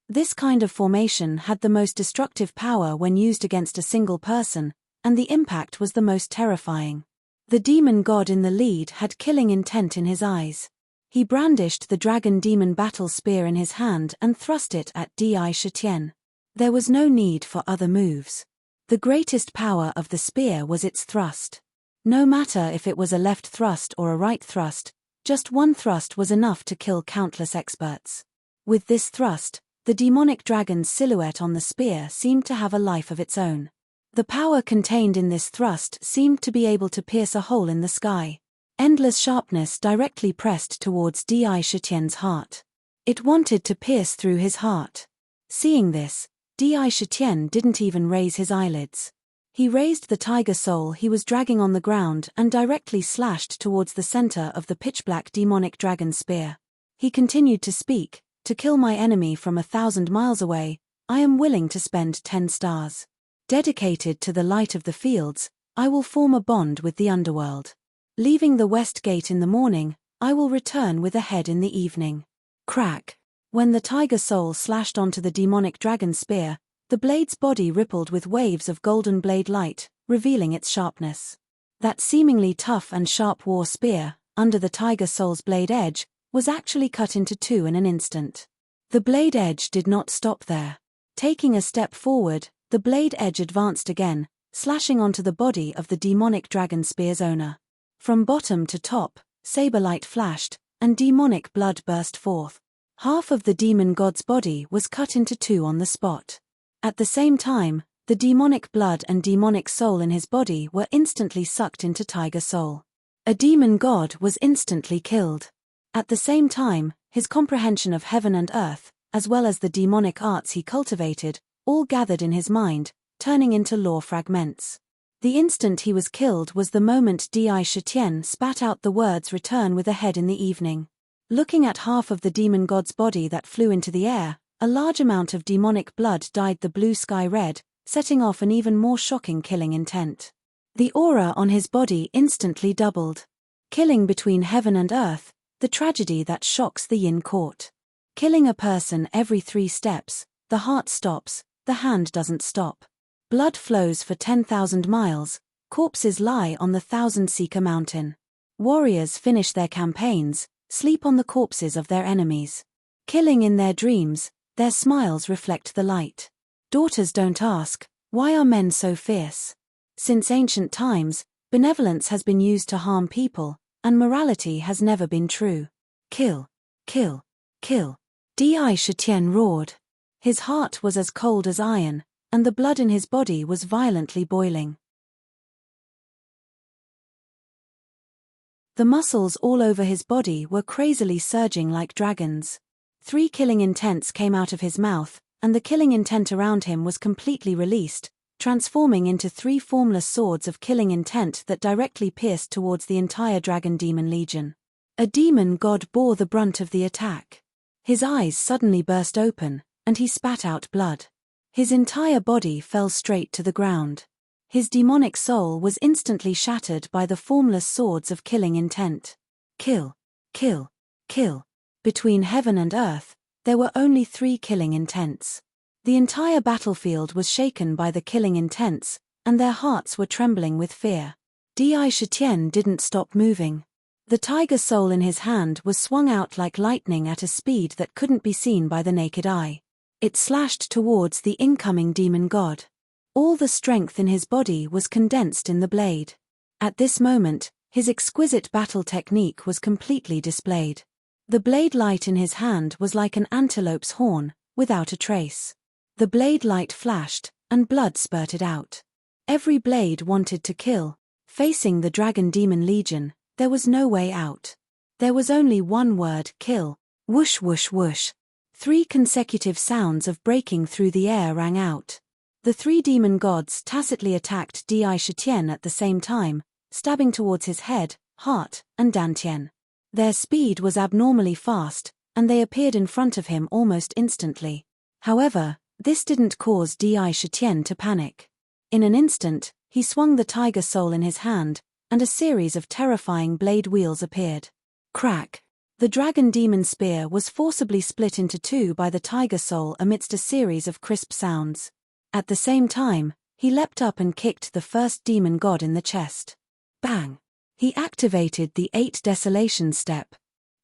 This kind of formation had the most destructive power when used against a single person, and the impact was the most terrifying. The demon god in the lead had killing intent in his eyes. He brandished the dragon demon battle spear in his hand and thrust it at Di Shitian. There was no need for other moves. The greatest power of the spear was its thrust. No matter if it was a left thrust or a right thrust, just one thrust was enough to kill countless experts. With this thrust, the demonic dragon's silhouette on the spear seemed to have a life of its own. The power contained in this thrust seemed to be able to pierce a hole in the sky. Endless sharpness directly pressed towards Di Shitian's heart. It wanted to pierce through his heart. Seeing this, Di Shitian didn't even raise his eyelids. He raised the tiger soul he was dragging on the ground and directly slashed towards the center of the pitch-black demonic dragon spear. He continued to speak, "To kill my enemy from 1,000 miles away, I am willing to spend 10 stars. Dedicated to the light of the fields, I will form a bond with the underworld. Leaving the west gate in the morning, I will return with a head in the evening." Crack. When the tiger soul slashed onto the demonic dragon spear, the blade's body rippled with waves of golden blade light, revealing its sharpness. That seemingly tough and sharp war spear, under the tiger soul's blade edge, was actually cut into two in an instant. The blade edge did not stop there. Taking a step forward, the blade edge advanced again, slashing onto the body of the demonic dragon spear's owner. From bottom to top, saber light flashed, and demonic blood burst forth. Half of the demon god's body was cut into two on the spot. At the same time, The demonic blood and demonic soul in his body were instantly sucked into tiger soul. A demon god was instantly killed. At the same time, his comprehension of heaven and earth, as well as the demonic arts he cultivated, all gathered in his mind, turning into law fragments. The instant he was killed was the moment Di Shitian spat out the words "return with a head in the evening." Looking at half of the demon god's body that flew into the air, a large amount of demonic blood dyed the blue sky red, setting off an even more shocking killing intent. The aura on his body instantly doubled. Killing between heaven and earth, the tragedy that shocks the yin court. Killing a person every 3 steps, the heart stops, the hand doesn't stop. Blood flows for 10,000 miles, corpses lie on the 1,000-seeker mountain. Warriors finish their campaigns, sleep on the corpses of their enemies. Killing in their dreams, their smiles reflect the light. Daughters don't ask, why are men so fierce? Since ancient times, benevolence has been used to harm people, and morality has never been true. Kill, kill, kill. Di Shitian roared. His heart was as cold as iron, and the blood in his body was violently boiling. The muscles all over his body were crazily surging like dragons. 3 killing intents came out of his mouth, and the killing intent around him was completely released, transforming into 3 formless swords of killing intent that directly pierced towards the entire dragon demon legion. A demon god bore the brunt of the attack. His eyes suddenly burst open, and he spat out blood. His entire body fell straight to the ground. His demonic soul was instantly shattered by the formless swords of killing intent. Kill, kill, kill. Between heaven and earth, there were only 3 killing intents. The entire battlefield was shaken by the killing intents, and their hearts were trembling with fear. Di Shitian didn't stop moving. The tiger soul in his hand was swung out like lightning at a speed that couldn't be seen by the naked eye. It slashed towards the incoming demon god. All the strength in his body was condensed in the blade. At this moment, his exquisite battle technique was completely displayed. The blade light in his hand was like an antelope's horn, without a trace. The blade light flashed, and blood spurted out. Every blade wanted to kill. Facing the Dragon Demon Legion, there was no way out. There was only one word: kill. Whoosh whoosh whoosh. 3 consecutive sounds of breaking through the air rang out. The 3 demon gods tacitly attacked Di Shitian at the same time, stabbing towards his head, heart, and dantian. Their speed was abnormally fast, and they appeared in front of him almost instantly. However, this didn't cause Di Shitian to panic. In an instant, he swung the tiger soul in his hand, and a series of terrifying blade wheels appeared. Crack! The dragon demon spear was forcibly split into 2 by the tiger soul amidst a series of crisp sounds. At the same time, he leapt up and kicked the first demon god in the chest. Bang! He activated the 8 desolation step.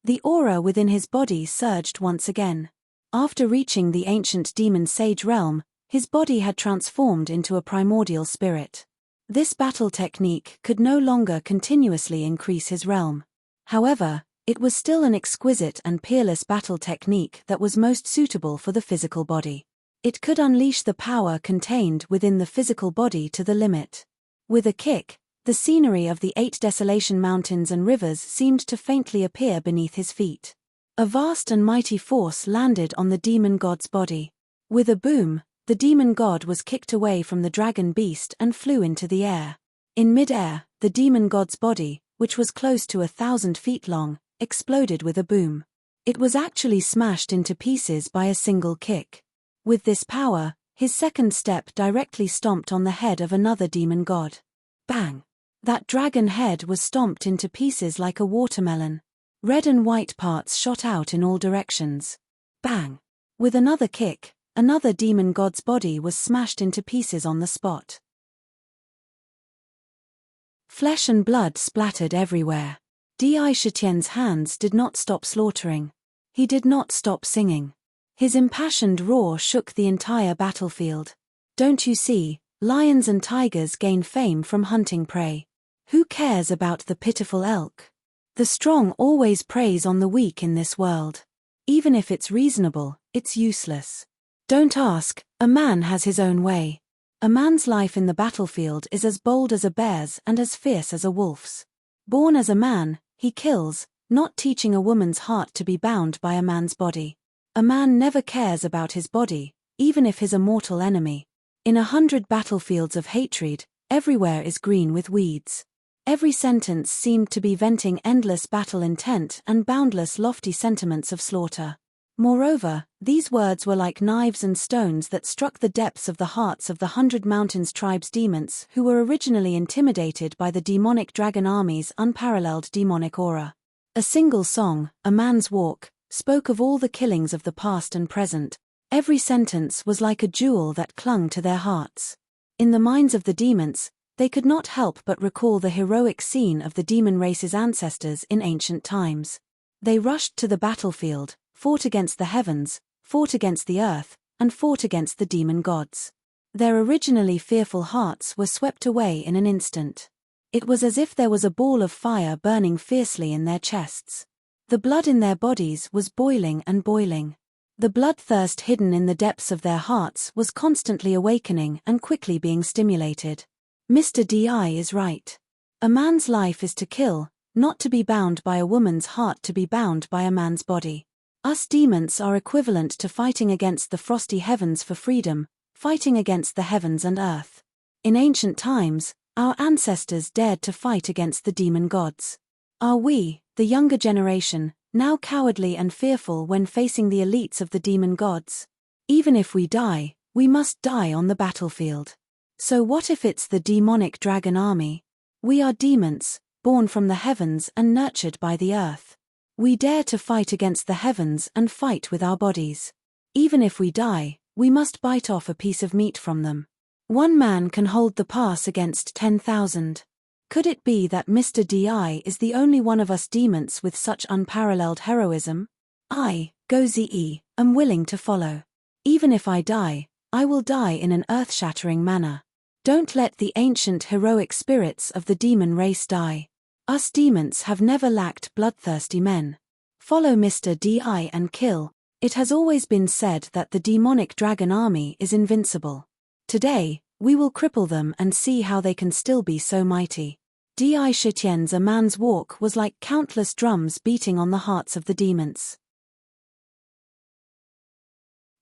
The aura within his body surged once again. After reaching the ancient demon sage realm, his body had transformed into a primordial spirit. This battle technique could no longer continuously increase his realm. However, it was still an exquisite and peerless battle technique that was most suitable for the physical body. It could unleash the power contained within the physical body to the limit. With a kick, the scenery of the 8 desolation mountains and rivers seemed to faintly appear beneath his feet. A vast and mighty force landed on the demon god's body. With a boom, the demon god was kicked away from the dragon beast and flew into the air. In mid-air, the demon god's body, which was close to 1,000 feet long, exploded with a boom. It was actually smashed into pieces by a single kick. With this power, his second step directly stomped on the head of another demon god. Bang! That dragon head was stomped into pieces like a watermelon. Red and white parts shot out in all directions. Bang! With another kick, another demon god's body was smashed into pieces on the spot. Flesh and blood splattered everywhere. Di Shitian's hands did not stop slaughtering. He did not stop singing. His impassioned roar shook the entire battlefield. Don't you see, lions and tigers gain fame from hunting prey. Who cares about the pitiful elk? The strong always preys on the weak in this world. Even if it's reasonable, it's useless. Don't ask, a man has his own way. A man's life in the battlefield is as bold as a bear's and as fierce as a wolf's. Born as a man, he kills, not teaching a woman's heart to be bound by a man's body. A man never cares about his body, even if he's a mortal enemy. In 100 battlefields of hatred, everywhere is green with weeds. Every sentence seemed to be venting endless battle intent and boundless lofty sentiments of slaughter. Moreover, these words were like knives and stones that struck the depths of the hearts of the 100 Mountains tribes' demons who were originally intimidated by the demonic dragon army's unparalleled demonic aura. A single song, A Man's Walk, spoke of all the killings of the past and present. Every sentence was like a jewel that clung to their hearts. In the minds of the demons, they could not help but recall the heroic scene of the demon race's ancestors in ancient times. They rushed to the battlefield, fought against the heavens, fought against the earth, and fought against the demon gods. Their originally fearful hearts were swept away in an instant. It was as if there was a ball of fire burning fiercely in their chests. The blood in their bodies was boiling and boiling. The bloodthirst hidden in the depths of their hearts was constantly awakening and quickly being stimulated. Mr. D.I. is right. A man's life is to kill, not to be bound by a woman's heart to be bound by a man's body. Us demons are equivalent to fighting against the frosty heavens for freedom, fighting against the heavens and earth. In ancient times, our ancestors dared to fight against the demon gods. Are we, the younger generation, now cowardly and fearful when facing the elites of the demon gods? Even if we die, we must die on the battlefield. So what if it's the demonic dragon army? We are demons, born from the heavens and nurtured by the earth. We dare to fight against the heavens and fight with our bodies. Even if we die, we must bite off a piece of meat from them. One man can hold the pass against 10,000. Could it be that Mr. D.I. is the only one of us demons with such unparalleled heroism? I, Gozi, am willing to follow. Even if I die, I will die in an earth-shattering manner. Don't let the ancient heroic spirits of the demon race die. Us demons have never lacked bloodthirsty men. Follow Mr. D.I. and kill. It has always been said that the demonic dragon army is invincible. Today, we will cripple them and see how they can still be so mighty. D.I. Shitien's A Man's Walk was like countless drums beating on the hearts of the demons.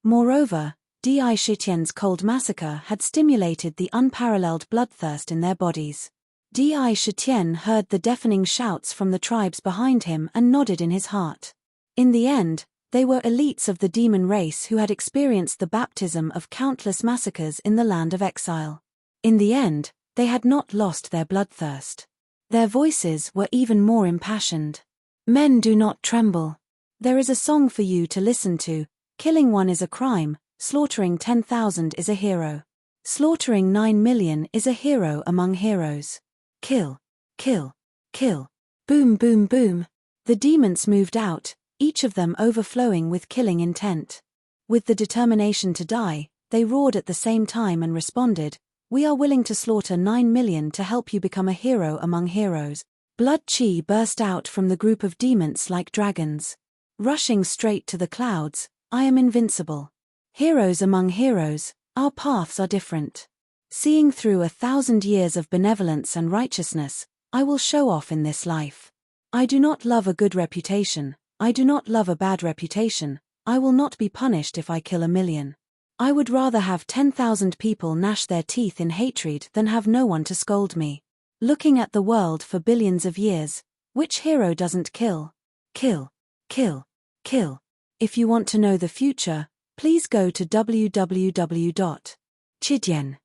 Moreover, D.I. Shitien's cold massacre had stimulated the unparalleled bloodthirst in their bodies. D.I. Shitien heard the deafening shouts from the tribes behind him and nodded in his heart. In the end, they were elites of the demon race who had experienced the baptism of countless massacres in the land of exile. In the end, they had not lost their bloodthirst. Their voices were even more impassioned. Men do not tremble. There is a song for you to listen to. Killing one is a crime, slaughtering 10,000 is a hero. Slaughtering 9 million is a hero among heroes. Kill, kill, kill. Boom, boom, boom. The demons moved out, each of them overflowing with killing intent. With the determination to die, they roared at the same time and responded, "We are willing to slaughter 9 million to help you become a hero among heroes." Blood chi burst out from the group of demons like dragons. Rushing straight to the clouds, I am invincible. Heroes among heroes, our paths are different. Seeing through 1,000 years of benevolence and righteousness, I will show off in this life. I do not love a good reputation, I do not love a bad reputation, I will not be punished if I kill 1 million. I would rather have 10,000 people gnash their teeth in hatred than have no one to scold me. Looking at the world for billions of years, which hero doesn't kill? Kill, kill, kill. If you want to know the future, please go to www.chidien.com.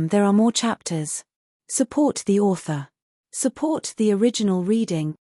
There are more chapters. Support the author. Support the original reading.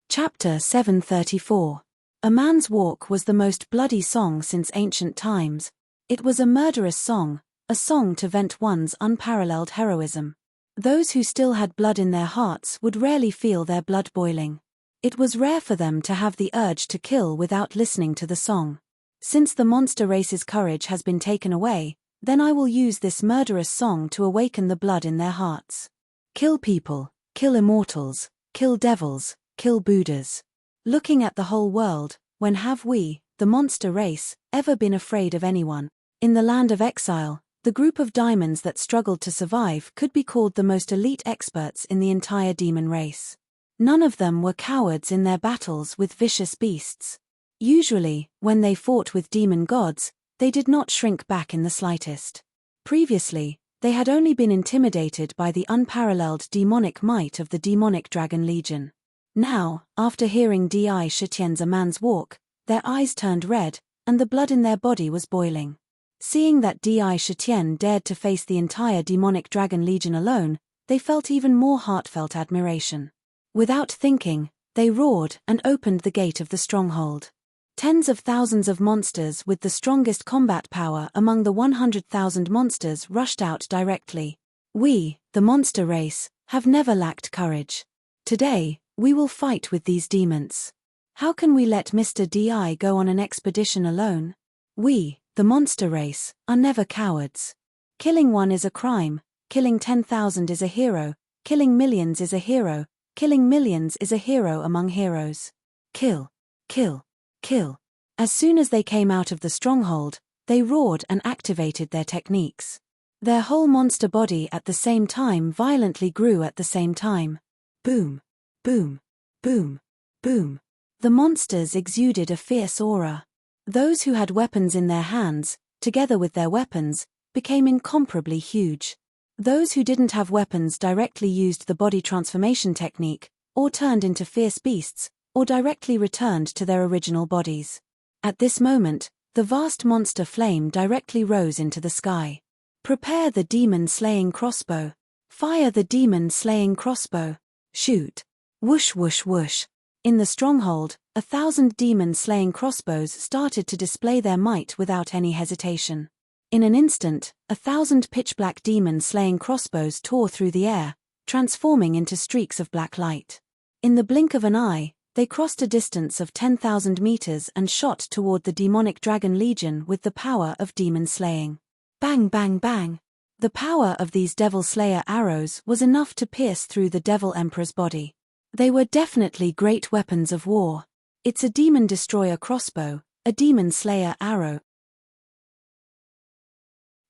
Chapter 734. A Man's Walk was the most bloody song since ancient times. It was a murderous song, a song to vent one's unparalleled heroism. Those who still had blood in their hearts would rarely feel their blood boiling. It was rare for them to have the urge to kill without listening to the song. Since the monster race's courage has been taken away, then I will use this murderous song to awaken the blood in their hearts. Kill people, kill immortals, kill devils, kill Buddhas. Looking at the whole world, when have we, the monster race, ever been afraid of anyone. In the land of exile, the group of demons that struggled to survive could be called the most elite experts in the entire demon race. None of them were cowards in their battles with vicious beasts. Usually, when they fought with demon gods, they did not shrink back in the slightest. Previously, they had only been intimidated by the unparalleled demonic might of the demonic dragon legion. Now, after hearing Di Shitian's A Man's Walk, their eyes turned red, and the blood in their body was boiling. Seeing that Di Shitian dared to face the entire demonic dragon legion alone, they felt even more heartfelt admiration. Without thinking, they roared and opened the gate of the stronghold. Tens of thousands of monsters with the strongest combat power among the 100,000 monsters rushed out directly. We, the monster race, have never lacked courage. Today, we will fight with these demons. How can we let Mr. Di go on an expedition alone? We, the monster race, are never cowards. Killing one is a crime, killing 10,000 is a hero, killing millions is a hero, killing millions is a hero among heroes. Kill, kill, kill. As soon as they came out of the stronghold, they roared and activated their techniques. Their whole monster body at the same time violently grew at the same time. Boom, boom, boom, boom. The monsters exuded a fierce aura. Those who had weapons in their hands, together with their weapons, became incomparably huge. Those who didn't have weapons directly used the body transformation technique, or turned into fierce beasts, or directly returned to their original bodies. At this moment, the vast monster flame directly rose into the sky. Prepare the demon-slaying crossbow. Fire the demon-slaying crossbow. Shoot. Whoosh whoosh whoosh. In the stronghold, 1,000 demon-slaying crossbows started to display their might without any hesitation. In an instant, 1,000 pitch-black demon-slaying crossbows tore through the air, transforming into streaks of black light. In the blink of an eye, they crossed a distance of 10,000 meters and shot toward the demonic dragon legion with the power of demon slaying. Bang bang bang! The power of these devil slayer arrows was enough to pierce through the devil emperor's body. They were definitely great weapons of war. It's a demon destroyer crossbow, a demon slayer arrow.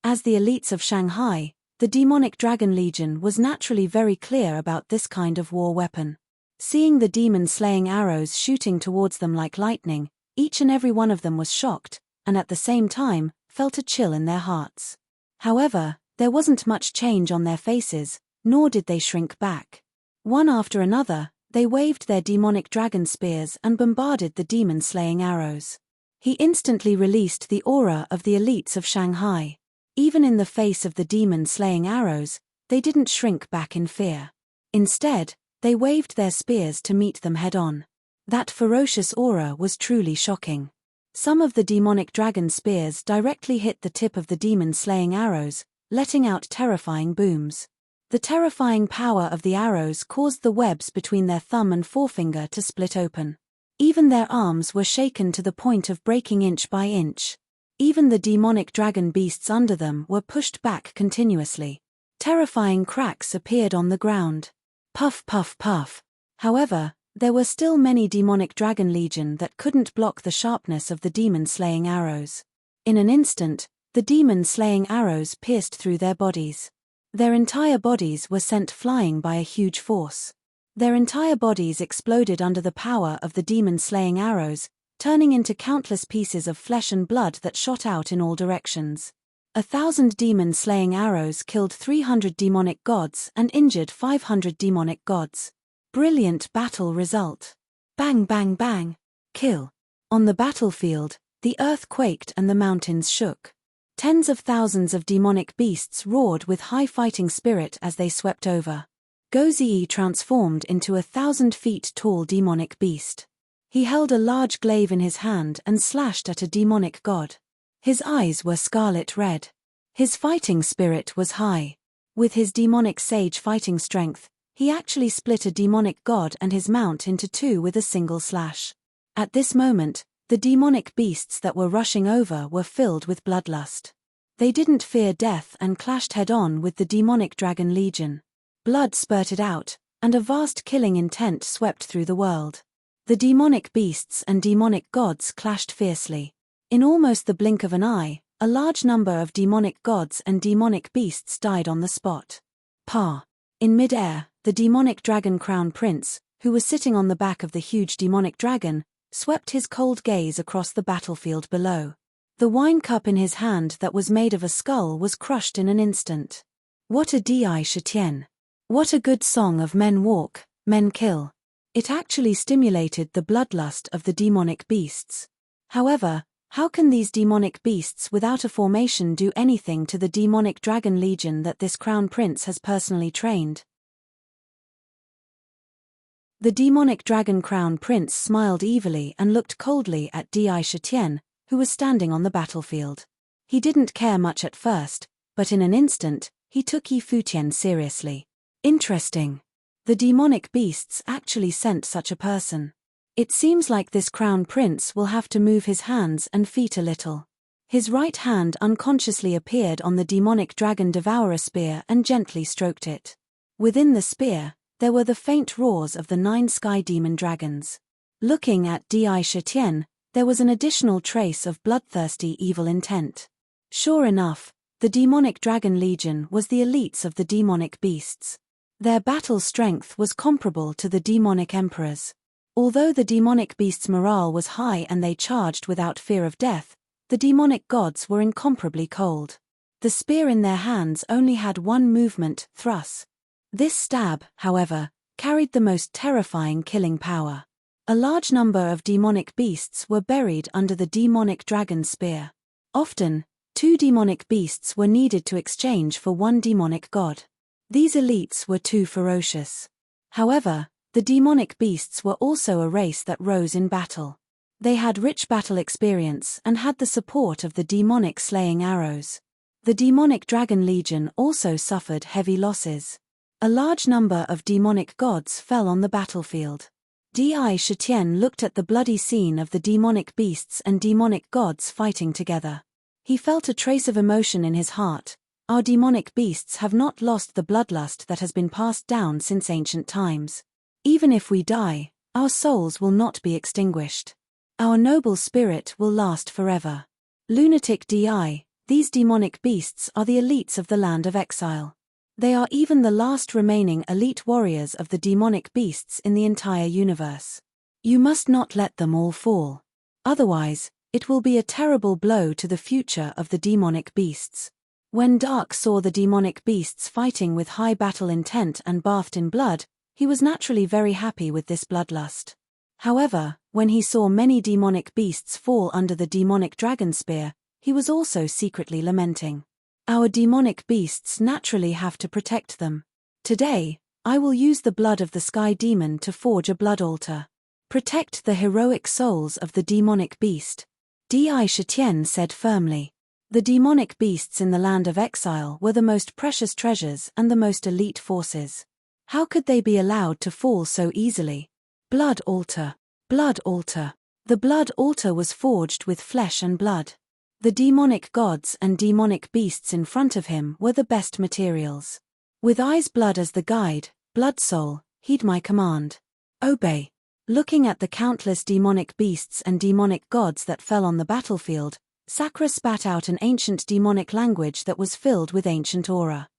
As the elites of Shanghai, the demonic dragon legion was naturally very clear about this kind of war weapon. Seeing the demon-slaying arrows shooting towards them like lightning, each and every one of them was shocked, and at the same time, felt a chill in their hearts. However, there wasn't much change on their faces, nor did they shrink back. One after another, they waved their demonic dragon spears and bombarded the demon-slaying arrows. He instantly released the aura of the elites of Shanghai. Even in the face of the demon-slaying arrows, they didn't shrink back in fear. Instead, they waved their spears to meet them head-on. That ferocious aura was truly shocking. Some of the demonic dragon spears directly hit the tip of the demon-slaying arrows, letting out terrifying booms. The terrifying power of the arrows caused the webs between their thumb and forefinger to split open. Even their arms were shaken to the point of breaking inch by inch. Even the demonic dragon beasts under them were pushed back continuously. Terrifying cracks appeared on the ground. Puff puff puff. However, there were still many demonic dragon legion that couldn't block the sharpness of the demon-slaying arrows. In an instant, the demon-slaying arrows pierced through their bodies. Their entire bodies were sent flying by a huge force. Their entire bodies exploded under the power of the demon-slaying arrows, turning into countless pieces of flesh and blood that shot out in all directions. 1,000 demon-slaying arrows killed 300 demonic gods and injured 500 demonic gods. Brilliant battle result. Bang bang bang. Kill. On the battlefield, the earth quaked and the mountains shook. Tens of thousands of demonic beasts roared with high fighting spirit as they swept over. Gozii transformed into a 1,000 feet tall demonic beast. He held a large glaive in his hand and slashed at a demonic god. His eyes were scarlet red. His fighting spirit was high. With his demonic sage fighting strength, he actually split a demonic god and his mount into two with a single slash. At this moment, the demonic beasts that were rushing over were filled with bloodlust. They didn't fear death and clashed head-on with the demonic dragon legion. Blood spurted out, and a vast killing intent swept through the world. The demonic beasts and demonic gods clashed fiercely. In almost the blink of an eye, a large number of demonic gods and demonic beasts died on the spot. In mid-air, the demonic dragon crown prince, who was sitting on the back of the huge demonic dragon, swept his cold gaze across the battlefield below. The wine cup in his hand that was made of a skull was crushed in an instant. What a defy. What a good song of men walk, men kill. It actually stimulated the bloodlust of the demonic beasts. However, how can these demonic beasts without a formation do anything to the demonic dragon legion that this crown prince has personally trained? The demonic dragon crown prince smiled evilly and looked coldly at defy, who was standing on the battlefield. He didn't care much at first, but in an instant, he took defy seriously. Interesting. The demonic beasts actually sent such a person. It seems like this crown prince will have to move his hands and feet a little. His right hand unconsciously appeared on the demonic dragon devourer spear and gently stroked it. Within the spear, there were the faint roars of the 9 sky demon dragons. Looking at defy, there was an additional trace of bloodthirsty evil intent. Sure enough, the demonic dragon legion was the elites of the demonic beasts. Their battle strength was comparable to the demonic emperors. Although the demonic beasts' morale was high and they charged without fear of death, the demonic gods were incomparably cold. The spear in their hands only had one movement, thrust. This stab, however, carried the most terrifying killing power. A large number of demonic beasts were buried under the demonic dragon spear. Often, 2 demonic beasts were needed to exchange for 1 demonic god. These elites were too ferocious. However, the demonic beasts were also a race that rose in battle. They had rich battle experience and had the support of the demonic slaying arrows. The demonic dragon legion also suffered heavy losses. A large number of demonic gods fell on the battlefield. defy looked at the bloody scene of the demonic beasts and demonic gods fighting together. He felt a trace of emotion in his heart. Our demonic beasts have not lost the bloodlust that has been passed down since ancient times. Even if we die, our souls will not be extinguished. Our noble spirit will last forever. Lunatic these demonic beasts are the elites of the land of exile. They are even the last remaining elite warriors of the demonic beasts in the entire universe. You must not let them all fall. Otherwise, it will be a terrible blow to the future of the demonic beasts. When Dark saw the demonic beasts fighting with high battle intent and bathed in blood, he was naturally very happy with this bloodlust. However, when he saw many demonic beasts fall under the demonic dragon spear, he was also secretly lamenting. Our demonic beasts naturally have to protect them. Today, I will use the blood of the sky demon to forge a blood altar. Protect the heroic souls of the demonic beast. defy said firmly. The demonic beasts in the land of exile were the most precious treasures and the most elite forces. How could they be allowed to fall so easily? Blood altar. Blood altar. The blood altar was forged with flesh and blood. The demonic gods and demonic beasts in front of him were the best materials. With eyes blood as the guide, blood soul, heed my command. Obey. Looking at the countless demonic beasts and demonic gods that fell on the battlefield, Sakra spat out an ancient demonic language that was filled with ancient aura.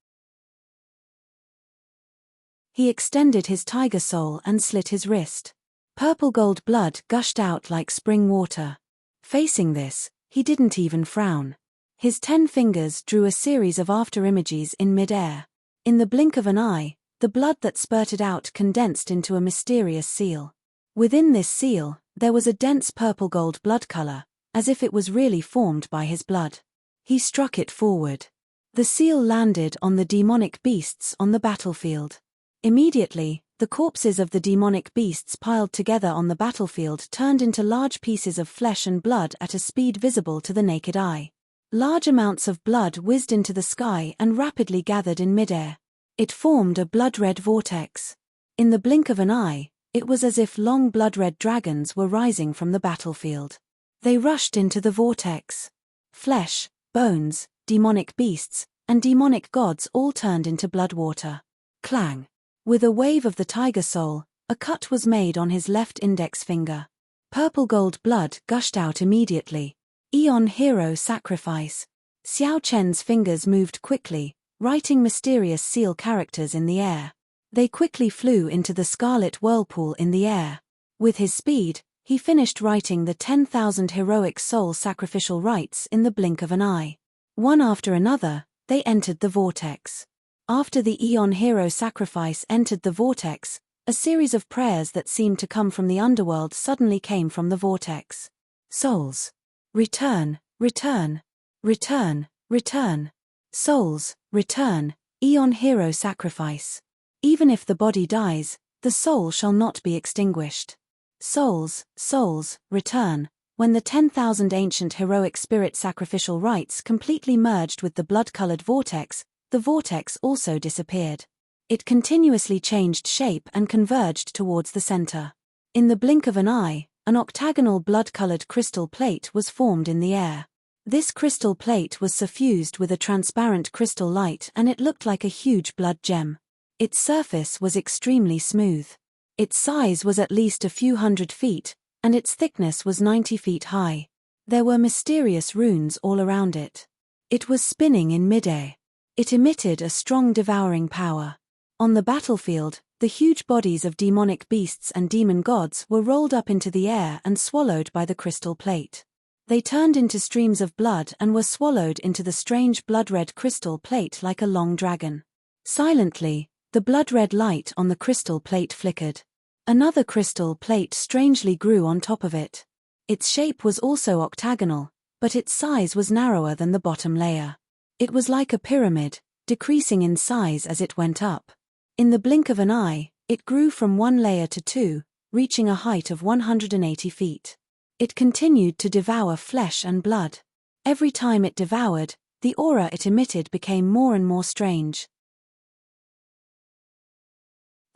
He extended his tiger soul and slit his wrist. Purple gold blood gushed out like spring water. Facing this, he didn't even frown. His 10 fingers drew a series of afterimages in mid-air. In the blink of an eye, the blood that spurted out condensed into a mysterious seal. Within this seal, there was a dense purple gold blood color, as if it was really formed by his blood. He struck it forward. The seal landed on the demonic beasts on the battlefield. Immediately, the corpses of the demonic beasts piled together on the battlefield turned into large pieces of flesh and blood at a speed visible to the naked eye. Large amounts of blood whizzed into the sky and rapidly gathered in midair. It formed a blood-red vortex. In the blink of an eye, it was as if long blood-red dragons were rising from the battlefield. They rushed into the vortex. Flesh, bones, demonic beasts, and demonic gods all turned into blood water. Clang. With a wave of the tiger soul, A cut was made on his left index finger. Purple gold blood gushed out immediately. Eon hero sacrifice. Xiao Chen's fingers moved quickly, writing mysterious seal characters in the air. They quickly flew into the scarlet whirlpool in the air. With his speed, he finished writing the 10,000 heroic soul sacrificial rites in the blink of an eye. One after another, they entered the vortex. After the Eon hero sacrifice entered the vortex, a series of prayers that seemed to come from the underworld suddenly came from the vortex. Souls. Return, return, return, return. Souls, return, Eon hero sacrifice. Even if the body dies, the soul shall not be extinguished. Souls, souls, return. When the 10,000 ancient heroic spirit sacrificial rites completely merged with the blood-colored vortex, the vortex also disappeared. It continuously changed shape and converged towards the center. In the blink of an eye, an octagonal blood-colored crystal plate was formed in the air. This crystal plate was suffused with a transparent crystal light and it looked like a huge blood gem. Its surface was extremely smooth. Its size was at least a few hundred feet, and its thickness was 90 feet high. There were mysterious runes all around it. It was spinning in midair. It emitted a strong devouring power. On the battlefield, the huge bodies of demonic beasts and demon gods were rolled up into the air and swallowed by the crystal plate. They turned into streams of blood and were swallowed into the strange blood-red crystal plate like a long dragon. Silently, the blood-red light on the crystal plate flickered. Another crystal plate strangely grew on top of it. Its shape was also octagonal, but its size was narrower than the bottom layer. It was like a pyramid, decreasing in size as it went up. In the blink of an eye, it grew from one layer to two, reaching a height of 180 feet. It continued to devour flesh and blood. Every time it devoured, the aura it emitted became more and more strange.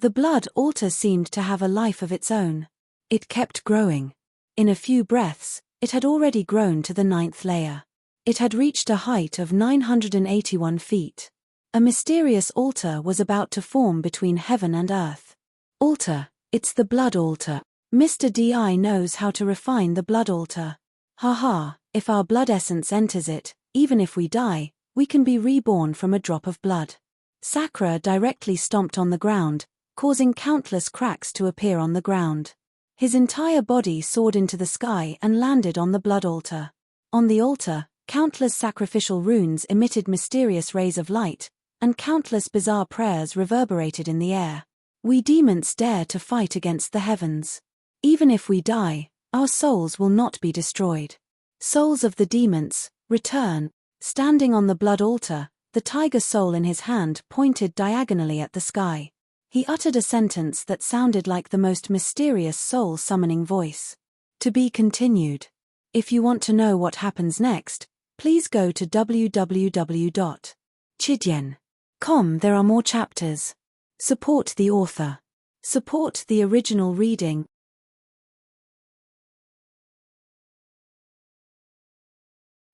The blood altar seemed to have a life of its own. It kept growing. In a few breaths, it had already grown to the 9th layer. It had reached a height of 981 feet. A mysterious altar was about to form between heaven and earth. Altar, it's the blood altar. Mr. D.I. knows how to refine the blood altar. Haha, if our blood essence enters it, even if we die, we can be reborn from a drop of blood. Sakura directly stomped on the ground, causing countless cracks to appear on the ground. His entire body soared into the sky and landed on the blood altar. On the altar, countless sacrificial runes emitted mysterious rays of light, and countless bizarre prayers reverberated in the air. We demons dare to fight against the heavens. Even if we die, our souls will not be destroyed. Souls of the demons, return. Standing on the blood altar, the tiger soul in his hand pointed diagonally at the sky. He uttered a sentence that sounded like the most mysterious soul-summoning voice. To be continued. If you want to know what happens next, please go to www.chidyen.com. There are more chapters. Support the author. Support the original reading.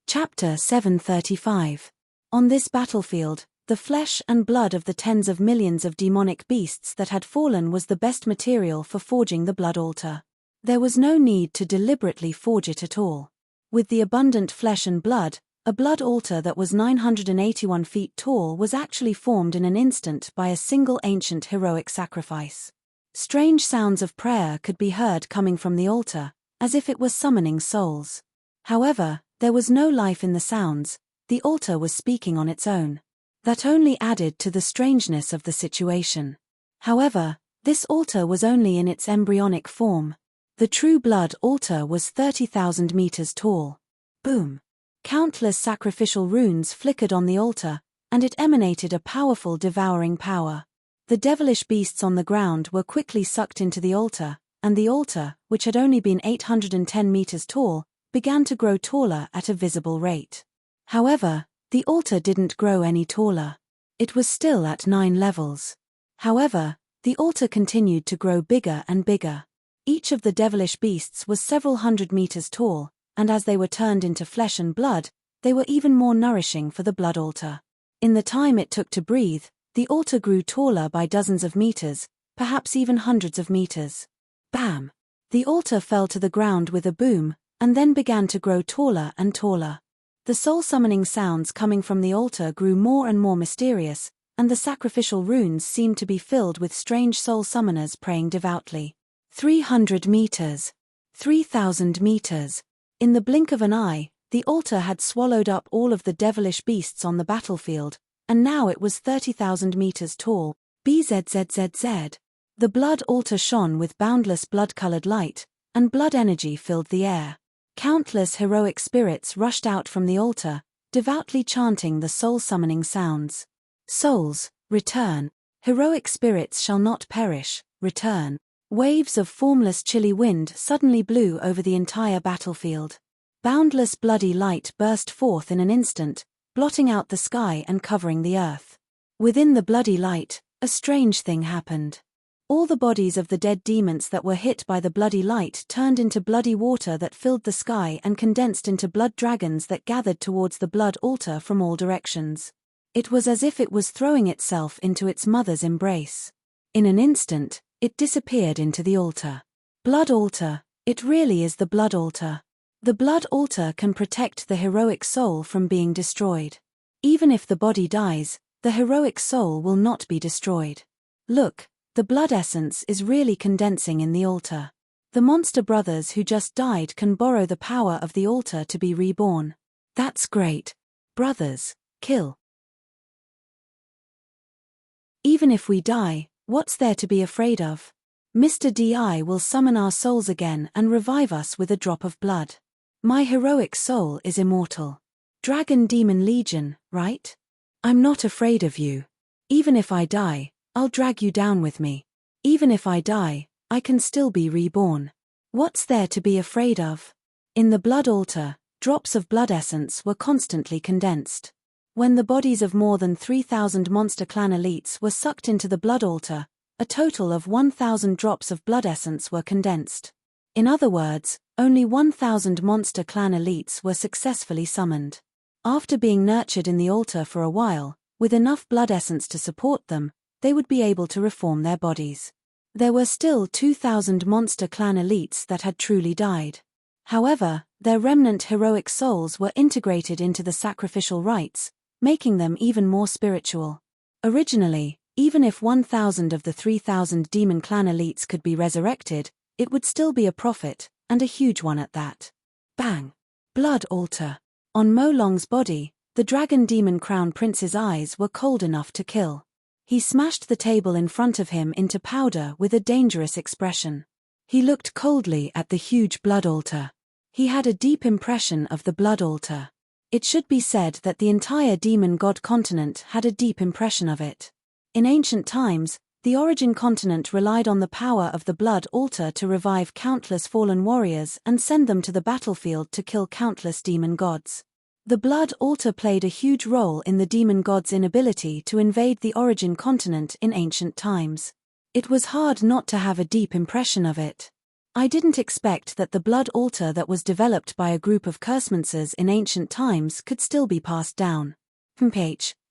Chapter 735. On this battlefield, the flesh and blood of the tens of millions of demonic beasts that had fallen was the best material for forging the blood altar. There was no need to deliberately forge it at all. With the abundant flesh and blood, a blood altar that was 981 feet tall was actually formed in an instant by a single ancient heroic sacrifice. Strange sounds of prayer could be heard coming from the altar, as if it was summoning souls. However, there was no life in the sounds. The altar was speaking on its own. That only added to the strangeness of the situation. However, this altar was only in its embryonic form. The true blood altar was 30,000 meters tall. Boom! Countless sacrificial runes flickered on the altar, and it emanated a powerful devouring power. The devilish beasts on the ground were quickly sucked into the altar, and the altar, which had only been 810 meters tall, began to grow taller at a visible rate. However, the altar didn't grow any taller. It was still at 9 levels. However, the altar continued to grow bigger and bigger. Each of the devilish beasts was several hundred meters tall, and as they were turned into flesh and blood, they were even more nourishing for the blood altar. In the time it took to breathe, the altar grew taller by dozens of meters, perhaps even hundreds of meters. Bam! The altar fell to the ground with a boom, and then began to grow taller and taller. The soul-summoning sounds coming from the altar grew more and more mysterious, and the sacrificial runes seemed to be filled with strange soul summoners praying devoutly. 300 meters. 3,000 meters. In the blink of an eye, the altar had swallowed up all of the devilish beasts on the battlefield, and now it was 30,000 meters tall. Bzzzzz. The blood altar shone with boundless blood-colored light, and blood energy filled the air. Countless heroic spirits rushed out from the altar, devoutly chanting the soul-summoning sounds. Souls, return. Heroic spirits shall not perish, return. Waves of formless chilly wind suddenly blew over the entire battlefield. Boundless bloody light burst forth in an instant, blotting out the sky and covering the earth. Within the bloody light, a strange thing happened. All the bodies of the dead demons that were hit by the bloody light turned into bloody water that filled the sky and condensed into blood dragons that gathered towards the blood altar from all directions. It was as if it was throwing itself into its mother's embrace. In an instant, it disappeared into the altar. Blood altar, it really is the blood altar. The blood altar can protect the heroic soul from being destroyed. Even if the body dies, the heroic soul will not be destroyed. Look, the blood essence is really condensing in the altar. The monster brothers who just died can borrow the power of the altar to be reborn. That's great. Brothers, kill. Even if we die, what's there to be afraid of? Mr. DI will summon our souls again and revive us with a drop of blood. My heroic soul is immortal. Dragon Demon Legion, right? I'm not afraid of you. Even if I die, I'll drag you down with me. Even if I die, I can still be reborn. What's there to be afraid of? In the blood altar, drops of blood essence were constantly condensed. When the bodies of more than 3,000 monster clan elites were sucked into the blood altar, a total of 1,000 drops of blood essence were condensed. In other words, only 1,000 monster clan elites were successfully summoned. After being nurtured in the altar for a while, with enough blood essence to support them, they would be able to reform their bodies. There were still 2,000 monster clan elites that had truly died. However, their remnant heroic souls were integrated into the sacrificial rites, making them even more spiritual. Originally, even if 1,000 of the 3,000 demon clan elites could be resurrected, it would still be a profit, and a huge one at that. Bang! Blood altar. On Mo Long's body, the dragon demon crown prince's eyes were cold enough to kill. He smashed the table in front of him into powder with a dangerous expression. He looked coldly at the huge blood altar. He had a deep impression of the blood altar. It should be said that the entire demon god continent had a deep impression of it. In ancient times, the origin continent relied on the power of the blood altar to revive countless fallen warriors and send them to the battlefield to kill countless demon gods. The blood altar played a huge role in the demon gods' inability to invade the origin continent in ancient times. It was hard not to have a deep impression of it. I didn't expect that the blood altar that was developed by a group of cursemancers in ancient times could still be passed down.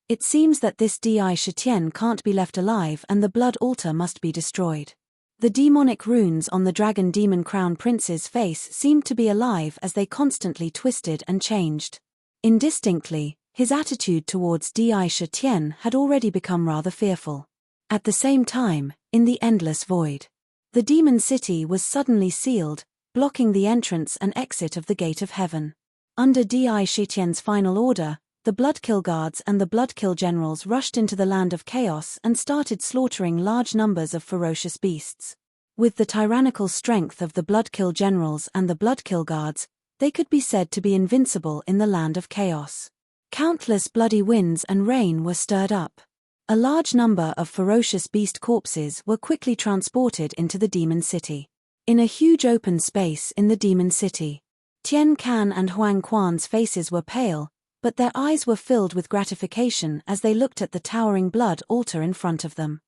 It seems that this Di Shitian can't be left alive and the blood altar must be destroyed. The demonic runes on the dragon demon crown prince's face seemed to be alive as they constantly twisted and changed. Indistinctly, his attitude towards Di Shitian had already become rather fearful. At the same time, in the endless void, the demon city was suddenly sealed, blocking the entrance and exit of the gate of heaven. Under Di Shitian's final order, the Bloodkill guards and the Bloodkill generals rushed into the land of chaos and started slaughtering large numbers of ferocious beasts. With the tyrannical strength of the Bloodkill generals and the Bloodkill guards, they could be said to be invincible in the land of chaos. Countless bloody winds and rain were stirred up. A large number of ferocious beast corpses were quickly transported into the demon city. In a huge open space in the demon city, Tian Can and Huang Quan's faces were pale, but their eyes were filled with gratification as they looked at the towering blood altar in front of them.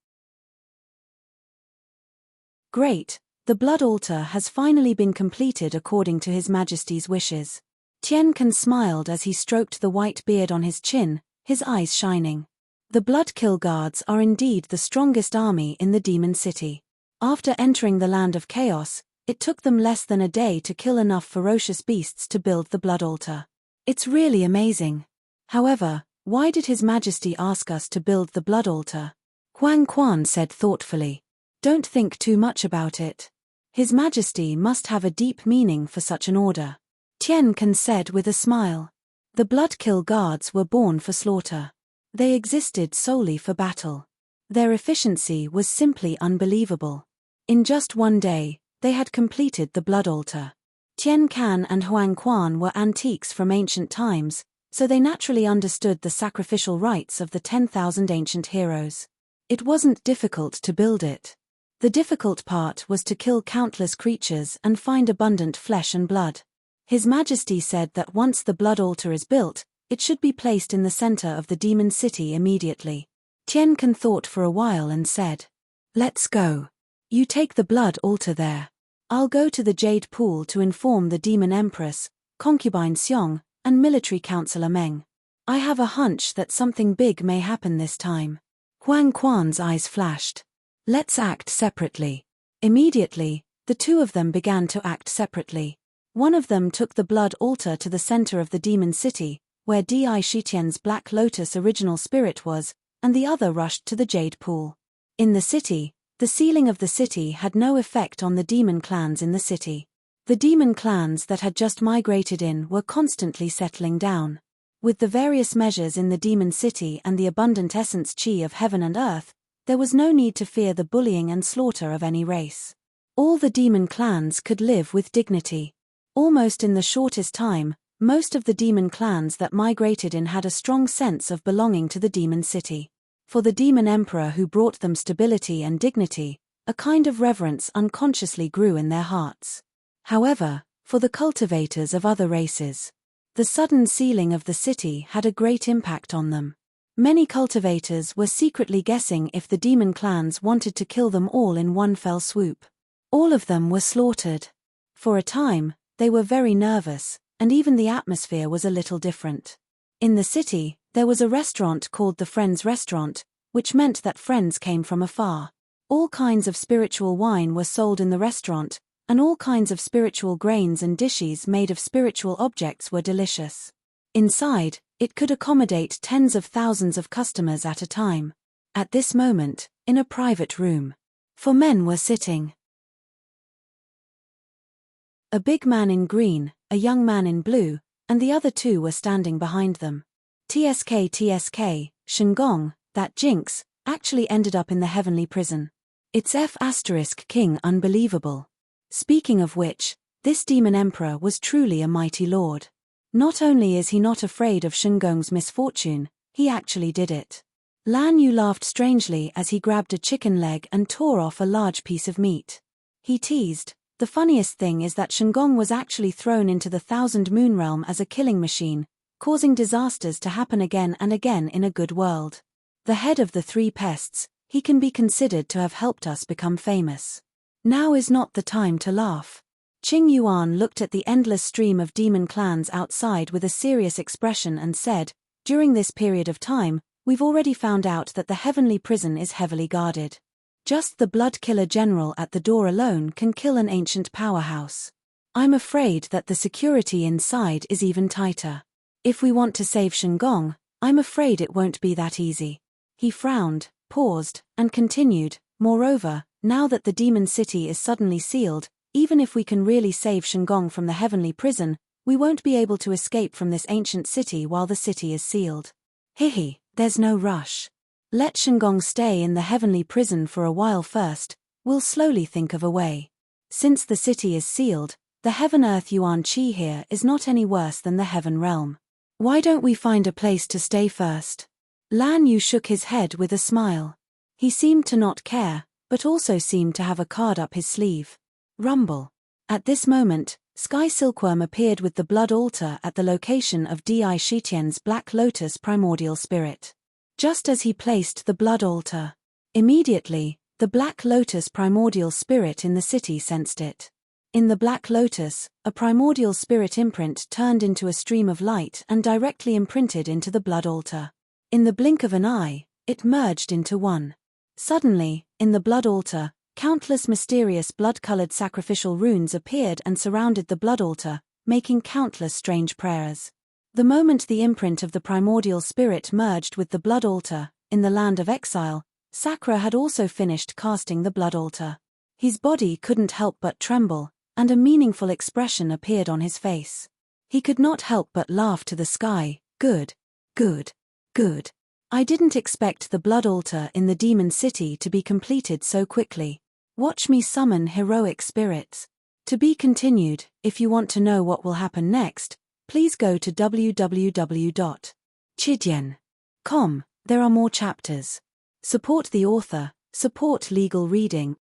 Great, the blood altar has finally been completed according to His Majesty's wishes. Tian Can smiled as he stroked the white beard on his chin, his eyes shining. The Bloodkill Guards are indeed the strongest army in the demon city. After entering the land of chaos, it took them less than a day to kill enough ferocious beasts to build the blood altar. It's really amazing. However, why did His Majesty ask us to build the blood altar? Huang Quan said thoughtfully. Don't think too much about it. His Majesty must have a deep meaning for such an order. Tian Can said with a smile. The Bloodkill Guards were born for slaughter. They existed solely for battle. Their efficiency was simply unbelievable. In just one day, they had completed the blood altar. Tian Can and Huang Quan were antiques from ancient times, so they naturally understood the sacrificial rites of the 10,000 ancient heroes. It wasn't difficult to build it. The difficult part was to kill countless creatures and find abundant flesh and blood. His Majesty said that once the blood altar is built, it should be placed in the center of the demon city immediately. Tian Can thought for a while and said, "Let's go. You take the blood altar there. I'll go to the Jade Pool to inform the Demon Empress, Concubine Xiong, and Military Counselor Meng. I have a hunch that something big may happen this time." Huang Quan's eyes flashed. "Let's act separately." Immediately, the two of them began to act separately. One of them took the blood altar to the center of the demon city, where Di Shitian's Black Lotus original spirit was, and the other rushed to the Jade Pool. In the city, the sealing of the city had no effect on the demon clans in the city. The demon clans that had just migrated in were constantly settling down. With the various measures in the demon city and the abundant essence chi of heaven and earth, there was no need to fear the bullying and slaughter of any race. All the demon clans could live with dignity. Almost in the shortest time, most of the demon clans that migrated in had a strong sense of belonging to the demon city. For the demon emperor who brought them stability and dignity, a kind of reverence unconsciously grew in their hearts. However, for the cultivators of other races, the sudden sealing of the city had a great impact on them. Many cultivators were secretly guessing if the demon clans wanted to kill them all in one fell swoop. All of them were slaughtered. For a time, they were very nervous, and even the atmosphere was a little different. In the city, there was a restaurant called the Friends Restaurant, which meant that friends came from afar. All kinds of spiritual wine were sold in the restaurant, and all kinds of spiritual grains and dishes made of spiritual objects were delicious. Inside, it could accommodate tens of thousands of customers at a time. At this moment, in a private room, 4 men were sitting. A big man in green, a young man in blue, and the other 2 were standing behind them. TSK, Shengong, that jinx, actually ended up in the heavenly prison. It's F*King unbelievable. Speaking of which, this demon emperor was truly a mighty lord. Not only is he not afraid of Shengong's misfortune, he actually did it. Lan Yu laughed strangely as he grabbed a chicken leg and tore off a large piece of meat. He teased, "The funniest thing is that Shengong was actually thrown into the Thousand Moon Realm as a killing machine, causing disasters to happen again and again in a good world. The head of the 3 pests, he can be considered to have helped us become famous. Now is not the time to laugh." Qing Yuan looked at the endless stream of demon clans outside with a serious expression and said, "During this period of time, we've already found out that the heavenly prison is heavily guarded. Just the blood killer general at the door alone can kill an ancient powerhouse. I'm afraid that the security inside is even tighter. If we want to save Shengong, I'm afraid it won't be that easy." He frowned, paused, and continued, "Moreover, now that the demon city is suddenly sealed, even if we can really save Shengong from the heavenly prison, we won't be able to escape from this ancient city while the city is sealed. Hihi, there's no rush. Let Shengong stay in the heavenly prison for a while first, we'll slowly think of a way. Since the city is sealed, the heaven-earth Yuan Qi here is not any worse than the heaven realm. Why don't we find a place to stay first?" Lan Yu shook his head with a smile. He seemed to not care, but also seemed to have a card up his sleeve. Rumble. At this moment, Sky Silkworm appeared with the blood altar at the location of Di Shitian's Black Lotus primordial spirit. Just as he placed the blood altar, immediately, the Black Lotus primordial spirit in the city sensed it. In the Black Lotus, a primordial spirit imprint turned into a stream of light and directly imprinted into the blood altar. In the blink of an eye, It merged into one. Suddenly, in the blood altar, countless mysterious blood-colored sacrificial runes appeared and surrounded the blood altar, making countless strange prayers. The moment the imprint of the primordial spirit merged with the blood altar, in the land of exile, Sakra had also finished casting the blood altar. His body couldn't help but tremble, and a meaningful expression appeared on his face. He could not help but laugh to the sky. Good. Good. Good. I didn't expect the blood altar in the demon city to be completed so quickly. Watch me summon heroic spirits. To be continued. If you want to know what will happen next, please go to www.chidyen.com. There are more chapters. Support the author, support legal reading.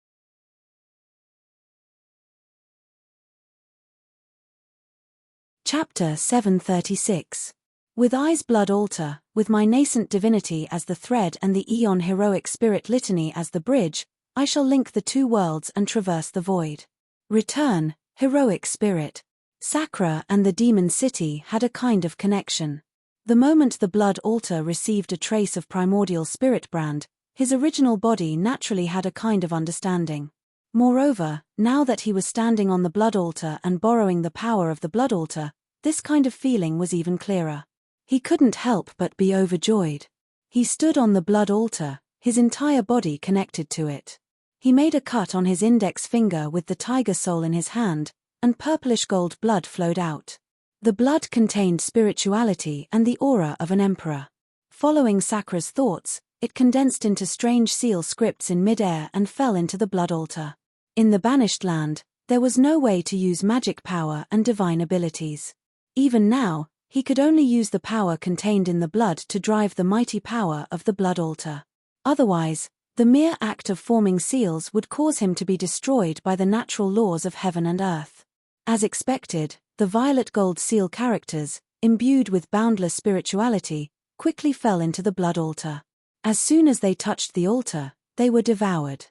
Chapter 736. With eyes blood altar, with my nascent divinity as the thread and the Aeon heroic spirit litany as the bridge, I shall link the two worlds and traverse the void. Return, heroic spirit. Sakra and the demon city had a kind of connection. The moment the blood altar received a trace of primordial spirit brand, his original body naturally had a kind of understanding. Moreover, now that he was standing on the blood altar and borrowing the power of the blood altar, this kind of feeling was even clearer. He couldn't help but be overjoyed. He stood on the blood altar, his entire body connected to it. He made a cut on his index finger with the tiger soul in his hand, and purplish gold blood flowed out. The blood contained spirituality and the aura of an emperor. Following Sakra's thoughts, it condensed into strange seal scripts in midair and fell into the blood altar. In the banished land, there was no way to use magic power and divine abilities. Even now, he could only use the power contained in the blood to drive the mighty power of the blood altar. Otherwise, the mere act of forming seals would cause him to be destroyed by the natural laws of heaven and earth. As expected, the violet gold seal characters, imbued with boundless spirituality, quickly fell into the blood altar. As soon as they touched the altar, they were devoured.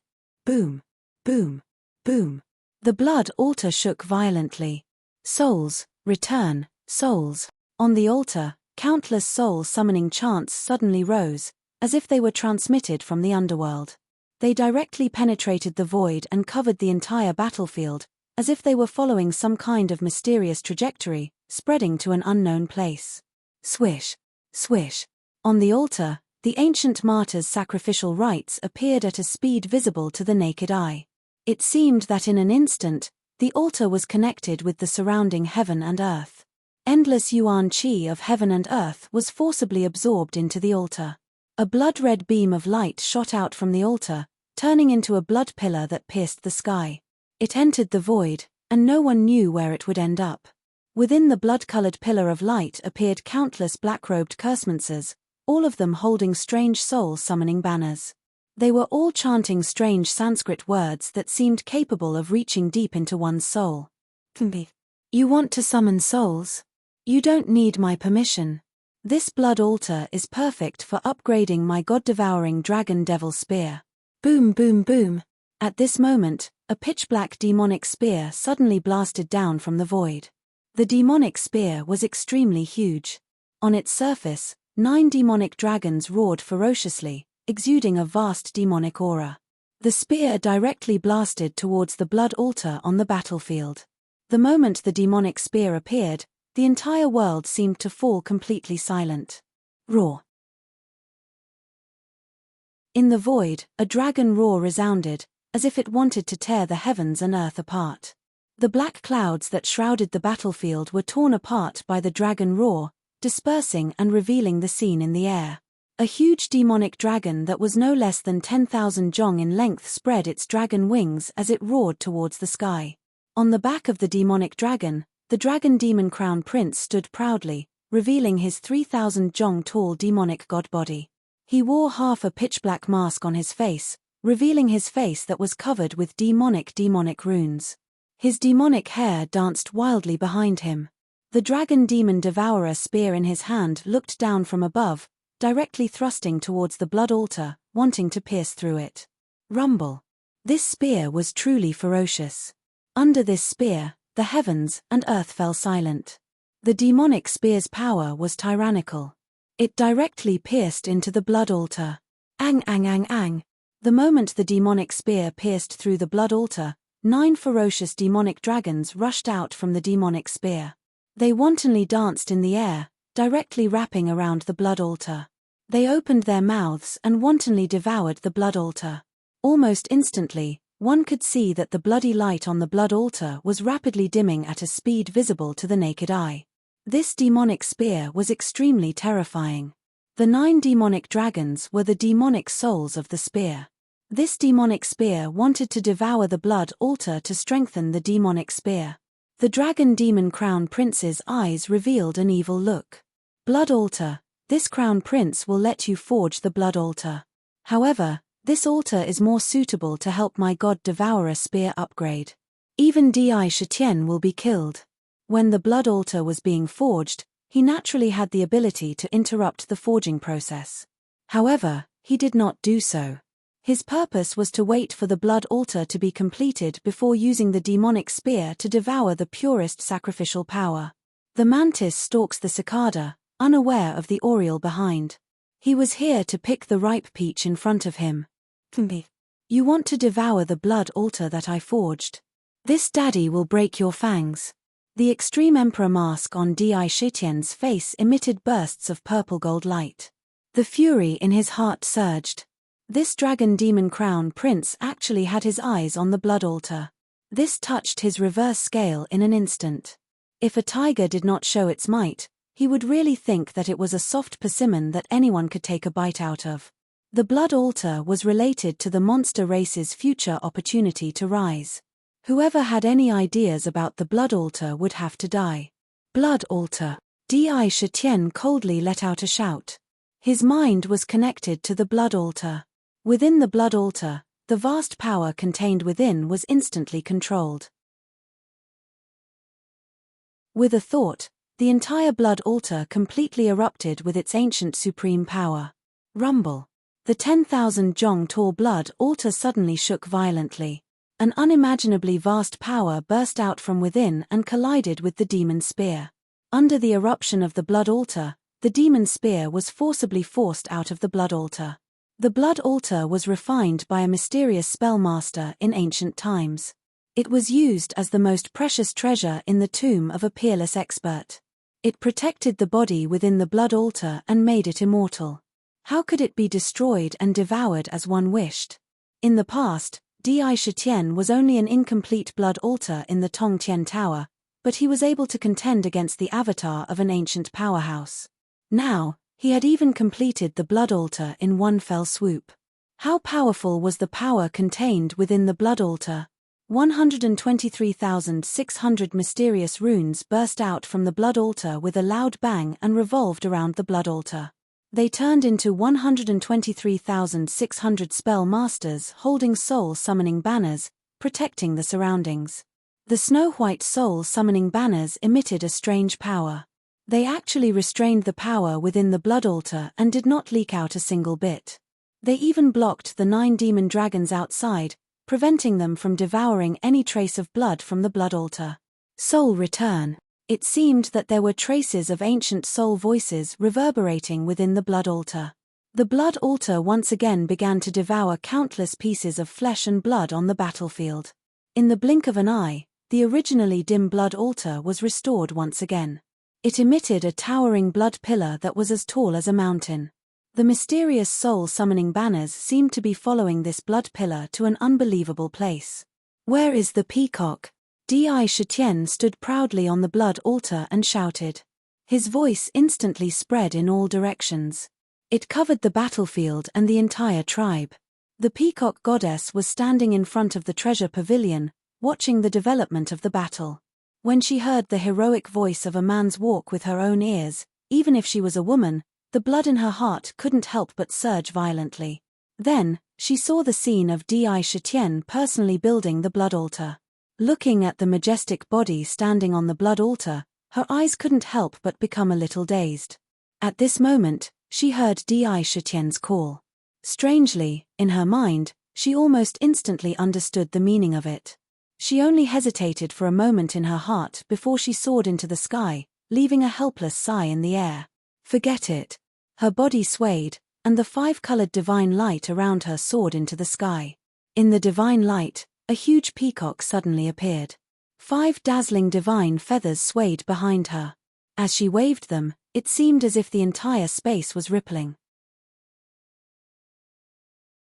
Boom. Boom. Boom. The blood altar shook violently. Souls, return, souls. On the altar, countless soul-summoning chants suddenly rose, as if they were transmitted from the underworld. They directly penetrated the void and covered the entire battlefield, as if they were following some kind of mysterious trajectory, spreading to an unknown place. Swish. Swish. On the altar, the ancient martyr's sacrificial rites appeared at a speed visible to the naked eye. It seemed that in an instant, the altar was connected with the surrounding heaven and earth. Endless yuan qi of heaven and earth was forcibly absorbed into the altar. A blood-red beam of light shot out from the altar, turning into a blood pillar that pierced the sky. It entered the void, and no one knew where it would end up. Within the blood-colored pillar of light appeared countless black-robed cursemances, all of them holding strange soul-summoning banners. They were all chanting strange Sanskrit words that seemed capable of reaching deep into one's soul. You want to summon souls? You don't need my permission. This blood altar is perfect for upgrading my god-devouring dragon devil spear. Boom boom boom. At this moment, a pitch-black demonic spear suddenly blasted down from the void. The demonic spear was extremely huge. On its surface, 9 demonic dragons roared ferociously, exuding a vast demonic aura. The spear directly blasted towards the blood altar on the battlefield. The moment the demonic spear appeared, the entire world seemed to fall completely silent. Roar. In the void, a dragon roar resounded, as if it wanted to tear the heavens and earth apart. The black clouds that shrouded the battlefield were torn apart by the dragon roar, dispersing and revealing the scene in the air. A huge demonic dragon that was no less than 10,000 jong in length spread its dragon wings as it roared towards the sky. On the back of the demonic dragon, the dragon demon crown prince stood proudly, revealing his 3,000 jong tall demonic god body. He wore half a pitch-black mask on his face, revealing his face that was covered with demonic runes. His demonic hair danced wildly behind him. The dragon demon devourer spear in his hand looked down from above, directly thrusting towards the blood altar, wanting to pierce through it. Rumble. This spear was truly ferocious. Under this spear, the heavens and earth fell silent. The demonic spear's power was tyrannical. It directly pierced into the blood altar. Ang ang ang ang. The moment the demonic spear pierced through the blood altar, 9 ferocious demonic dragons rushed out from the demonic spear. They wantonly danced in the air, directly wrapping around the blood altar. They opened their mouths and wantonly devoured the blood altar. Almost instantly, one could see that the bloody light on the blood altar was rapidly dimming at a speed visible to the naked eye. This demonic spear was extremely terrifying. The 9 demonic dragons were the demonic souls of the spear. This demonic spear wanted to devour the blood altar to strengthen the demonic spear. The dragon demon crown prince's eyes revealed an evil look. Blood altar, this crown prince will let you forge the blood altar. However, this altar is more suitable to help my god devourer spear upgrade. Even Di Shitian will be killed. When the blood altar was being forged, he naturally had the ability to interrupt the forging process. However, he did not do so. His purpose was to wait for the blood altar to be completed before using the demonic spear to devour the purest sacrificial power. The mantis stalks the cicada, unaware of the oriole behind. He was here to pick the ripe peach in front of him. You want to devour the blood altar that I forged? This daddy will break your fangs. The extreme emperor mask on Di Shitian's face emitted bursts of purple gold light. The fury in his heart surged. This dragon demon crown prince actually had his eyes on the blood altar. This touched his reverse scale in an instant. If a tiger did not show its might, he would really think that it was a soft persimmon that anyone could take a bite out of. The blood altar was related to the monster race's future opportunity to rise. Whoever had any ideas about the blood altar would have to die. Blood altar. Di Shitian coldly let out a shout. His mind was connected to the blood altar. Within the blood altar, the vast power contained within was instantly controlled. With a thought, the entire blood altar completely erupted with its ancient supreme power. Rumble. The 10,000 jong tall blood altar suddenly shook violently. An unimaginably vast power burst out from within and collided with the demon spear. Under the eruption of the blood altar, the demon spear was forcibly forced out of the blood altar. The blood altar was refined by a mysterious spellmaster in ancient times. It was used as the most precious treasure in the tomb of a peerless expert. It protected the body within the blood altar and made it immortal. How could it be destroyed and devoured as one wished? In the past, Di Shitian was only an incomplete blood altar in the Tongtian Tower, but he was able to contend against the avatar of an ancient powerhouse. Now, he had even completed the blood altar in one fell swoop. How powerful was the power contained within the blood altar? 123,600 mysterious runes burst out from the blood altar with a loud bang and revolved around the blood altar. They turned into 123,600 spell masters holding soul-summoning banners, protecting the surroundings. The snow-white soul-summoning banners emitted a strange power. They actually restrained the power within the blood altar and did not leak out a single bit. They even blocked the 9 demon dragons outside, preventing them from devouring any trace of blood from the blood altar. Soul return. It seemed that there were traces of ancient soul voices reverberating within the blood altar. The blood altar once again began to devour countless pieces of flesh and blood on the battlefield. In the blink of an eye, the originally dim blood altar was restored once again. It emitted a towering blood pillar that was as tall as a mountain. The mysterious soul-summoning banners seemed to be following this blood pillar to an unbelievable place. Where is the peacock? Di Shitian stood proudly on the blood altar and shouted. His voice instantly spread in all directions. It covered the battlefield and the entire tribe. The peacock goddess was standing in front of the treasure pavilion, watching the development of the battle. When she heard the heroic voice of a man's walk with her own ears, even if she was a woman, the blood in her heart couldn't help but surge violently. Then, she saw the scene of Di Shitian personally building the blood altar. Looking at the majestic body standing on the blood altar, her eyes couldn't help but become a little dazed. At this moment, she heard Di Shitian's call. Strangely, in her mind, she almost instantly understood the meaning of it. She only hesitated for a moment in her heart before she soared into the sky, leaving a helpless sigh in the air. Forget it. Her body swayed, and the 5-colored divine light around her soared into the sky. In the divine light, a huge peacock suddenly appeared. 5 dazzling divine feathers swayed behind her. As she waved them, it seemed as if the entire space was rippling.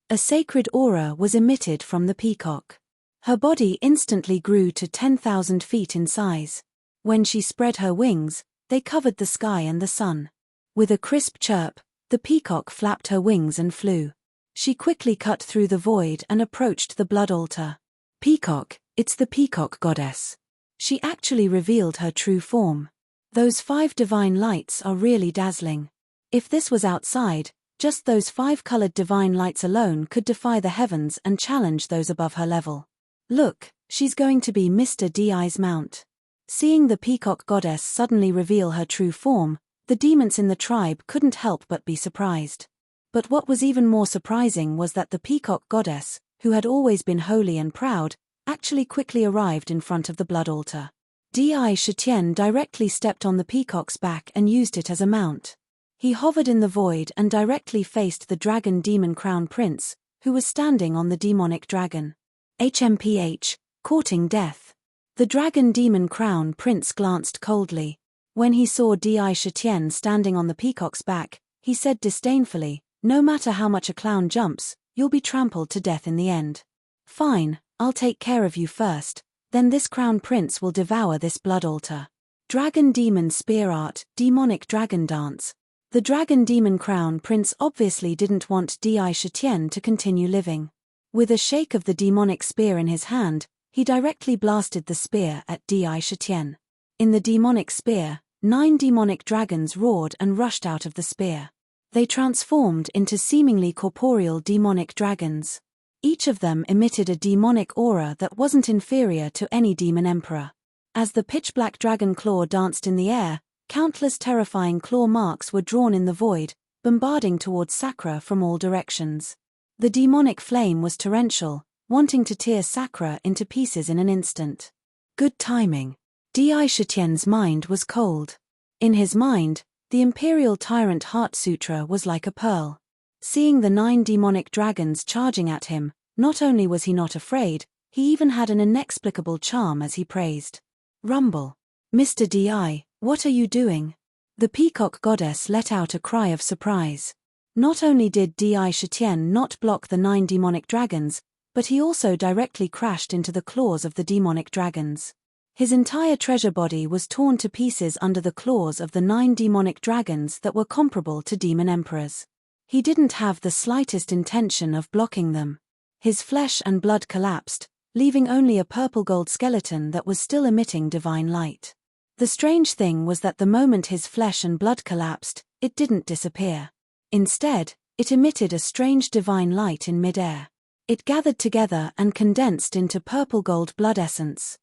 A sacred aura was emitted from the peacock. Her body instantly grew to 10,000 feet in size. When she spread her wings, they covered the sky and the sun. With a crisp chirp, the peacock flapped her wings and flew. She quickly cut through the void and approached the blood altar. Peacock, it's the peacock goddess. She actually revealed her true form. Those 5 divine lights are really dazzling. If this was outside, just those 5-colored divine lights alone could defy the heavens and challenge those above her level. Look, she's going to be Mr. Di's mount. Seeing the peacock goddess suddenly reveal her true form, the demons in the tribe couldn't help but be surprised. But what was even more surprising was that the peacock goddess, who had always been holy and proud, actually quickly arrived in front of the blood altar. Di Shitian directly stepped on the peacock's back and used it as a mount. He hovered in the void and directly faced the dragon demon crown prince, who was standing on the demonic dragon. HMPH, courting death. The dragon demon crown prince glanced coldly. When he saw Di Shitian standing on the peacock's back, he said disdainfully, "No matter how much a clown jumps, you'll be trampled to death in the end. Fine, I'll take care of you first, then this crown prince will devour this blood altar." Dragon demon spear art, demonic dragon dance. The dragon demon crown prince obviously didn't want Di Shitian to continue living. With a shake of the demonic spear in his hand, he directly blasted the spear at Di Shitian. In the demonic spear, 9 demonic dragons roared and rushed out of the spear. They transformed into seemingly corporeal demonic dragons. Each of them emitted a demonic aura that wasn't inferior to any demon emperor. As the pitch-black dragon claw danced in the air, countless terrifying claw marks were drawn in the void, bombarding towards Sakura from all directions. The demonic flame was torrential, wanting to tear Sakura into pieces in an instant. Good timing. Di Shitian's mind was cold. In his mind, the Imperial Tyrant Heart Sutra was like a pearl. Seeing the 9 demonic dragons charging at him, not only was he not afraid, he even had an inexplicable charm as he praised. Rumble. Mr. Di, what are you doing? The peacock goddess let out a cry of surprise. Not only did Di Shitian not block the 9 demonic dragons, but he also directly crashed into the claws of the demonic dragons. His entire treasure body was torn to pieces under the claws of the 9 demonic dragons that were comparable to demon emperors. He didn't have the slightest intention of blocking them. His flesh and blood collapsed, leaving only a purple-gold skeleton that was still emitting divine light. The strange thing was that the moment his flesh and blood collapsed, it didn't disappear. Instead, it emitted a strange divine light in mid-air. It gathered together and condensed into purple-gold blood essence.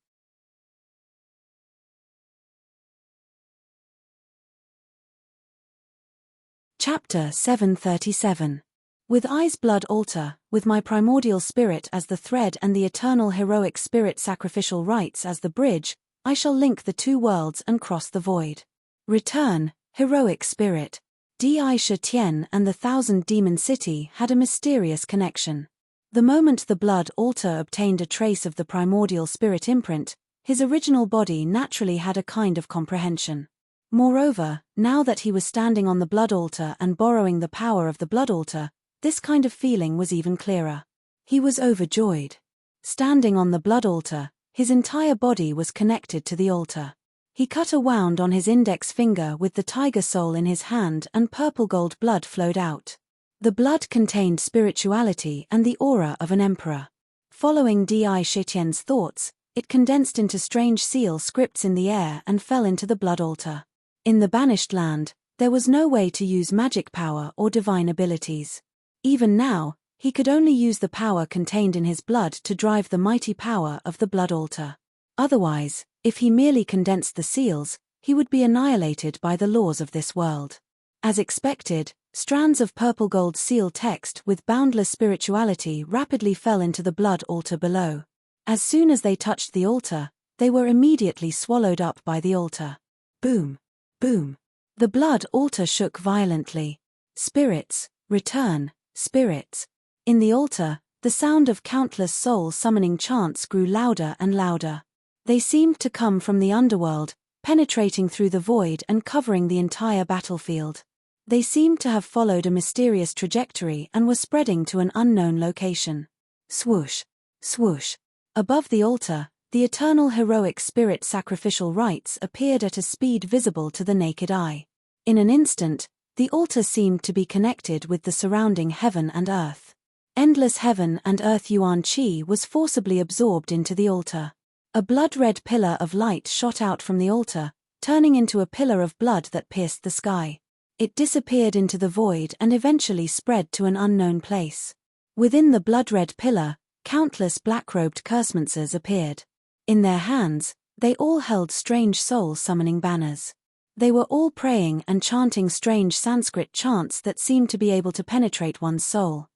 Chapter 737. With eyes blood altar, with my primordial spirit as the thread and the eternal heroic spirit sacrificial rites as the bridge, I shall link the 2 worlds and cross the void. Return, heroic spirit. Di Shitian and the 1,000 Demon City had a mysterious connection. The moment the blood altar obtained a trace of the primordial spirit imprint, his original body naturally had a kind of comprehension. Moreover, now that he was standing on the blood altar and borrowing the power of the blood altar, this kind of feeling was even clearer. He was overjoyed. Standing on the blood altar, his entire body was connected to the altar. He cut a wound on his index finger with the tiger soul in his hand and purple gold blood flowed out. The blood contained spirituality and the aura of an emperor. Following Di Shitian's thoughts, it condensed into strange seal scripts in the air and fell into the blood altar. In the banished land, there was no way to use magic power or divine abilities. Even now, he could only use the power contained in his blood to drive the mighty power of the blood altar. Otherwise, if he merely condensed the seals, he would be annihilated by the laws of this world. As expected, strands of purple gold seal text with boundless spirituality rapidly fell into the blood altar below. As soon as they touched the altar, they were immediately swallowed up by the altar. Boom! Boom! The blood altar shook violently. Spirits, Return, spirits. In the altar, the sound of countless soul-summoning chants grew louder and louder. They seemed to come from the underworld, penetrating through the void and covering the entire battlefield. They seemed to have followed a mysterious trajectory and were spreading to an unknown location. Swoosh, swoosh. Above the altar, the eternal heroic spirit sacrificial rites appeared at a speed visible to the naked eye. In an instant, the altar seemed to be connected with the surrounding heaven and earth. Endless heaven and earth Yuan Qi was forcibly absorbed into the altar. A blood-red pillar of light shot out from the altar, turning into a pillar of blood that pierced the sky. It disappeared into the void and eventually spread to an unknown place. Within the blood-red pillar, countless black-robed cursemancers appeared. In their hands, they all held strange soul-summoning banners. They were all praying and chanting strange Sanskrit chants that seemed to be able to penetrate one's soul.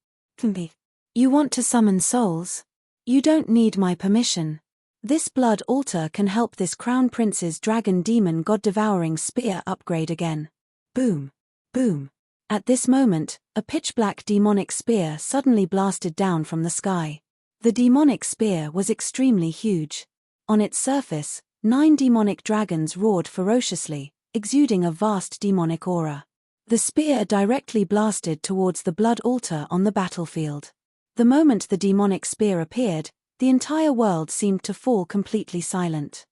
You want to summon souls? You don't need my permission. This blood altar can help this crown prince's dragon demon god-devouring spear upgrade again. Boom. Boom. At this moment, a pitch-black demonic spear suddenly blasted down from the sky. The demonic spear was extremely huge. On its surface, 9 demonic dragons roared ferociously, exuding a vast demonic aura. The spear directly blasted towards the blood altar on the battlefield. The moment the demonic spear appeared, the entire world seemed to fall completely silent.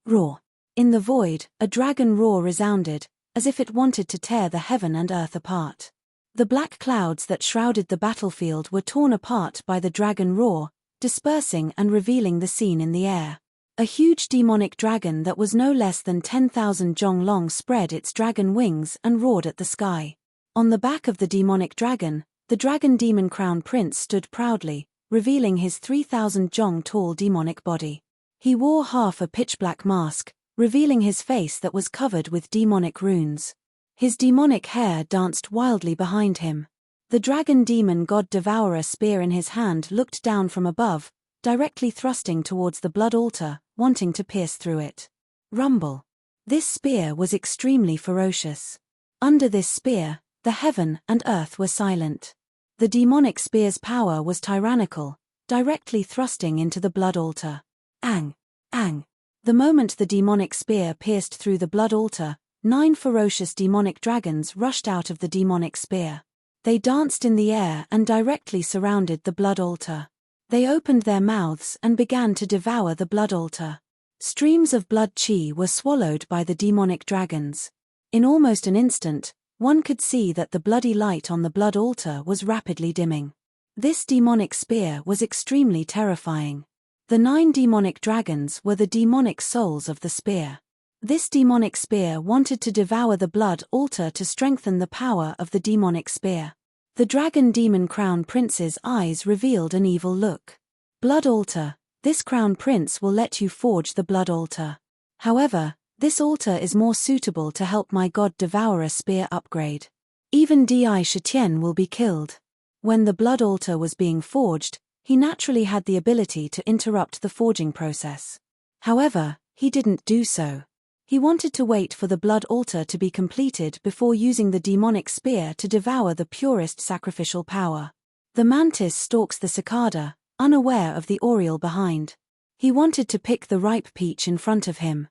Roar. In the void, a dragon roar resounded, as if it wanted to tear the heaven and earth apart. The black clouds that shrouded the battlefield were torn apart by the dragon roar, dispersing and revealing the scene in the air. A huge demonic dragon that was no less than 10,000 zhong long spread its dragon wings and roared at the sky. On the back of the demonic dragon, the dragon demon crown prince stood proudly, revealing his 3,000 zhong tall demonic body. He wore half a pitch-black mask, revealing his face that was covered with demonic runes. His demonic hair danced wildly behind him. The dragon demon god devourer spear in his hand looked down from above, directly thrusting towards the blood altar, wanting to pierce through it. Rumble. This spear was extremely ferocious. Under this spear, the heaven and earth were silent. The demonic spear's power was tyrannical, directly thrusting into the blood altar. Ang! Ang! The moment the demonic spear pierced through the blood altar, 9 ferocious demonic dragons rushed out of the demonic spear. They danced in the air and directly surrounded the blood altar. They opened their mouths and began to devour the blood altar. Streams of blood chi were swallowed by the demonic dragons. In almost an instant, one could see that the bloody light on the blood altar was rapidly dimming. This demonic spear was extremely terrifying. The 9 demonic dragons were the demonic souls of the spear. This demonic spear wanted to devour the blood altar to strengthen the power of the demonic spear. The dragon demon crown prince's eyes revealed an evil look. Blood altar, this crown prince will let you forge the blood altar. However, this altar is more suitable to help my god devourer spear upgrade. Even Di Shitian will be killed. When the blood altar was being forged, he naturally had the ability to interrupt the forging process. However, he didn't do so. He wanted to wait for the blood altar to be completed before using the demonic spear to devour the purest sacrificial power. The mantis stalks the cicada, unaware of the oriole behind. He wanted to pick the ripe peach in front of him.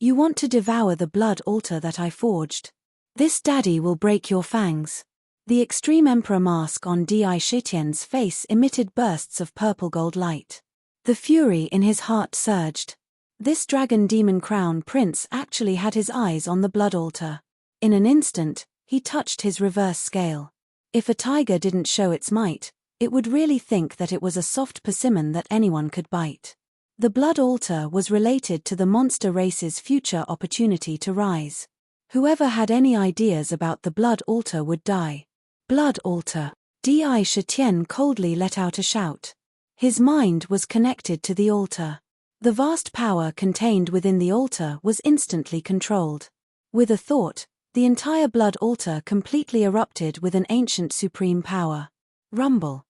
You want to devour the blood altar that I forged? This daddy will break your fangs. The extreme emperor mask on Di Shitian's face emitted bursts of purple gold light. The fury in his heart surged. This dragon demon crown prince actually had his eyes on the blood altar. In an instant, he touched his reverse scale. If a tiger didn't show its might, it would really think that it was a soft persimmon that anyone could bite. The blood altar was related to the monster race's future opportunity to rise. Whoever had any ideas about the blood altar would die. Blood altar. Di Shitian coldly let out a shout. His mind was connected to the altar. The vast power contained within the altar was instantly controlled. With a thought, the entire blood altar completely erupted with an ancient supreme power. Rumble.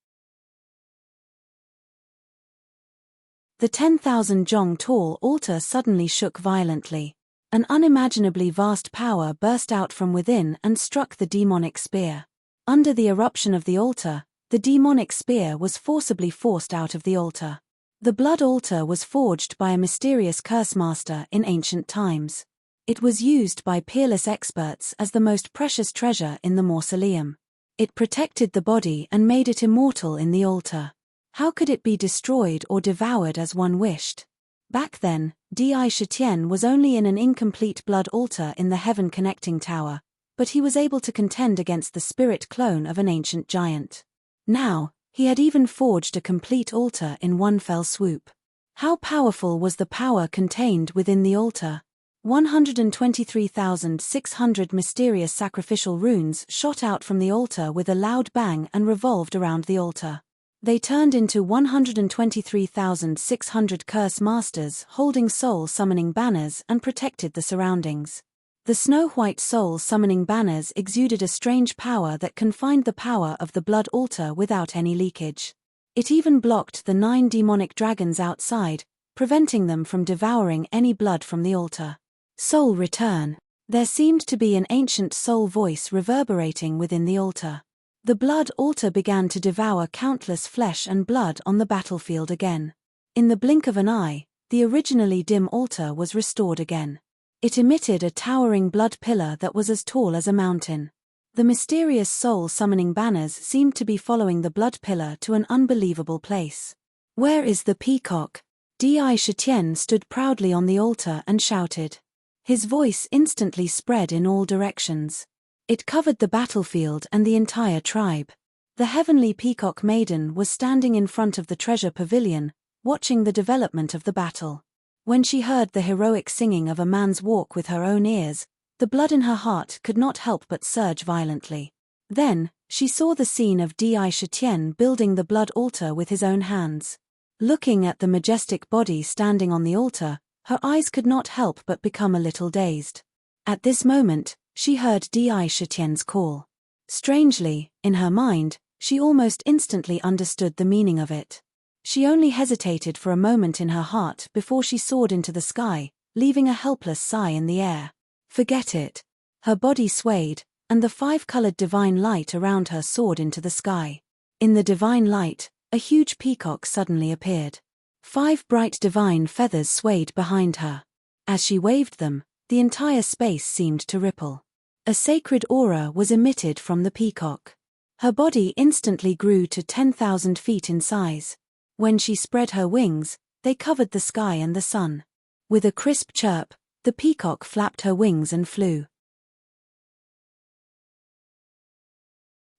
The 10,000 zhong tall altar suddenly shook violently. An unimaginably vast power burst out from within and struck the demonic spear. Under the eruption of the altar, the demonic spear was forcibly forced out of the altar. The blood altar was forged by a mysterious curse master in ancient times. It was used by peerless experts as the most precious treasure in the mausoleum. It protected the body and made it immortal in the altar. How could it be destroyed or devoured as one wished? Back then, Di Shitian was only in an incomplete blood altar in the heaven connecting tower, but he was able to contend against the spirit clone of an ancient giant. Now, he had even forged a complete altar in one fell swoop. How powerful was the power contained within the altar? 123,600 mysterious sacrificial runes shot out from the altar with a loud bang and revolved around the altar. They turned into 123,600 curse masters holding soul-summoning banners and protected the surroundings. The snow-white soul-summoning banners exuded a strange power that confined the power of the blood altar without any leakage. It even blocked the 9 demonic dragons outside, preventing them from devouring any blood from the altar. Soul return. There seemed to be an ancient soul voice reverberating within the altar. The blood altar began to devour countless flesh and blood on the battlefield again. In the blink of an eye, the originally dim altar was restored again. It emitted a towering blood pillar that was as tall as a mountain. The mysterious soul-summoning banners seemed to be following the blood pillar to an unbelievable place. "Where is the peacock?" Di Shitian stood proudly on the altar and shouted. His voice instantly spread in all directions. It covered the battlefield and the entire tribe. The heavenly peacock maiden was standing in front of the treasure pavilion, watching the development of the battle. When she heard the heroic singing of a man's walk with her own ears, the blood in her heart could not help but surge violently. Then, she saw the scene of Di Shitian building the blood altar with his own hands. Looking at the majestic body standing on the altar, her eyes could not help but become a little dazed. At this moment, she heard Di Shitian's call. Strangely, in her mind, she almost instantly understood the meaning of it. She only hesitated for a moment in her heart before she soared into the sky, leaving a helpless sigh in the air. Forget it. Her body swayed, and the 5-colored divine light around her soared into the sky. In the divine light, a huge peacock suddenly appeared. 5 bright divine feathers swayed behind her. As she waved them, the entire space seemed to ripple. A sacred aura was emitted from the peacock. Her body instantly grew to 10,000 feet in size. When she spread her wings, they covered the sky and the sun. With a crisp chirp, the peacock flapped her wings and flew.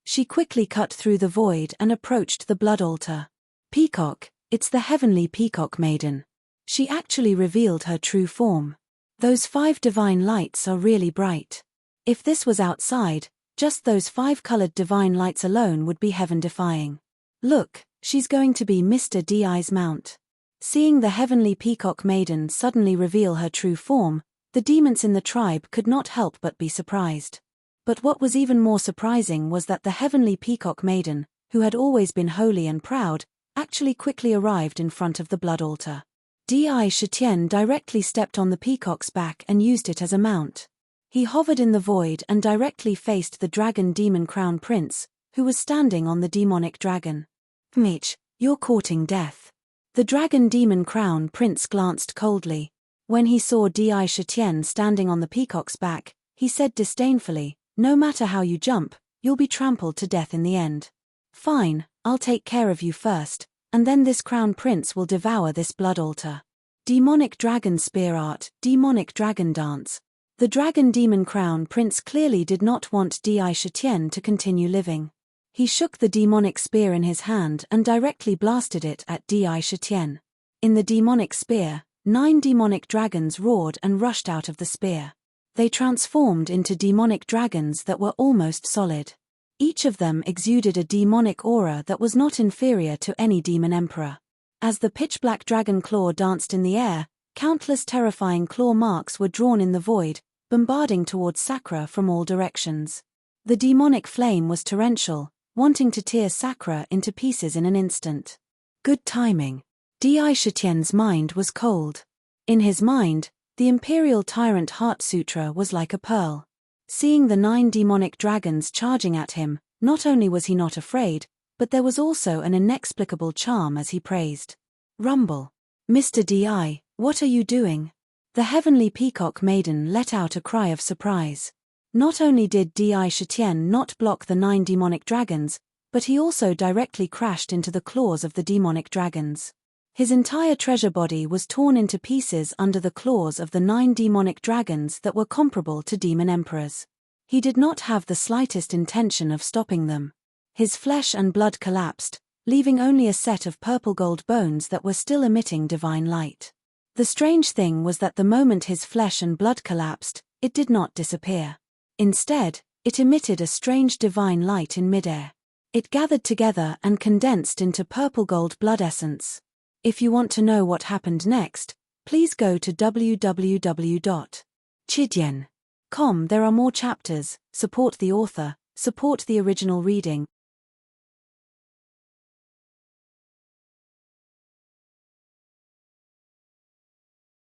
She quickly cut through the void and approached the blood altar. "Peacock, it's the heavenly peacock maiden." She actually revealed her true form. "Those 5 divine lights are really bright. If this was outside, just those 5-colored divine lights alone would be heaven-defying. Look, she's going to be Mr. Di's mount." Seeing the heavenly peacock maiden suddenly reveal her true form, the demons in the tribe could not help but be surprised. But what was even more surprising was that the heavenly peacock maiden, who had always been holy and proud, actually quickly arrived in front of the blood altar. Di Shitian directly stepped on the peacock's back and used it as a mount. He hovered in the void and directly faced the dragon demon crown prince, who was standing on the demonic dragon. "Mitch, you're courting death." The dragon demon crown prince glanced coldly. When he saw Di Shitian standing on the peacock's back, he said disdainfully, "No matter how you jump, you'll be trampled to death in the end." "Fine, I'll take care of you first, and then this crown prince will devour this blood altar." Demonic dragon spear art, demonic dragon dance. The dragon demon crown prince clearly did not want Di Shitian to continue living. He shook the demonic spear in his hand and directly blasted it at Di Shitian. In the demonic spear, 9 demonic dragons roared and rushed out of the spear. They transformed into demonic dragons that were almost solid. Each of them exuded a demonic aura that was not inferior to any demon emperor. As the pitch-black dragon claw danced in the air, countless terrifying claw marks were drawn in the void, bombarding towards Sakura from all directions. The demonic flame was torrential, wanting to tear Sakura into pieces in an instant. Good timing. Di Shitian's mind was cold. In his mind, The Imperial Tyrant Heart Sutra was like a pearl. Seeing the 9 demonic dragons charging at him, not only was he not afraid, but there was also an inexplicable charm as he praised. Rumble. Mr. Di, what are you doing? The heavenly peacock maiden let out a cry of surprise. Not only did Di Shitian not block the 9 demonic dragons, but he also directly crashed into the claws of the demonic dragons. His entire treasure body was torn into pieces under the claws of the 9 demonic dragons that were comparable to demon emperors. He did not have the slightest intention of stopping them. His flesh and blood collapsed, leaving only a set of purple gold bones that were still emitting divine light. The strange thing was that the moment his flesh and blood collapsed, it did not disappear. Instead, it emitted a strange divine light in midair. It gathered together and condensed into purple gold blood essence. If you want to know what happened next, please go to www.chidien.com. There are more chapters. Support the author, support the original reading.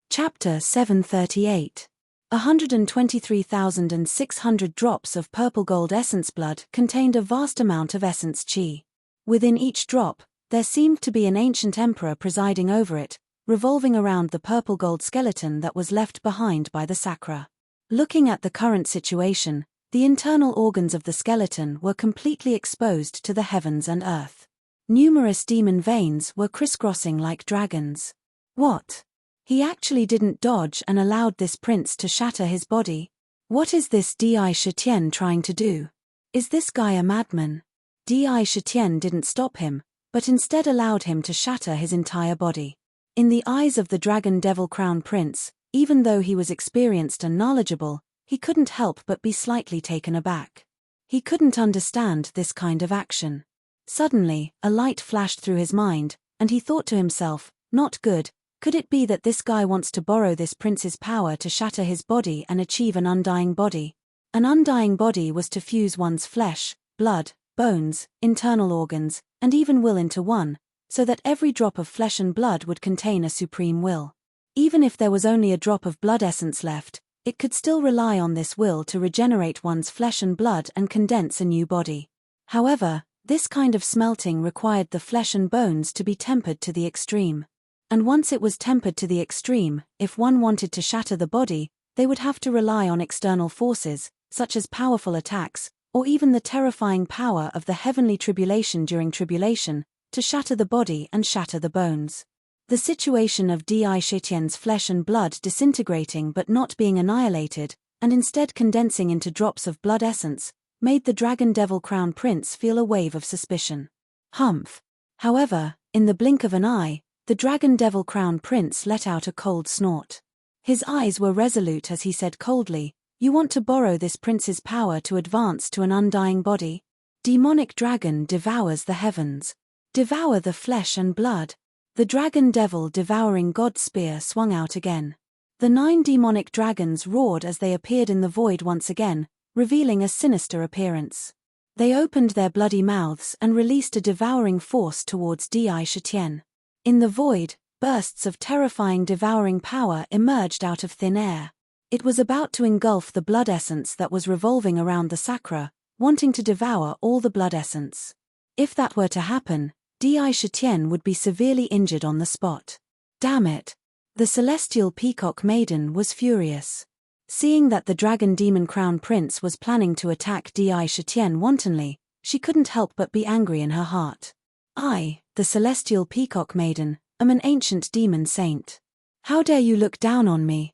Chapter 738. 123,600 drops of purple gold essence blood contained a vast amount of essence chi. Within each drop, there seemed to be an ancient emperor presiding over it, revolving around the purple gold skeleton that was left behind by the sacra. Looking at the current situation, the internal organs of the skeleton were completely exposed to the heavens and earth. Numerous demon veins were crisscrossing like dragons. What? He actually didn't dodge and allowed this prince to shatter his body? What is this Di Shitian trying to do? Is this guy a madman? Di Shitian didn't stop him, but instead allowed him to shatter his entire body. In the eyes of the Dragon Devil Crown Prince, even though he was experienced and knowledgeable, he couldn't help but be slightly taken aback. He couldn't understand this kind of action. Suddenly, a light flashed through his mind, and he thought to himself, not good. Could it be that this guy wants to borrow this prince's power to shatter his body and achieve an undying body? An undying body was to fuse one's flesh, blood, bones, internal organs, and even will into one, so that every drop of flesh and blood would contain a supreme will. Even if there was only a drop of blood essence left, it could still rely on this will to regenerate one's flesh and blood and condense a new body. However, this kind of smelting required the flesh and bones to be tempered to the extreme. And once it was tempered to the extreme, if one wanted to shatter the body, they would have to rely on external forces, such as powerful attacks, or even the terrifying power of the heavenly tribulation during tribulation, to shatter the body and shatter the bones. The situation of Di Shitian's flesh and blood disintegrating but not being annihilated, and instead condensing into drops of blood essence, made the Dragon Devil Crown Prince feel a wave of suspicion. Humph. However, in the blink of an eye, the Dragon Devil Crown Prince let out a cold snort. His eyes were resolute as he said coldly, "You want to borrow this prince's power to advance to an undying body? Demonic dragon devours the heavens. Devour the flesh and blood." The dragon devil devouring god spear swung out again. The 9 demonic dragons roared as they appeared in the void once again, revealing a sinister appearance. They opened their bloody mouths and released a devouring force towards Di Shitian. In the void, bursts of terrifying devouring power emerged out of thin air. It was about to engulf the blood essence that was revolving around the sacra, wanting to devour all the blood essence. If that were to happen, Di Shitian would be severely injured on the spot. Damn it! The celestial peacock maiden was furious. Seeing that the dragon demon crown prince was planning to attack Di Shitian wantonly, she couldn't help but be angry in her heart. I, the celestial peacock maiden, am an ancient demon saint. How dare you look down on me?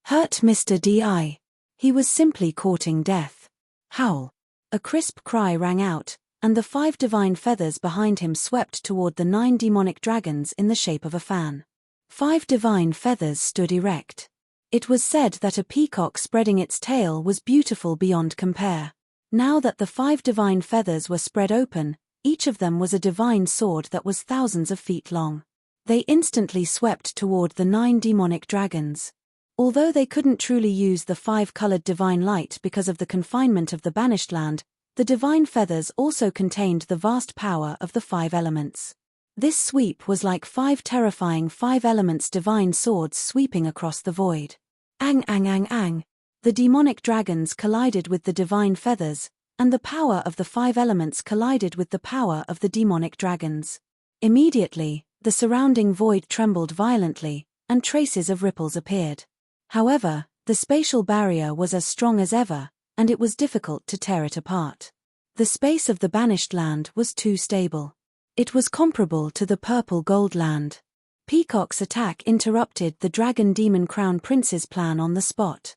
Hurt Mr. Di. He was simply courting death. Howl. A crisp cry rang out, and the 5 divine feathers behind him swept toward the 9 demonic dragons in the shape of a fan. 5 divine feathers stood erect. It was said that a peacock spreading its tail was beautiful beyond compare. Now that the 5 divine feathers were spread open, each of them was a divine sword that was thousands of feet long. They instantly swept toward the 9 demonic dragons. Although they couldn't truly use the 5-colored divine light because of the confinement of the banished land, the divine feathers also contained the vast power of the 5 elements. This sweep was like 5 terrifying 5 elements divine swords sweeping across the void. Ang ang ang ang. The demonic dragons collided with the divine feathers, and the power of the 5 elements collided with the power of the demonic dragons. Immediately, the surrounding void trembled violently, and traces of ripples appeared. However, the spatial barrier was as strong as ever, and it was difficult to tear it apart. The space of the banished land was too stable. It was comparable to the purple gold land. Peacock's attack interrupted the Dragon Demon Crown Prince's plan on the spot.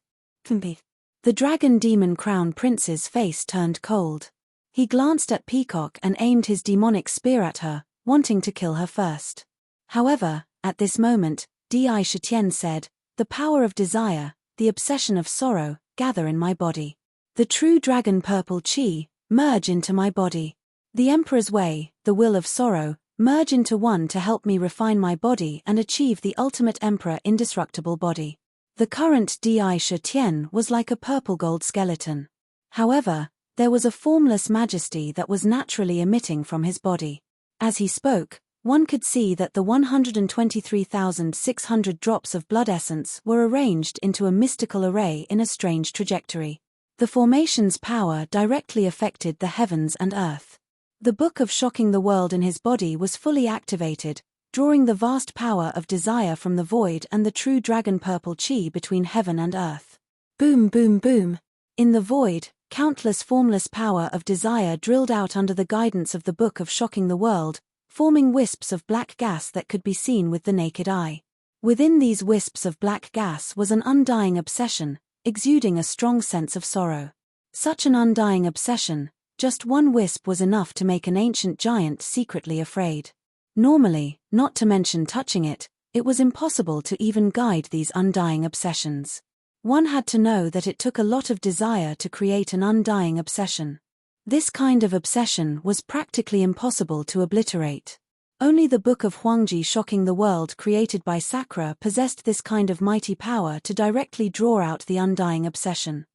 The Dragon Demon Crown Prince's face turned cold. He glanced at Peacock and aimed his demonic spear at her, wanting to kill her first. However, at this moment, Di Shitian said, "The power of desire, the obsession of sorrow, gather in my body. The true dragon purple chi, merge into my body. The Emperor's way, the will of sorrow, merge into one to help me refine my body and achieve the ultimate Emperor indestructible body." The current Di Shitian was like a purple gold skeleton. However, there was a formless majesty that was naturally emitting from his body. As he spoke, one could see that the 123,600 drops of blood essence were arranged into a mystical array in a strange trajectory. The formation's power directly affected the heavens and earth. The book of shocking the world in his body was fully activated, drawing the vast power of desire from the void and the true dragon purple chi between heaven and earth. Boom boom boom. In the void, countless formless power of desire drilled out under the guidance of the book of shocking the world, forming wisps of black gas that could be seen with the naked eye. Within these wisps of black gas was an undying obsession, exuding a strong sense of sorrow. Such an undying obsession, just one wisp was enough to make an ancient giant secretly afraid. Normally, not to mention touching it, it was impossible to even guide these undying obsessions. One had to know that it took a lot of desire to create an undying obsession. This kind of obsession was practically impossible to obliterate. Only the Book of Huangji shocking the world created by Sakura possessed this kind of mighty power to directly draw out the undying obsession.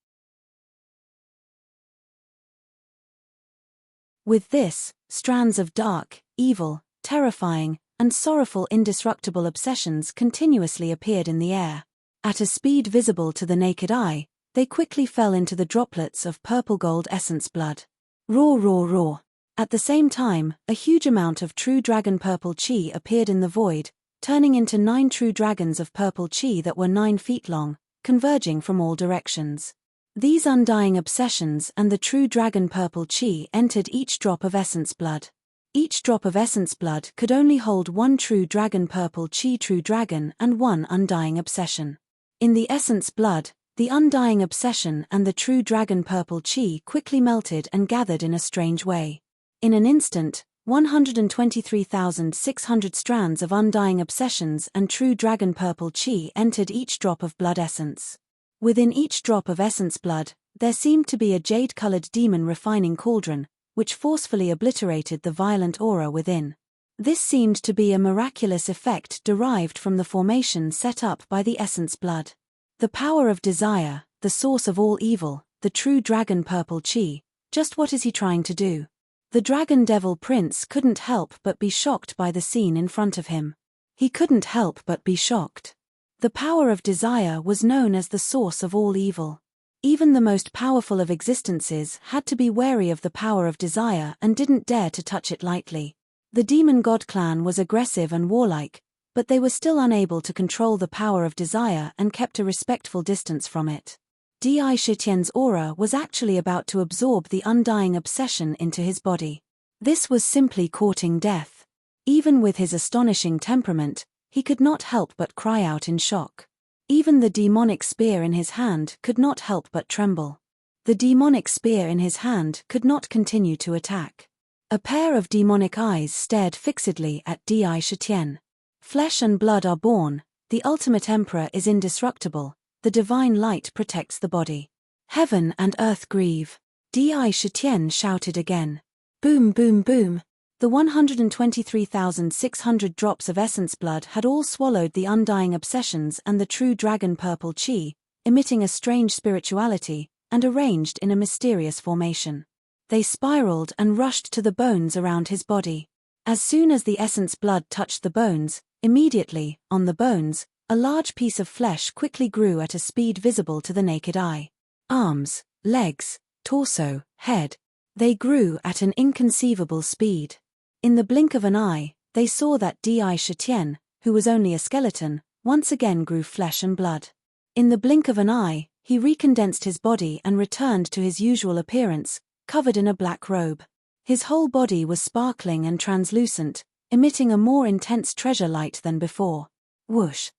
With this, strands of dark, evil, terrifying, and sorrowful indestructible obsessions continuously appeared in the air. At a speed visible to the naked eye, they quickly fell into the droplets of purple gold essence blood. Roar roar roar. At the same time, a huge amount of true dragon purple chi appeared in the void, turning into 9 true dragons of purple chi that were 9 feet long, converging from all directions. These undying obsessions and the true dragon purple chi entered each drop of essence blood. Each drop of essence blood could only hold 1 true dragon purple chi true dragon and 1 undying obsession. In the essence blood, the undying obsession and the true dragon purple chi quickly melted and gathered in a strange way. In an instant, 123,600 strands of undying obsessions and true dragon purple chi entered each drop of blood essence. Within each drop of essence blood, there seemed to be a jade-colored demon refining cauldron, which forcefully obliterated the violent aura within. This seemed to be a miraculous effect derived from the formation set up by the essence blood. The power of desire, the source of all evil, the true dragon purple chi, just what is he trying to do? The Dragon Devil Prince couldn't help but be shocked by the scene in front of him. He couldn't help but be shocked. The power of desire was known as the source of all evil. Even the most powerful of existences had to be wary of the power of desire and didn't dare to touch it lightly. The Demon God clan was aggressive and warlike, but they were still unable to control the power of desire and kept a respectful distance from it. Di Shitian's aura was actually about to absorb the undying obsession into his body. This was simply courting death. Even with his astonishing temperament, he could not help but cry out in shock. Even the demonic spear in his hand could not help but tremble. The demonic spear in his hand could not continue to attack. A pair of demonic eyes stared fixedly at Di Shitian. Flesh and blood are born, the ultimate emperor is indestructible, the divine light protects the body. Heaven and earth grieve. Di Shitian shouted again. Boom boom boom. The 123,600 drops of essence blood had all swallowed the undying obsessions and the true dragon purple chi, emitting a strange spirituality, and arranged in a mysterious formation. They spiraled and rushed to the bones around his body. As soon as the essence blood touched the bones, immediately, on the bones, a large piece of flesh quickly grew at a speed visible to the naked eye. Arms, legs, torso, head. They grew at an inconceivable speed. In the blink of an eye, they saw that Di Shitian, who was only a skeleton, once again grew flesh and blood. In the blink of an eye, he recondensed his body and returned to his usual appearance, covered in a black robe. His whole body was sparkling and translucent, emitting a more intense treasure light than before. Whoosh!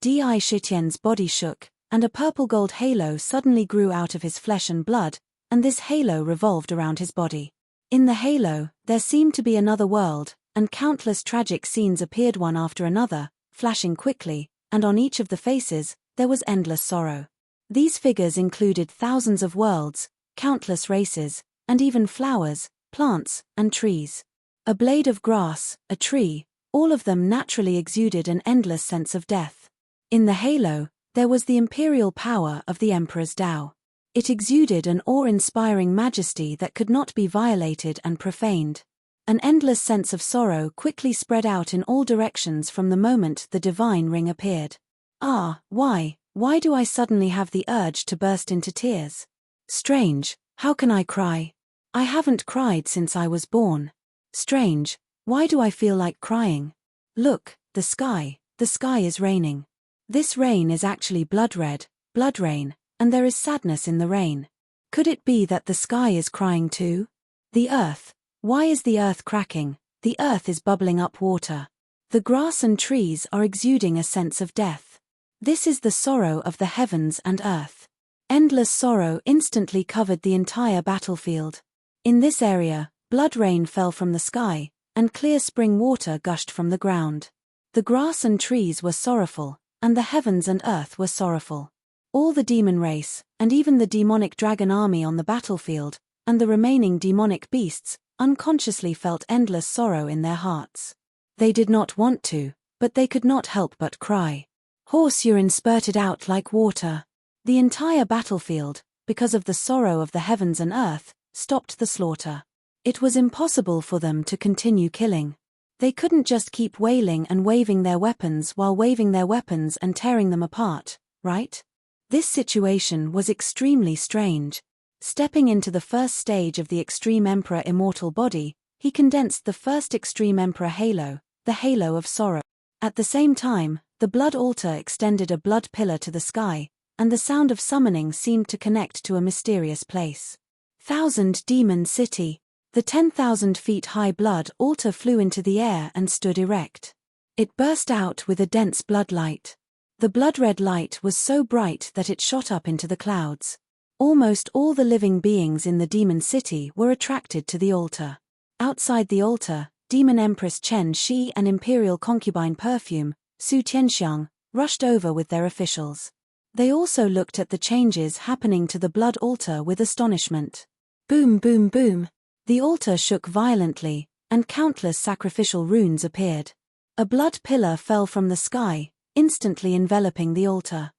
Di Shitian's body shook, and a purple-gold halo suddenly grew out of his flesh and blood, and this halo revolved around his body. In the halo, there seemed to be another world, and countless tragic scenes appeared one after another, flashing quickly, and on each of the faces, there was endless sorrow. These figures included thousands of worlds, countless races, and even flowers, plants, and trees. A blade of grass, a tree, all of them naturally exuded an endless sense of death. In the halo, there was the imperial power of the Emperor's Tao. It exuded an awe-inspiring majesty that could not be violated and profaned. An endless sense of sorrow quickly spread out in all directions from the moment the divine ring appeared. Ah, why do I suddenly have the urge to burst into tears? Strange, how can I cry? I haven't cried since I was born. Strange, why do I feel like crying? Look, the sky is raining. This rain is actually blood red, blood rain, and there is sadness in the rain. Could it be that the sky is crying too? The earth. Why is the earth cracking? The earth is bubbling up water. The grass and trees are exuding a sense of death. This is the sorrow of the heavens and earth. Endless sorrow instantly covered the entire battlefield. In this area, blood rain fell from the sky, and clear spring water gushed from the ground. The grass and trees were sorrowful, and the heavens and earth were sorrowful. All the demon race, and even the demonic dragon army on the battlefield, and the remaining demonic beasts, unconsciously felt endless sorrow in their hearts. They did not want to, but they could not help but cry. Horse urine spurted out like water. The entire battlefield, because of the sorrow of the heavens and earth, stopped the slaughter. It was impossible for them to continue killing. They couldn't just keep wailing and waving their weapons while waving their weapons and tearing them apart, right? This situation was extremely strange. Stepping into the first stage of the Extreme Emperor immortal body, he condensed the first Extreme Emperor halo, the halo of sorrow. At the same time, the blood altar extended a blood pillar to the sky, and the sound of summoning seemed to connect to a mysterious place. Thousand Demon City. The 10,000 feet high blood altar flew into the air and stood erect. It burst out with a dense blood light. The blood-red light was so bright that it shot up into the clouds. Almost all the living beings in the Demon City were attracted to the altar. Outside the altar, Demon Empress Chen Shi and Imperial Concubine Perfume, Su Tianxiang, rushed over with their officials. They also looked at the changes happening to the blood altar with astonishment. Boom, boom, boom. The altar shook violently, and countless sacrificial runes appeared. A blood pillar fell from the sky, instantly enveloping the altar.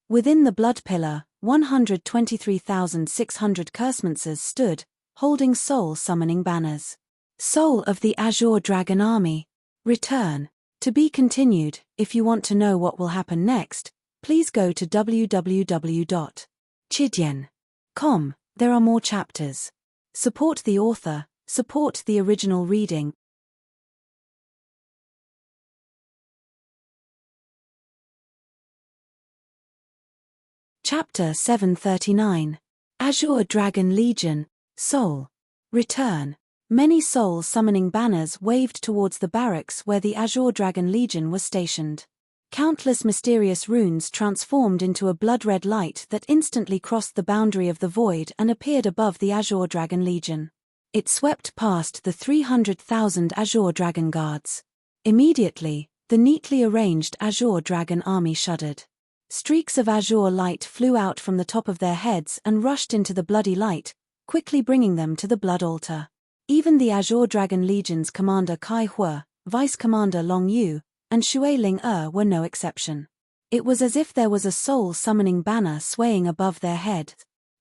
Within the blood pillar, 123,600 cursemonsters stood, holding soul-summoning banners. Soul of the Azure Dragon Army. Return. To be continued. If you want to know what will happen next, please go to www.chidian.com. There are more chapters. Support the author, support the original reading. Chapter 739. Azure Dragon Legion, Soul. Return. Many soul-summoning banners waved towards the barracks where the Azure Dragon Legion was stationed. Countless mysterious runes transformed into a blood-red light that instantly crossed the boundary of the void and appeared above the Azure Dragon Legion. It swept past the 300,000 Azure Dragon Guards. Immediately, the neatly arranged Azure Dragon army shuddered. Streaks of azure light flew out from the top of their heads and rushed into the bloody light, quickly bringing them to the blood altar. Even the Azure Dragon Legion's commander Kai Hua, Vice Commander Long Yu, and Xue Ling were no exception. It was as if there was a soul-summoning banner swaying above their heads.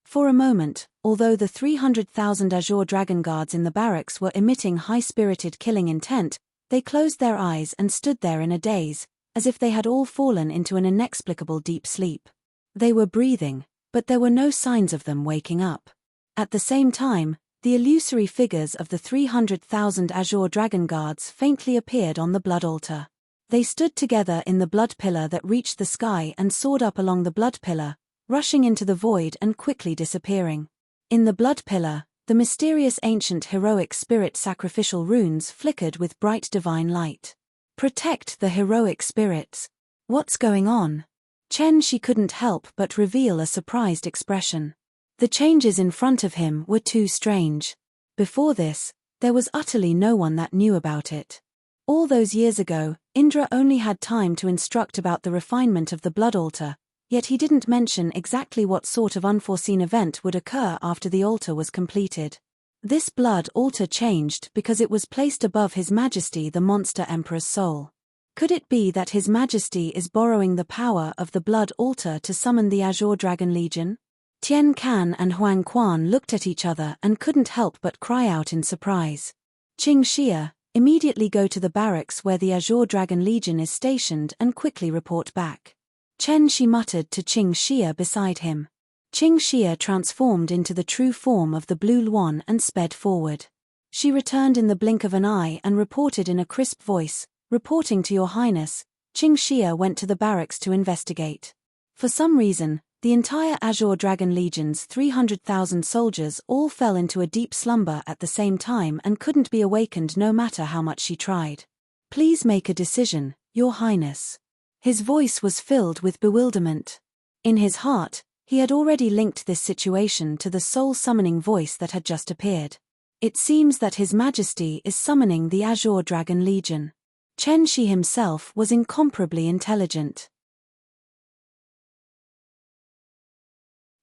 For a moment, although the 300,000 azure dragon guards in the barracks were emitting high-spirited killing intent, they closed their eyes and stood there in a daze, as if they had all fallen into an inexplicable deep sleep. They were breathing, but there were no signs of them waking up. At the same time, the illusory figures of the 300,000 azure dragon guards faintly appeared on the blood altar. They stood together in the blood pillar that reached the sky and soared up along the blood pillar, rushing into the void and quickly disappearing. In the blood pillar, the mysterious ancient heroic spirit sacrificial runes flickered with bright divine light. Protect the heroic spirits. What's going on? She couldn't help but reveal a surprised expression. The changes in front of him were too strange. Before this, there was utterly no one that knew about it. All those years ago, Indra only had time to instruct about the refinement of the blood altar, yet he didn't mention exactly what sort of unforeseen event would occur after the altar was completed. This blood altar changed because it was placed above His Majesty the Monster Emperor's soul. Could it be that His Majesty is borrowing the power of the blood altar to summon the Azure Dragon Legion? Tian Can and Huang Quan looked at each other and couldn't help but cry out in surprise. Qing Xia, immediately go to the barracks where the Azure Dragon Legion is stationed and quickly report back. She muttered to Qing Xia beside him. Qing Xia transformed into the true form of the Blue Luan and sped forward. She returned in the blink of an eye and reported in a crisp voice, "Reporting to Your Highness." Qing Xia went to the barracks to investigate. For some reason, the entire Azure Dragon Legion's 300,000 soldiers all fell into a deep slumber at the same time and couldn't be awakened no matter how much she tried. "Please make a decision, Your Highness." His voice was filled with bewilderment. In his heart, he had already linked this situation to the soul-summoning voice that had just appeared. It seems that His Majesty is summoning the Azure Dragon Legion. Chen Shi himself was incomparably intelligent.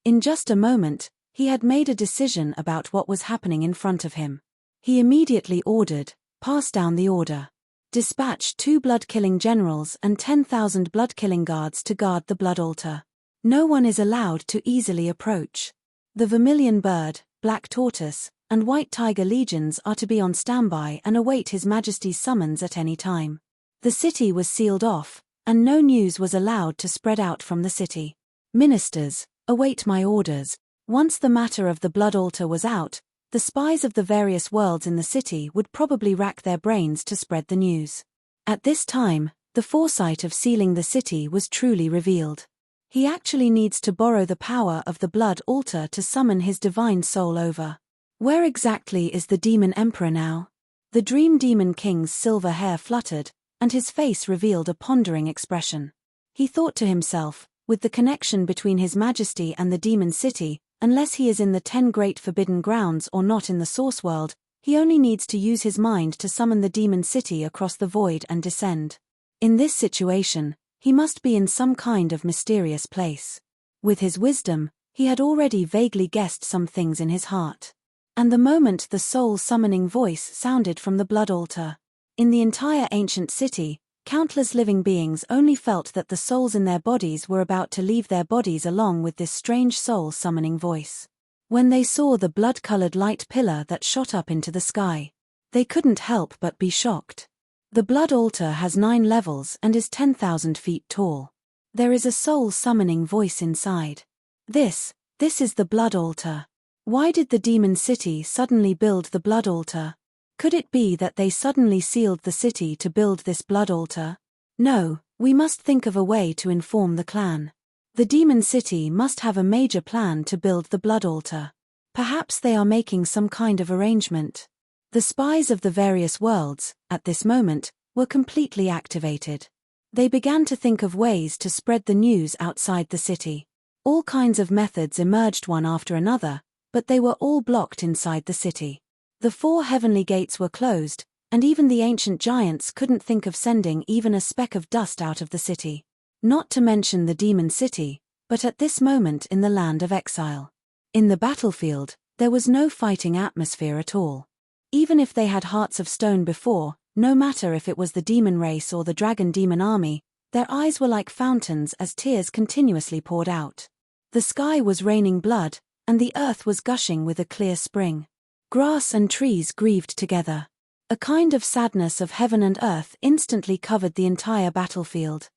In just a moment, he had made a decision about what was happening in front of him. He immediately ordered, "Pass down the order. Dispatch 2 blood-killing generals and 10,000 blood-killing guards to guard the blood altar. No one is allowed to easily approach. The Vermilion Bird, Black Tortoise, and White Tiger legions are to be on standby and await His Majesty's summons at any time." The city was sealed off, and no news was allowed to spread out from the city. "Ministers, await my orders." Once the matter of the blood altar was out, the spies of the various worlds in the city would probably rack their brains to spread the news. At this time, the foresight of sealing the city was truly revealed. He actually needs to borrow the power of the blood altar to summon his divine soul over. Where exactly is the demon emperor now? The Dream Demon King's silver hair fluttered, and his face revealed a pondering expression. He thought to himself, with the connection between His Majesty and the demon city, unless he is in the 10 great forbidden grounds or not in the source world, he only needs to use his mind to summon the demon city across the void and descend. In this situation, he must be in some kind of mysterious place. With his wisdom, he had already vaguely guessed some things in his heart. And the moment the soul-summoning voice sounded from the blood altar, in the entire ancient city, countless living beings only felt that the souls in their bodies were about to leave their bodies along with this strange soul-summoning voice. When they saw the blood-colored light pillar that shot up into the sky, they couldn't help but be shocked. The blood altar has 9 levels and is 10,000 feet tall. There is a soul-summoning voice inside. This is the blood altar. Why did the demon city suddenly build the blood altar? Could it be that they suddenly sealed the city to build this blood altar? No, we must think of a way to inform the clan. The demon city must have a major plan to build the blood altar. Perhaps they are making some kind of arrangement. The spies of the various worlds, at this moment, were completely activated. They began to think of ways to spread the news outside the city. All kinds of methods emerged one after another, but they were all blocked inside the city. The 4 heavenly gates were closed, and even the ancient giants couldn't think of sending even a speck of dust out of the city. Not to mention the demon city, but at this moment in the land of exile. In the battlefield, there was no fighting atmosphere at all. Even if they had hearts of stone before, no matter if it was the demon race or the dragon demon army, Their eyes were like fountains as tears continuously poured out. The sky was raining blood, and the earth was gushing with a clear spring. Grass and trees grieved together. A kind of sadness of heaven and earth instantly covered the entire battlefield.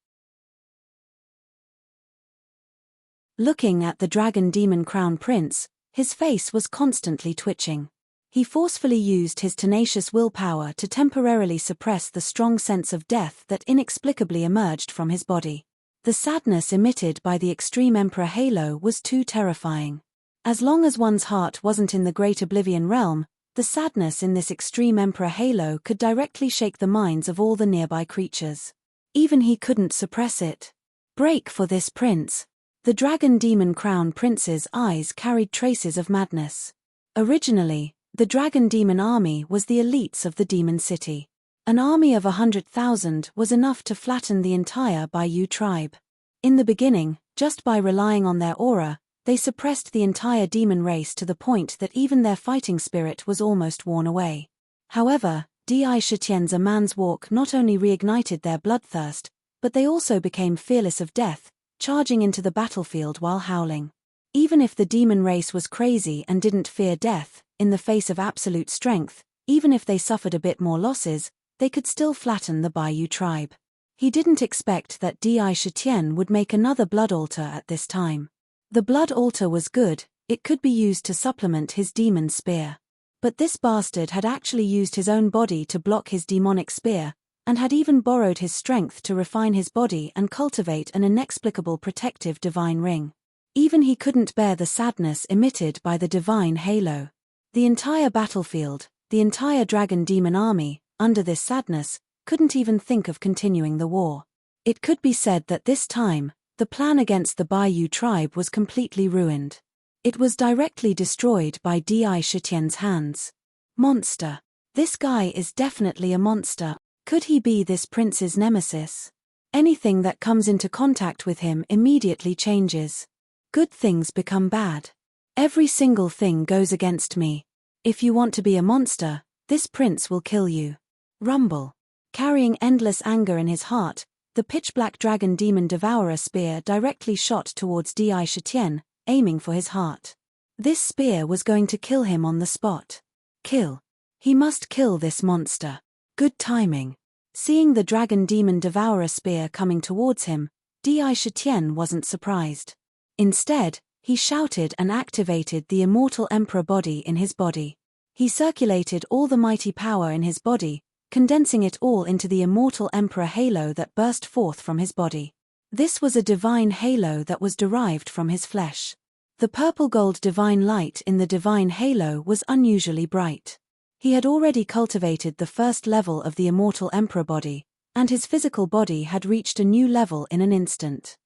Looking at the dragon demon crown prince, his face was constantly twitching. He forcefully used his tenacious willpower to temporarily suppress the strong sense of death that inexplicably emerged from his body. The sadness emitted by the extreme Emperor halo was too terrifying. As long as one's heart wasn't in the great oblivion realm, the sadness in this extreme Emperor halo could directly shake the minds of all the nearby creatures. Even he couldn't suppress it. Break for this prince. The dragon demon crown prince's eyes carried traces of madness. Originally, the dragon demon army was the elites of the demon city. An army of 100,000 was enough to flatten the entire Bayou tribe. In the beginning, just by relying on their aura, they suppressed the entire demon race to the point that even their fighting spirit was almost worn away. However, Di Shitian's A Man's Walk not only reignited their bloodthirst, but they also became fearless of death, charging into the battlefield while howling. Even if the demon race was crazy and didn't fear death, in the face of absolute strength, even if they suffered a bit more losses, they could still flatten the Bayou tribe. He didn't expect that Di Shitian would make another blood altar at this time. The blood altar was good, it could be used to supplement his demon spear. But this bastard had actually used his own body to block his demonic spear, and had even borrowed his strength to refine his body and cultivate an inexplicable protective divine ring. Even he couldn't bear the sadness emitted by the divine halo. The entire battlefield, the entire dragon demon army, under this sadness, couldn't even think of continuing the war. It could be said that this time, the plan against the Bayou tribe was completely ruined. It was directly destroyed by Di Shitian's hands. Monster. This guy is definitely a monster. Could he be this prince's nemesis? Anything that comes into contact with him immediately changes. Good things become bad. Every single thing goes against me. If you want to be a monster, this prince will kill you. Rumble. Carrying endless anger in his heart, the pitch-black dragon demon devourer spear directly shot towards Di Shitian, aiming for his heart. This spear was going to kill him on the spot. Kill. He must kill this monster. Good timing. Seeing the dragon demon devourer spear coming towards him, Di Shitian wasn't surprised. Instead, he shouted and activated the immortal emperor body in his body. He circulated all the mighty power in his body, condensing it all into the immortal emperor halo that burst forth from his body. This was a divine halo that was derived from his flesh. The purple-gold divine light in the divine halo was unusually bright. He had already cultivated the first level of the immortal emperor body, and his physical body had reached a new level in an instant.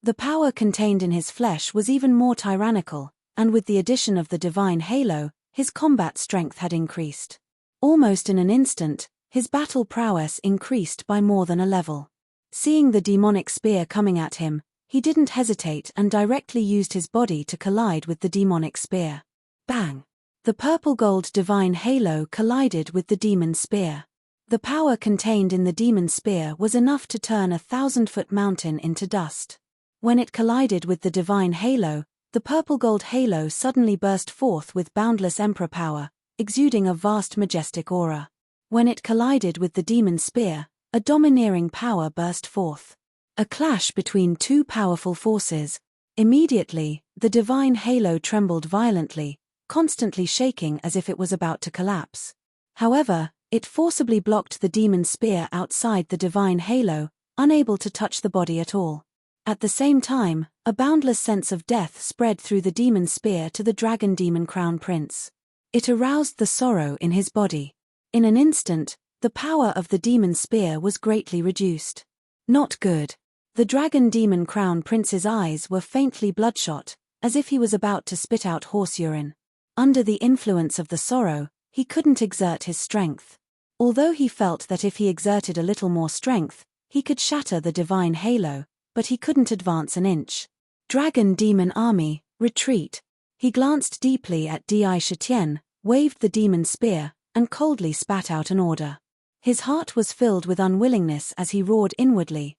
The power contained in his flesh was even more tyrannical, and with the addition of the divine halo, his combat strength had increased. Almost in an instant, his battle prowess increased by more than a level. Seeing the demonic spear coming at him, he didn't hesitate and directly used his body to collide with the demonic spear. Bang! The purple-gold divine halo collided with the demon spear. The power contained in the demon spear was enough to turn a 1,000-foot mountain into dust. When it collided with the divine halo, the purple-gold halo suddenly burst forth with boundless emperor power, exuding a vast majestic aura. When it collided with the demon spear, a domineering power burst forth. A clash between two powerful forces. Immediately, the divine halo trembled violently, constantly shaking as if it was about to collapse. However, it forcibly blocked the demon spear outside the divine halo, unable to touch the body at all. At the same time, a boundless sense of death spread through the demon spear to the dragon demon crown prince. It aroused the sorrow in his body. In an instant, the power of the demon spear was greatly reduced. Not good. The dragon demon crown prince's eyes were faintly bloodshot, as if he was about to spit out horse urine. Under the influence of the sorrow, he couldn't exert his strength. Although he felt that if he exerted a little more strength, he could shatter the divine halo, but he couldn't advance an inch. Dragon demon army, retreat. He glanced deeply at Di Shitian, waved the demon spear, and coldly spat out an order. His heart was filled with unwillingness as he roared inwardly,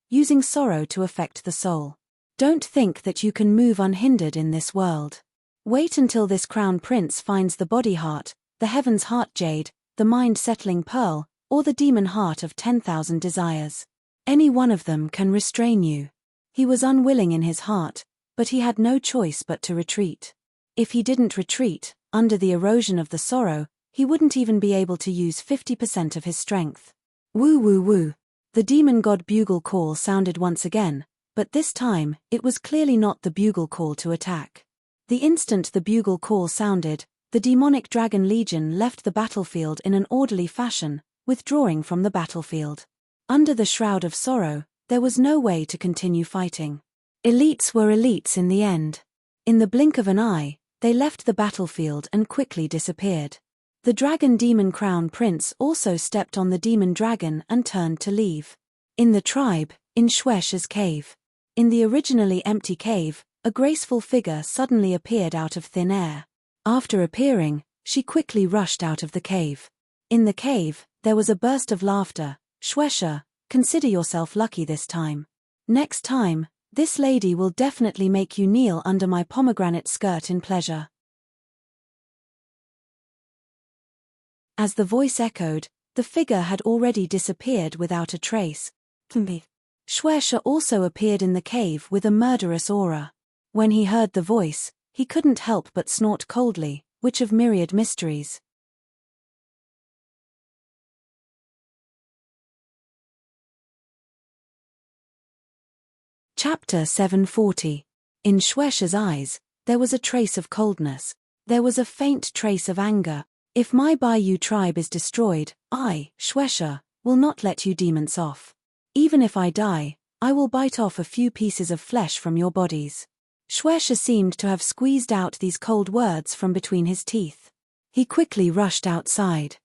using sorrow to affect the soul. Don't think that you can move unhindered in this world. Wait until this crown prince finds the body heart, the heaven's heart jade, the mind-settling pearl, or the demon heart of 10,000 desires. Any one of them can restrain you. He was unwilling in his heart, but he had no choice but to retreat. If he didn't retreat, under the erosion of the sorrow, he wouldn't even be able to use 50% of his strength. Woo woo woo. The demon god bugle call sounded once again, but this time, it was clearly not the bugle call to attack. The instant the bugle call sounded, the demonic dragon legion left the battlefield in an orderly fashion, withdrawing from the battlefield. Under the shroud of sorrow, there was no way to continue fighting. Elites were elites in the end. In the blink of an eye, they left the battlefield and quickly disappeared. The dragon demon crown prince also stepped on the demon dragon and turned to leave. In the tribe, in Shwesh's cave. In the originally empty cave, a graceful figure suddenly appeared out of thin air. After appearing, she quickly rushed out of the cave. In the cave, there was a burst of laughter. Shwesha, consider yourself lucky this time. Next time, this lady will definitely make you kneel under my pomegranate skirt in pleasure. As the voice echoed, the figure had already disappeared without a trace. Shwesha also appeared in the cave with a murderous aura. When he heard the voice, he couldn't help but snort coldly, which of myriad mysteries. Chapter 740. In Shwesha's eyes, there was a trace of coldness. There was a faint trace of anger. If my Bayou tribe is destroyed, I, Shwesha, will not let you demons off. Even if I die, I will bite off a few pieces of flesh from your bodies. Shwesha seemed to have squeezed out these cold words from between his teeth. He quickly rushed outside.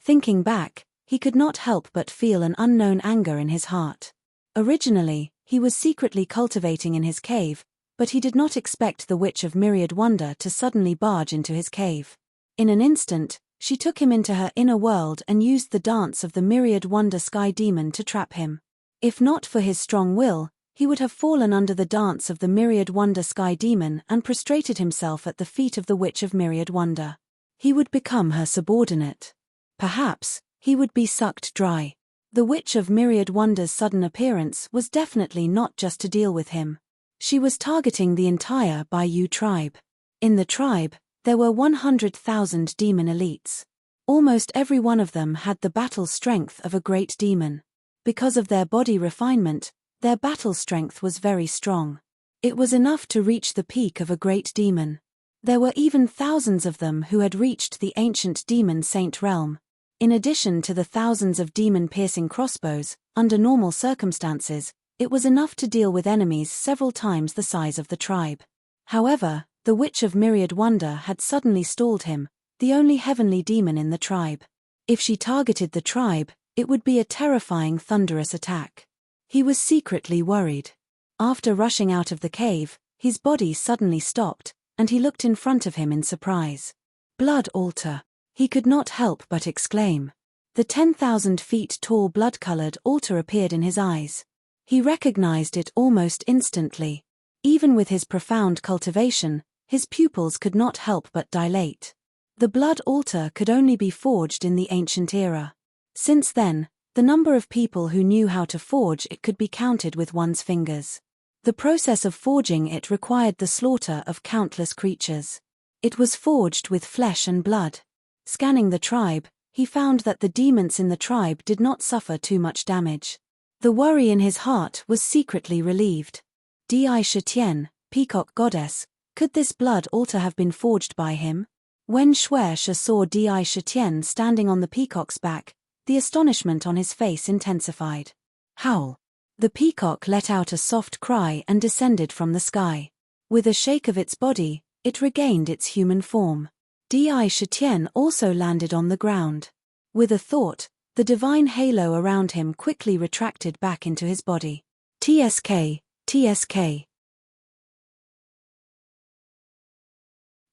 Thinking back, he could not help but feel an unknown anger in his heart. Originally, he was secretly cultivating in his cave, but he did not expect the Witch of Myriad Wonder to suddenly barge into his cave. In an instant, she took him into her inner world and used the dance of the Myriad Wonder Sky Demon to trap him. If not for his strong will, he would have fallen under the dance of the Myriad Wonder Sky Demon and prostrated himself at the feet of the Witch of Myriad Wonder. He would become her subordinate. Perhaps, he would be sucked dry. The Witch of Myriad Wonder's sudden appearance was definitely not just to deal with him. She was targeting the entire Bayou tribe. In the tribe, there were 100,000 demon elites. Almost every one of them had the battle strength of a great demon. Because of their body refinement, their battle strength was very strong. It was enough to reach the peak of a great demon. There were even thousands of them who had reached the ancient demon saint realm. In addition to the thousands of demon-piercing crossbows, under normal circumstances, it was enough to deal with enemies several times the size of the tribe. However, the Witch of Myriad Wonder had suddenly stalled him, the only heavenly demon in the tribe. If she targeted the tribe, it would be a terrifying thunderous attack. He was secretly worried. After rushing out of the cave, his body suddenly stopped, and he looked in front of him in surprise. Blood altar. He could not help but exclaim. The 10,000 feet tall blood-colored altar appeared in his eyes. He recognized it almost instantly. Even with his profound cultivation, his pupils could not help but dilate. The blood altar could only be forged in the ancient era. Since then, the number of people who knew how to forge it could be counted with one's fingers. The process of forging it required the slaughter of countless creatures. It was forged with flesh and blood. Scanning the tribe, he found that the demons in the tribe did not suffer too much damage. The worry in his heart was secretly relieved. Di Shetien, peacock goddess, could this blood altar have been forged by him? When Shwesha saw Di Shetien standing on the peacock's back, the astonishment on his face intensified. Howl! The peacock let out a soft cry and descended from the sky. With a shake of its body, it regained its human form. Di Shetien also landed on the ground. With a thought, the divine halo around him quickly retracted back into his body. TSK, TSK.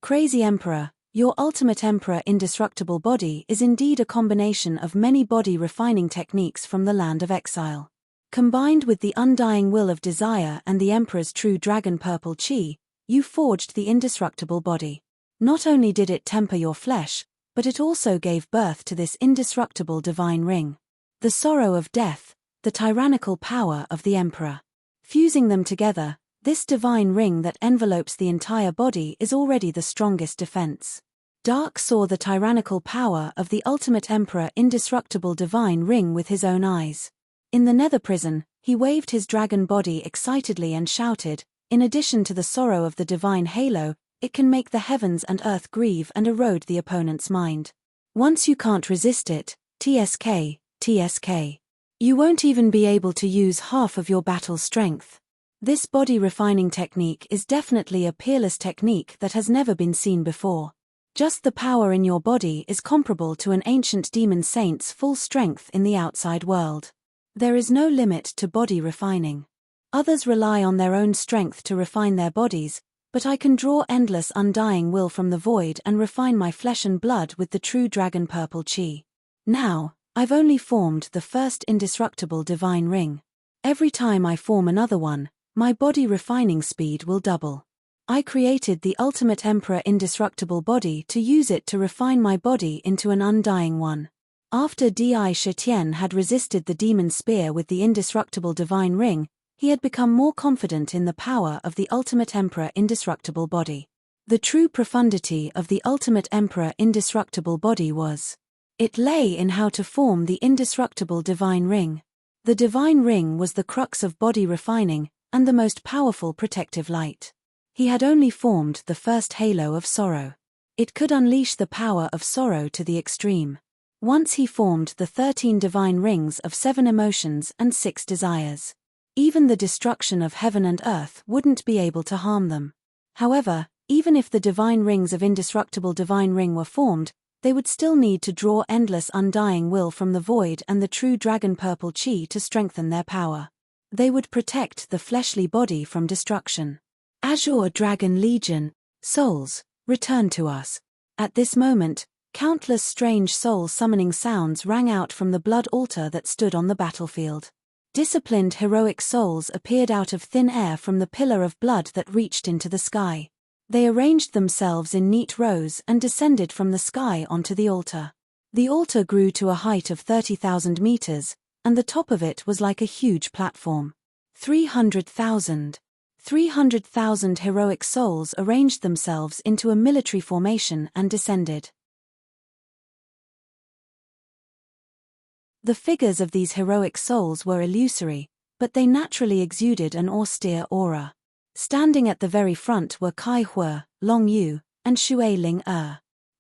Crazy Emperor, Your ultimate emperor indestructible body is indeed a combination of many body refining techniques from the land of exile. Combined with the undying will of desire and the emperor's true dragon purple chi, you forged the indestructible body. Not only did it temper your flesh, but it also gave birth to this indestructible divine ring. The sorrow of death, the tyrannical power of the emperor. Fusing them together, this divine ring that envelopes the entire body is already the strongest defense. Dark saw the tyrannical power of the ultimate emperor indestructible divine ring with his own eyes. In the nether prison, he waved his dragon body excitedly and shouted, in addition to the sorrow of the divine halo, it can make the heavens and earth grieve and erode the opponent's mind. Once you can't resist it, TSK, TSK. You won't even be able to use half of your battle strength. This body refining technique is definitely a peerless technique that has never been seen before. Just the power in your body is comparable to an ancient demon saint's full strength in the outside world. There is no limit to body refining. Others rely on their own strength to refine their bodies, but I can draw endless undying will from the void and refine my flesh and blood with the true dragon purple chi. Now, I've only formed the first indestructible divine ring. Every time I form another one, my body refining speed will double. I created the ultimate emperor indestructible body to use it to refine my body into an undying one. After Di Shetian had resisted the demon spear with the indestructible divine ring, he had become more confident in the power of the ultimate emperor indestructible body. The true profundity of the ultimate emperor indestructible body was. It lay in how to form the indestructible divine ring. The divine ring was the crux of body refining, and the most powerful protective light. He had only formed the first halo of sorrow. It could unleash the power of sorrow to the extreme. Once he formed the 13 divine rings of 7 emotions and 6 desires. Even the destruction of heaven and earth wouldn't be able to harm them. However, even if the divine rings of indestructible divine ring were formed, they would still need to draw endless undying will from the void and the true dragon purple chi to strengthen their power. They would protect the fleshly body from destruction. Azure Dragon Legion, souls, return to us. At this moment, countless strange soul-summoning sounds rang out from the blood altar that stood on the battlefield. Disciplined heroic souls appeared out of thin air from the pillar of blood that reached into the sky. They arranged themselves in neat rows and descended from the sky onto the altar. The altar grew to a height of 30,000 meters, and the top of it was like a huge platform. 300,000 heroic souls arranged themselves into a military formation and descended. The figures of these heroic souls were illusory, but they naturally exuded an austere aura. Standing at the very front were Kai Hua, Long Yu, and Xue Ling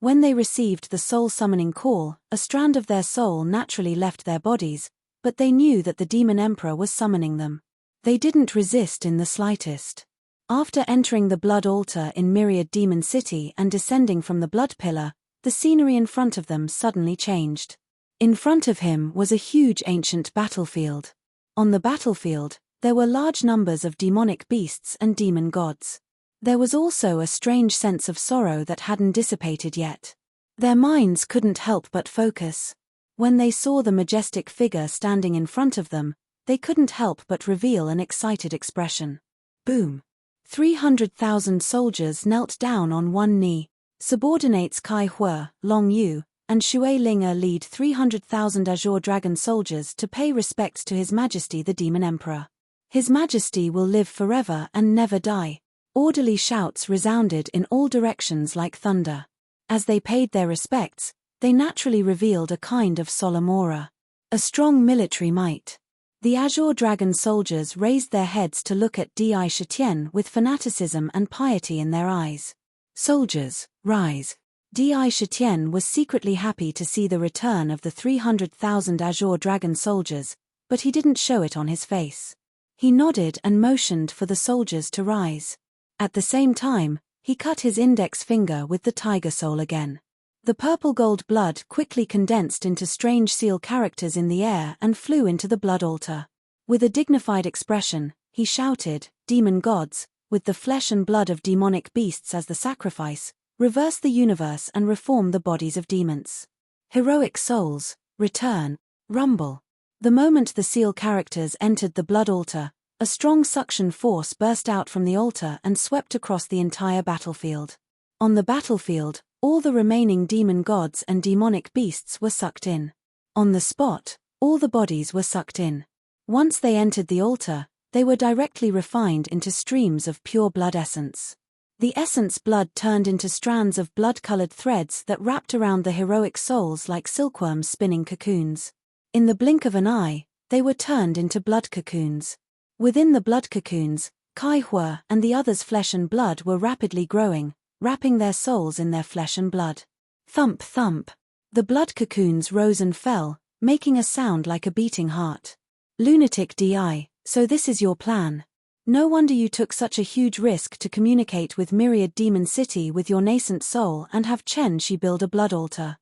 When they received the soul-summoning call, a strand of their soul naturally left their bodies, but they knew that the demon emperor was summoning them. They didn't resist in the slightest. After entering the blood altar in Myriad Demon City and descending from the blood pillar, the scenery in front of them suddenly changed. In front of him was a huge ancient battlefield. On the battlefield, there were large numbers of demonic beasts and demon gods. There was also a strange sense of sorrow that hadn't dissipated yet. Their minds couldn't help but focus. When they saw the majestic figure standing in front of them, they couldn't help but reveal an excited expression. Boom! 300,000 soldiers knelt down on one knee. Subordinates Kai Hua, Long Yu, and Xue Ling lead 300,000 Azure Dragon soldiers to pay respects to His Majesty the Demon Emperor. His Majesty will live forever and never die. Orderly shouts resounded in all directions like thunder. As they paid their respects, they naturally revealed a kind of solemn aura. A strong military might. The Azure Dragon soldiers raised their heads to look at Di Shetian with fanaticism and piety in their eyes. Soldiers, rise. Di Shetian was secretly happy to see the return of the 300,000 Azure Dragon soldiers, but he didn't show it on his face. He nodded and motioned for the soldiers to rise. At the same time, he cut his index finger with the tiger soul again. The purple-gold blood quickly condensed into strange seal characters in the air and flew into the blood altar. With a dignified expression, he shouted, "Demon gods, with the flesh and blood of demonic beasts as the sacrifice, reverse the universe and reform the bodies of demons. Heroic souls, return, rumble. The moment the seal characters entered the blood altar, a strong suction force burst out from the altar and swept across the entire battlefield. On the battlefield, all the remaining demon gods and demonic beasts were sucked in. On the spot, all the bodies were sucked in. Once they entered the altar, they were directly refined into streams of pure blood essence. The essence blood turned into strands of blood-colored threads that wrapped around the heroic souls like silkworms spinning cocoons. In the blink of an eye, they were turned into blood cocoons. Within the blood cocoons, Kai Hua and the others' flesh and blood were rapidly growing, wrapping their souls in their flesh and blood. Thump thump. The blood cocoons rose and fell, making a sound like a beating heart. Lunatic DI, so this is your plan. No wonder you took such a huge risk to communicate with Myriad Demon City with your nascent soul and have Chen Shi build a blood altar.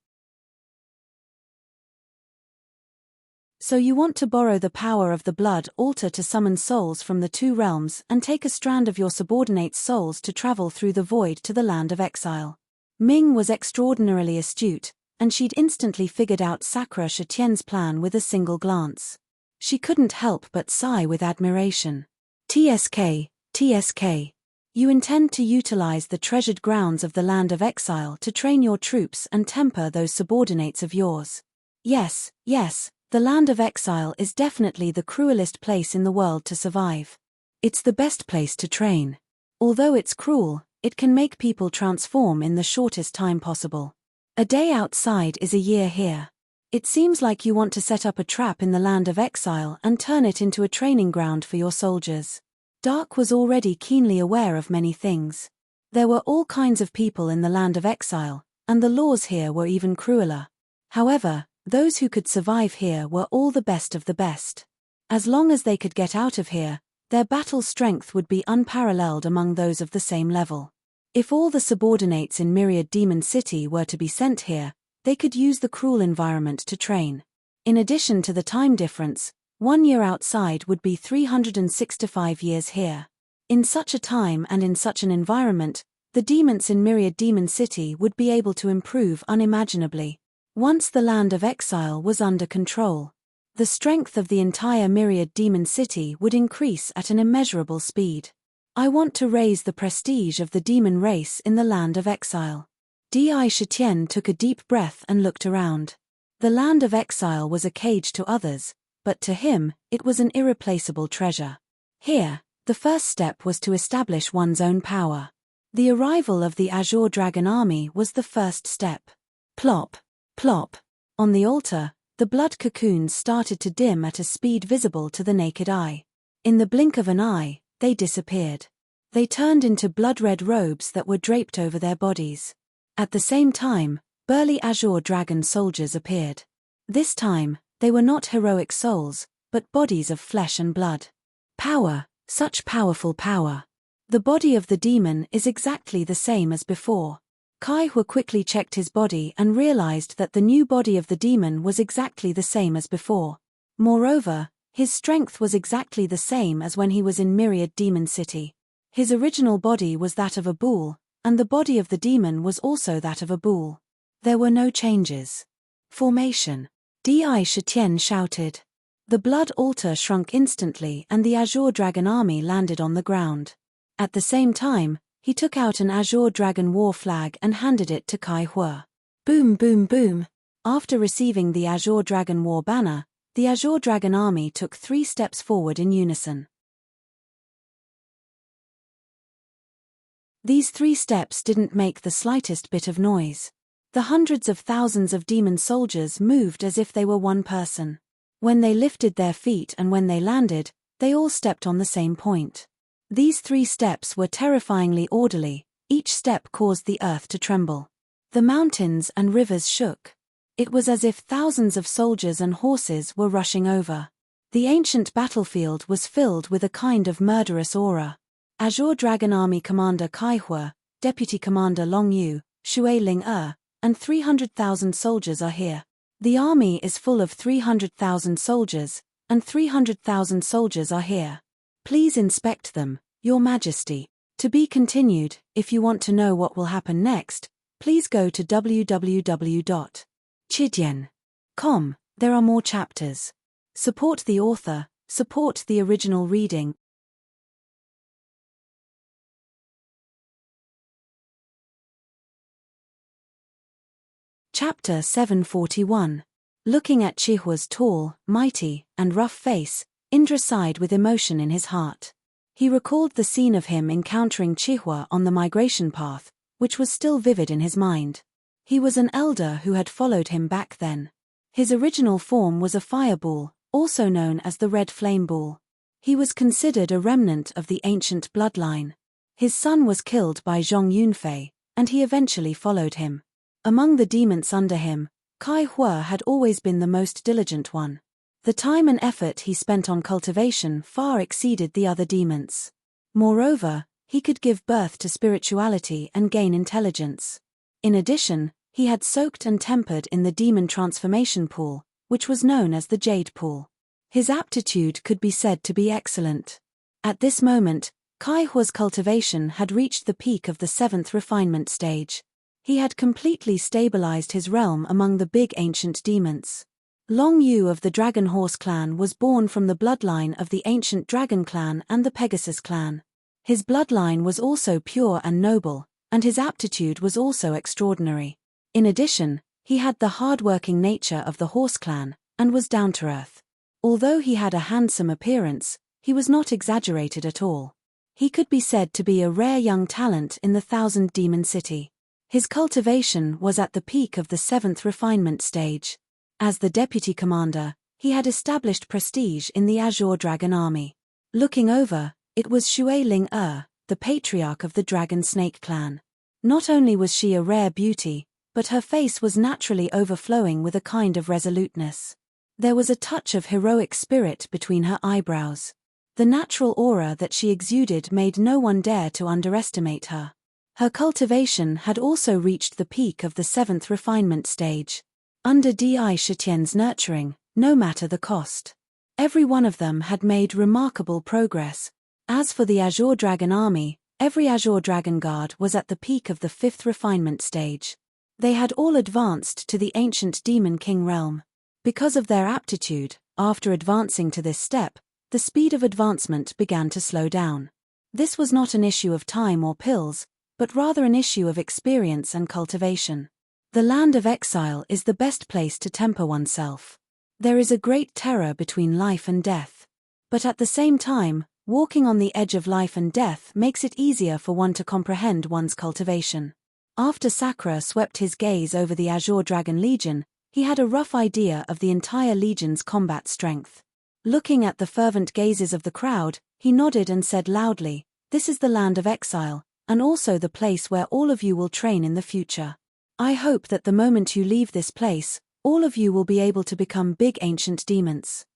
So you want to borrow the power of the blood altar to summon souls from the two realms and take a strand of your subordinate's souls to travel through the void to the land of exile. Ming was extraordinarily astute, and she'd instantly figured out Sakura Shitien's plan with a single glance. She couldn't help but sigh with admiration. TSK, TSK. You intend to utilize the treasured grounds of the land of exile to train your troops and temper those subordinates of yours. Yes, yes, the land of exile is definitely the cruelest place in the world to survive. It's the best place to train. Although it's cruel, it can make people transform in the shortest time possible. A day outside is a year here. It seems like you want to set up a trap in the land of exile and turn it into a training ground for your soldiers. Dark was already keenly aware of many things. There were all kinds of people in the land of exile, and the laws here were even crueler. However, those who could survive here were all the best of the best. As long as they could get out of here, their battle strength would be unparalleled among those of the same level. If all the subordinates in Myriad Demon City were to be sent here, they could use the cruel environment to train. In addition to the time difference, 1 year outside would be 365 years here. In such a time and in such an environment, the demons in Myriad Demon City would be able to improve unimaginably. Once the land of exile was under control, the strength of the entire Myriad Demon City would increase at an immeasurable speed. I want to raise the prestige of the demon race in the land of exile. Di Shitian took a deep breath and looked around. The land of exile was a cage to others, but to him, it was an irreplaceable treasure. Here, the first step was to establish one's own power. The arrival of the Azure Dragon army was the first step. Plop, plop. On the altar, the blood cocoons started to dim at a speed visible to the naked eye. In the blink of an eye, they disappeared. They turned into blood-red robes that were draped over their bodies. At the same time, burly Azure Dragon soldiers appeared. This time, they were not heroic souls, but bodies of flesh and blood. Power, such powerful power. The body of the demon is exactly the same as before. Kai Hua quickly checked his body and realized that the new body of the demon was exactly the same as before. Moreover, his strength was exactly the same as when he was in Myriad Demon City. His original body was that of a bull, and the body of the demon was also that of a bull. There were no changes. Formation. Di Shitian shouted. The blood altar shrunk instantly and the Azure Dragon army landed on the ground. At the same time, he took out an Azure Dragon war flag and handed it to Kai Hua. Boom boom boom. After receiving the Azure Dragon war banner, the Azure Dragon army took 3 steps forward in unison. These 3 steps didn't make the slightest bit of noise. The hundreds of thousands of demon soldiers moved as if they were one person. When they lifted their feet and when they landed, they all stepped on the same point. These 3 steps were terrifyingly orderly, each step caused the earth to tremble. The mountains and rivers shook. It was as if thousands of soldiers and horses were rushing over. The ancient battlefield was filled with a kind of murderous aura. Azure Dragon Army Commander Kai Hua, Deputy Commander Long Yu, Shui Ling and 300,000 soldiers are here. The army is full of 300,000 soldiers, and 300,000 soldiers are here. Please inspect them, Your Majesty. To be continued. If you want to know what will happen next, please go to www.chidien.com. There are more chapters. Support the author, support the original reading. Chapter 741. Looking at Chihua's tall, mighty, and rough face, Indra sighed with emotion in his heart. He recalled the scene of him encountering Chihua on the migration path, which was still vivid in his mind. He was an elder who had followed him back then. His original form was a fireball, also known as the Red Flame Ball. He was considered a remnant of the ancient bloodline. His son was killed by Zhong Yunfei, and he eventually followed him. Among the demons under him, Kai Hua had always been the most diligent one. The time and effort he spent on cultivation far exceeded the other demons. Moreover, he could give birth to spirituality and gain intelligence. In addition, he had soaked and tempered in the demon transformation pool, which was known as the Jade Pool. His aptitude could be said to be excellent. At this moment, Kai Hua's cultivation had reached the peak of the 7th refinement stage. He had completely stabilized his realm among the big ancient demons. Long Yu of the Dragon Horse clan was born from the bloodline of the ancient Dragon clan and the Pegasus clan. His bloodline was also pure and noble, and his aptitude was also extraordinary. In addition, he had the hard-working nature of the Horse clan, and was down to earth. Although he had a handsome appearance, he was not exaggerated at all. He could be said to be a rare young talent in the Thousand Demon City. His cultivation was at the peak of the 7th refinement stage. As the deputy commander, he had established prestige in the Azure Dragon army. Looking over, it was Shui Ling-er, the patriarch of the Dragon Snake clan. Not only was she a rare beauty, but her face was naturally overflowing with a kind of resoluteness. There was a touch of heroic spirit between her eyebrows. The natural aura that she exuded made no one dare to underestimate her. Her cultivation had also reached the peak of the 7th refinement stage. Under Di Shitien's nurturing, no matter the cost. Every one of them had made remarkable progress. As for the Azure Dragon army, every Azure Dragon guard was at the peak of the 5th refinement stage. They had all advanced to the ancient Demon King realm. Because of their aptitude, after advancing to this step, the speed of advancement began to slow down. This was not an issue of time or pills, but rather an issue of experience and cultivation. The land of exile is the best place to temper oneself. There is a great terror between life and death. But at the same time, walking on the edge of life and death makes it easier for one to comprehend one's cultivation. After Sakura swept his gaze over the Azure Dragon Legion, he had a rough idea of the entire legion's combat strength. Looking at the fervent gazes of the crowd, he nodded and said loudly, "This is the land of exile, and also the place where all of you will train in the future. I hope that the moment you leave this place, all of you will be able to become big ancient demons."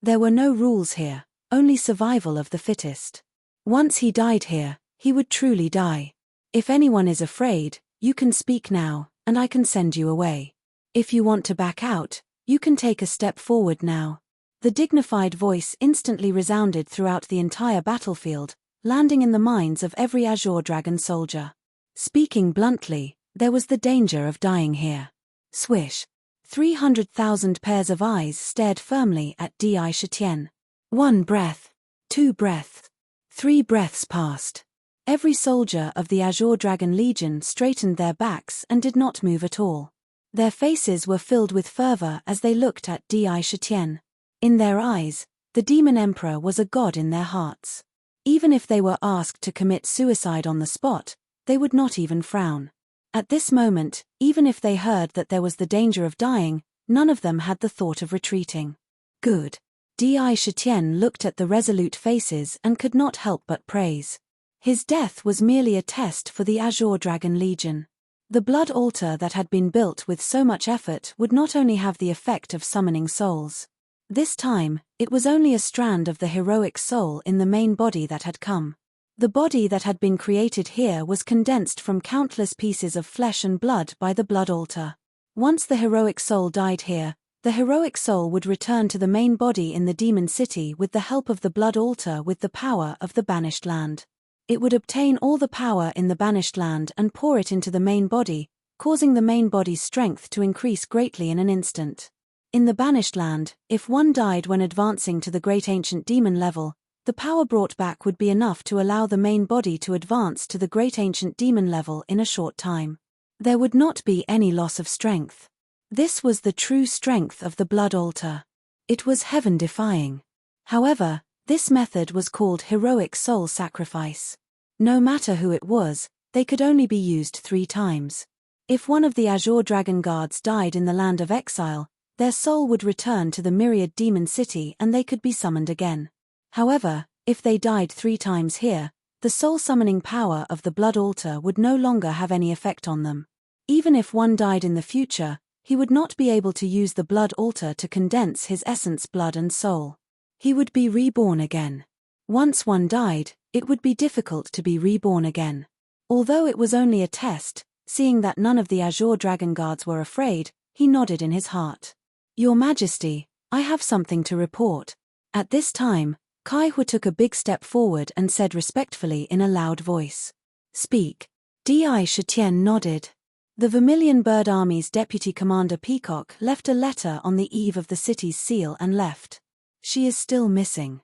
There were no rules here, only survival of the fittest. Once he died here, he would truly die. If anyone is afraid, you can speak now, and I can send you away. If you want to back out, you can take a step forward now. The dignified voice instantly resounded throughout the entire battlefield, landing in the minds of every Azure Dragon soldier. Speaking bluntly, there was the danger of dying here. Swish. 300,000 pairs of eyes stared firmly at Di Shitian. 1 breath. 2 breaths. 3 breaths passed. Every soldier of the Azure Dragon Legion straightened their backs and did not move at all. Their faces were filled with fervor as they looked at Di Shitian. In their eyes, the Demon Emperor was a god in their hearts. Even if they were asked to commit suicide on the spot, they would not even frown. At this moment, even if they heard that there was the danger of dying, none of them had the thought of retreating. Good. Di Shitian looked at the resolute faces and could not help but praise. His death was merely a test for the Azure Dragon Legion. The blood altar that had been built with so much effort would not only have the effect of summoning souls. This time, it was only a strand of the heroic soul in the main body that had come. The body that had been created here was condensed from countless pieces of flesh and blood by the blood altar. Once the heroic soul died here, The heroic soul would return to the main body in the demon city with the help of the blood altar with the power of the banished land. It would obtain all the power in the banished land and pour it into the main body, causing the main body's strength to increase greatly in an instant. In the banished land, if one died when advancing to the great ancient demon level, the power brought back would be enough to allow the main body to advance to the great ancient demon level in a short time. There would not be any loss of strength. This was the true strength of the blood altar. It was heaven-defying. However, this method was called heroic soul sacrifice. No matter who it was, they could only be used 3 times. If one of the Azure Dragon Guards died in the land of exile, their soul would return to the myriad demon city and they could be summoned again. However, if they died 3 times here, the soul-summoning power of the blood altar would no longer have any effect on them. Even if one died in the future, he would not be able to use the blood altar to condense his essence, blood and soul. He would be reborn again. Once one died, it would be difficult to be reborn again. Although it was only a test, seeing that none of the Azure Dragon Guards were afraid, he nodded in his heart. Your Majesty, I have something to report. At this time, Kai Hu took a big step forward and said respectfully in a loud voice. Speak. Di Shitian nodded. The Vermilion Bird Army's Deputy Commander Peacock left a letter on the eve of the city's seal and left. She is still missing.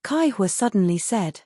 Kai Hu suddenly said.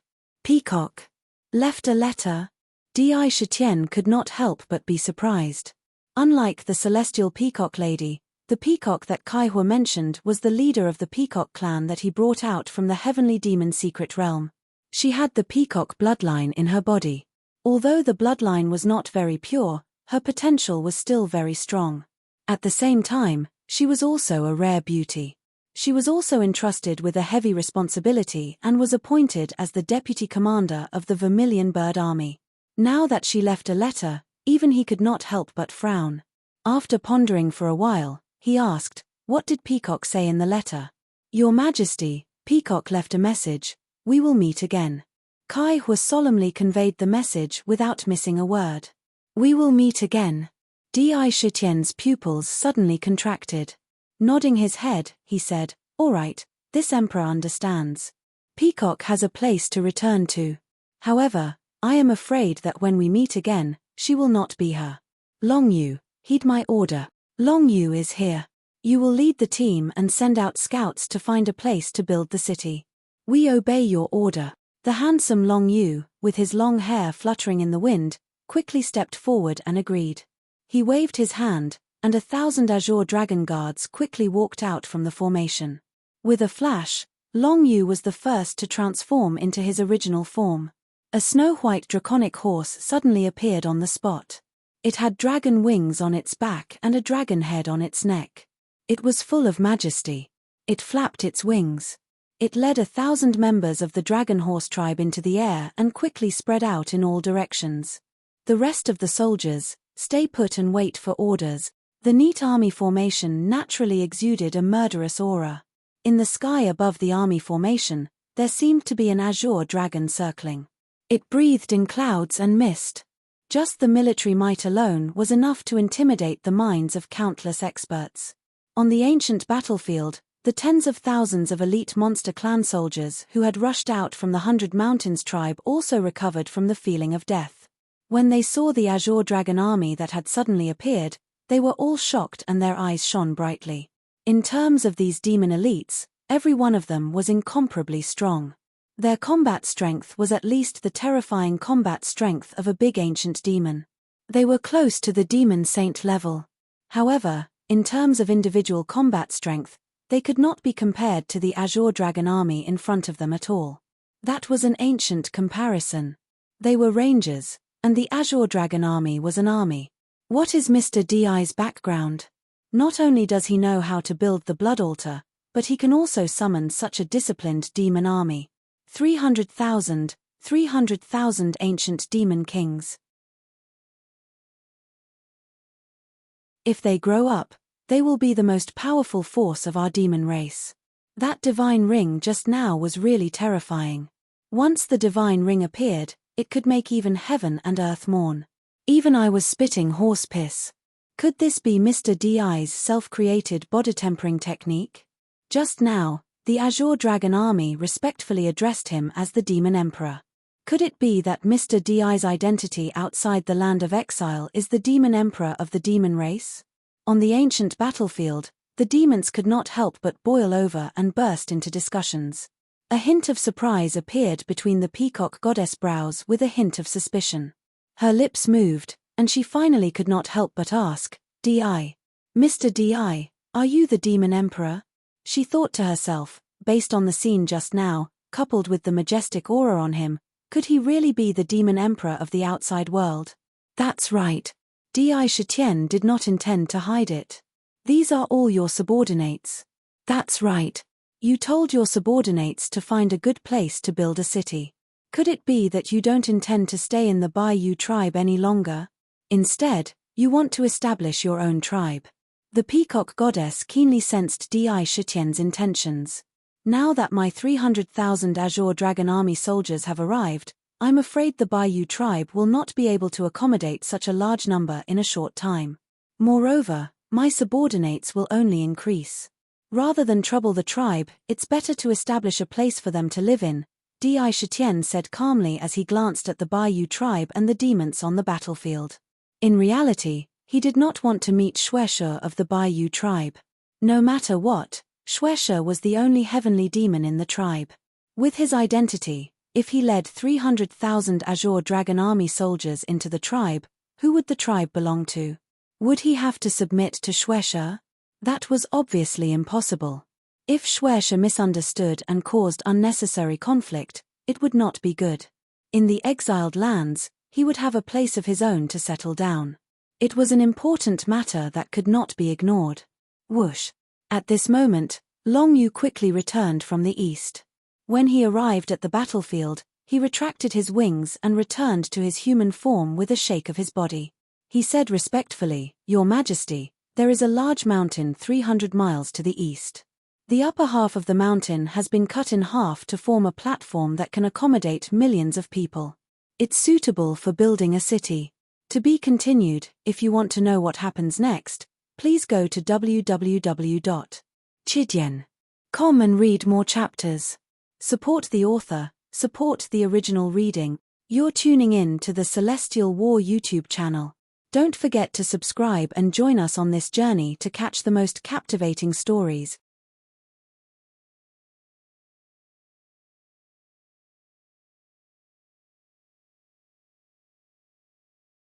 Peacock left a letter? Di Shitian could not help but be surprised. Unlike the celestial peacock lady, the peacock that Kai Hu mentioned was the leader of the peacock clan that he brought out from the heavenly demon secret realm. She had the peacock bloodline in her body. Although the bloodline was not very pure, her potential was still very strong. At the same time, she was also a rare beauty. She was also entrusted with a heavy responsibility and was appointed as the deputy commander of the Vermilion Bird Army. Now that she left a letter, even he could not help but frown. After pondering for a while, he asked, What did Peacock say in the letter? Your Majesty, Peacock left a message. We will meet again. Kai Hu solemnly conveyed the message without missing a word. We will meet again. Di Shitian's pupils suddenly contracted. Nodding his head, he said, All right, this emperor understands. Peacock has a place to return to. However, I am afraid that when we meet again, she will not be her. Long Yu, heed my order. Long Yu is here. You will lead the team and send out scouts to find a place to build the city. We obey your order. The handsome Long Yu, with his long hair fluttering in the wind, quickly stepped forward and agreed. He waved his hand, and 1,000 Azure Dragon Guards quickly walked out from the formation. With a flash, Long Yu was the first to transform into his original form. A snow-white draconic horse suddenly appeared on the spot. It had dragon wings on its back and a dragon head on its neck. It was full of majesty. It flapped its wings. It led 1,000 members of the dragon horse tribe into the air and quickly spread out in all directions. The rest of the soldiers, stay put and wait for orders. The neat army formation naturally exuded a murderous aura. In the sky above the army formation, there seemed to be an azure dragon circling. It breathed in clouds and mist. Just the military might alone was enough to intimidate the minds of countless experts. On the ancient battlefield, the tens of thousands of elite monster clan soldiers who had rushed out from the 100 Mountains tribe also recovered from the feeling of death. When they saw the Azure Dragon army that had suddenly appeared, they were all shocked and their eyes shone brightly. In terms of these demon elites, every one of them was incomparably strong. Their combat strength was at least the terrifying combat strength of a big ancient demon. They were close to the demon saint level. However, in terms of individual combat strength, they could not be compared to the Azure Dragon army in front of them at all. That was an ancient comparison. They were rangers, and the Azure Dragon army was an army. What is Mr. Di's background? Not only does he know how to build the blood altar, but he can also summon such a disciplined demon army. 300,000 ancient demon kings. If they grow up, they will be the most powerful force of our demon race. That divine ring just now was really terrifying. Once the divine ring appeared, it could make even heaven and earth mourn. Even I was spitting horse piss. Could this be Mr. Di's self-created body-tempering technique? Just now, the Azure Dragon army respectfully addressed him as the Demon Emperor. Could it be that Mr. Di's identity outside the land of exile is the Demon Emperor of the demon race? On the ancient battlefield, the demons could not help but boil over and burst into discussions. A hint of surprise appeared between the peacock goddess' brows with a hint of suspicion. Her lips moved, and she finally could not help but ask, Di. Mr. Di, are you the Demon Emperor? She thought to herself, based on the scene just now, coupled with the majestic aura on him, could he really be the Demon Emperor of the outside world? That's right. Di Shitian did not intend to hide it. These are all your subordinates. That's right. You told your subordinates to find a good place to build a city. Could it be that you don't intend to stay in the Bayou tribe any longer? Instead, you want to establish your own tribe. The peacock goddess keenly sensed Di Shitian's intentions. Now that my 300,000 Azure Dragon army soldiers have arrived, I'm afraid the Bayou tribe will not be able to accommodate such a large number in a short time. Moreover, my subordinates will only increase. Rather than trouble the tribe, it's better to establish a place for them to live in, Di Shitian said calmly as he glanced at the Bayou tribe and the demons on the battlefield. In reality, he did not want to meet Shueshe of the Bayou tribe. No matter what, Shueshe was the only heavenly demon in the tribe. With his identity, if he led 300,000 Azure Dragon army soldiers into the tribe, who would the tribe belong to? Would he have to submit to Shueshe? That was obviously impossible. If Shueshe misunderstood and caused unnecessary conflict, it would not be good. In the exiled lands, he would have a place of his own to settle down. It was an important matter that could not be ignored. Whoosh! At this moment, Long Yu quickly returned from the east. When he arrived at the battlefield, he retracted his wings and returned to his human form with a shake of his body. He said respectfully, Your Majesty, there is a large mountain 300 miles to the east. The upper half of the mountain has been cut in half to form a platform that can accommodate millions of people. It's suitable for building a city. To be continued. If you want to know what happens next, please go to www.chidian.com and read more chapters. Support the author, support the original reading. You're tuning in to the Celestial War YouTube channel. Don't forget to subscribe and join us on this journey to catch the most captivating stories.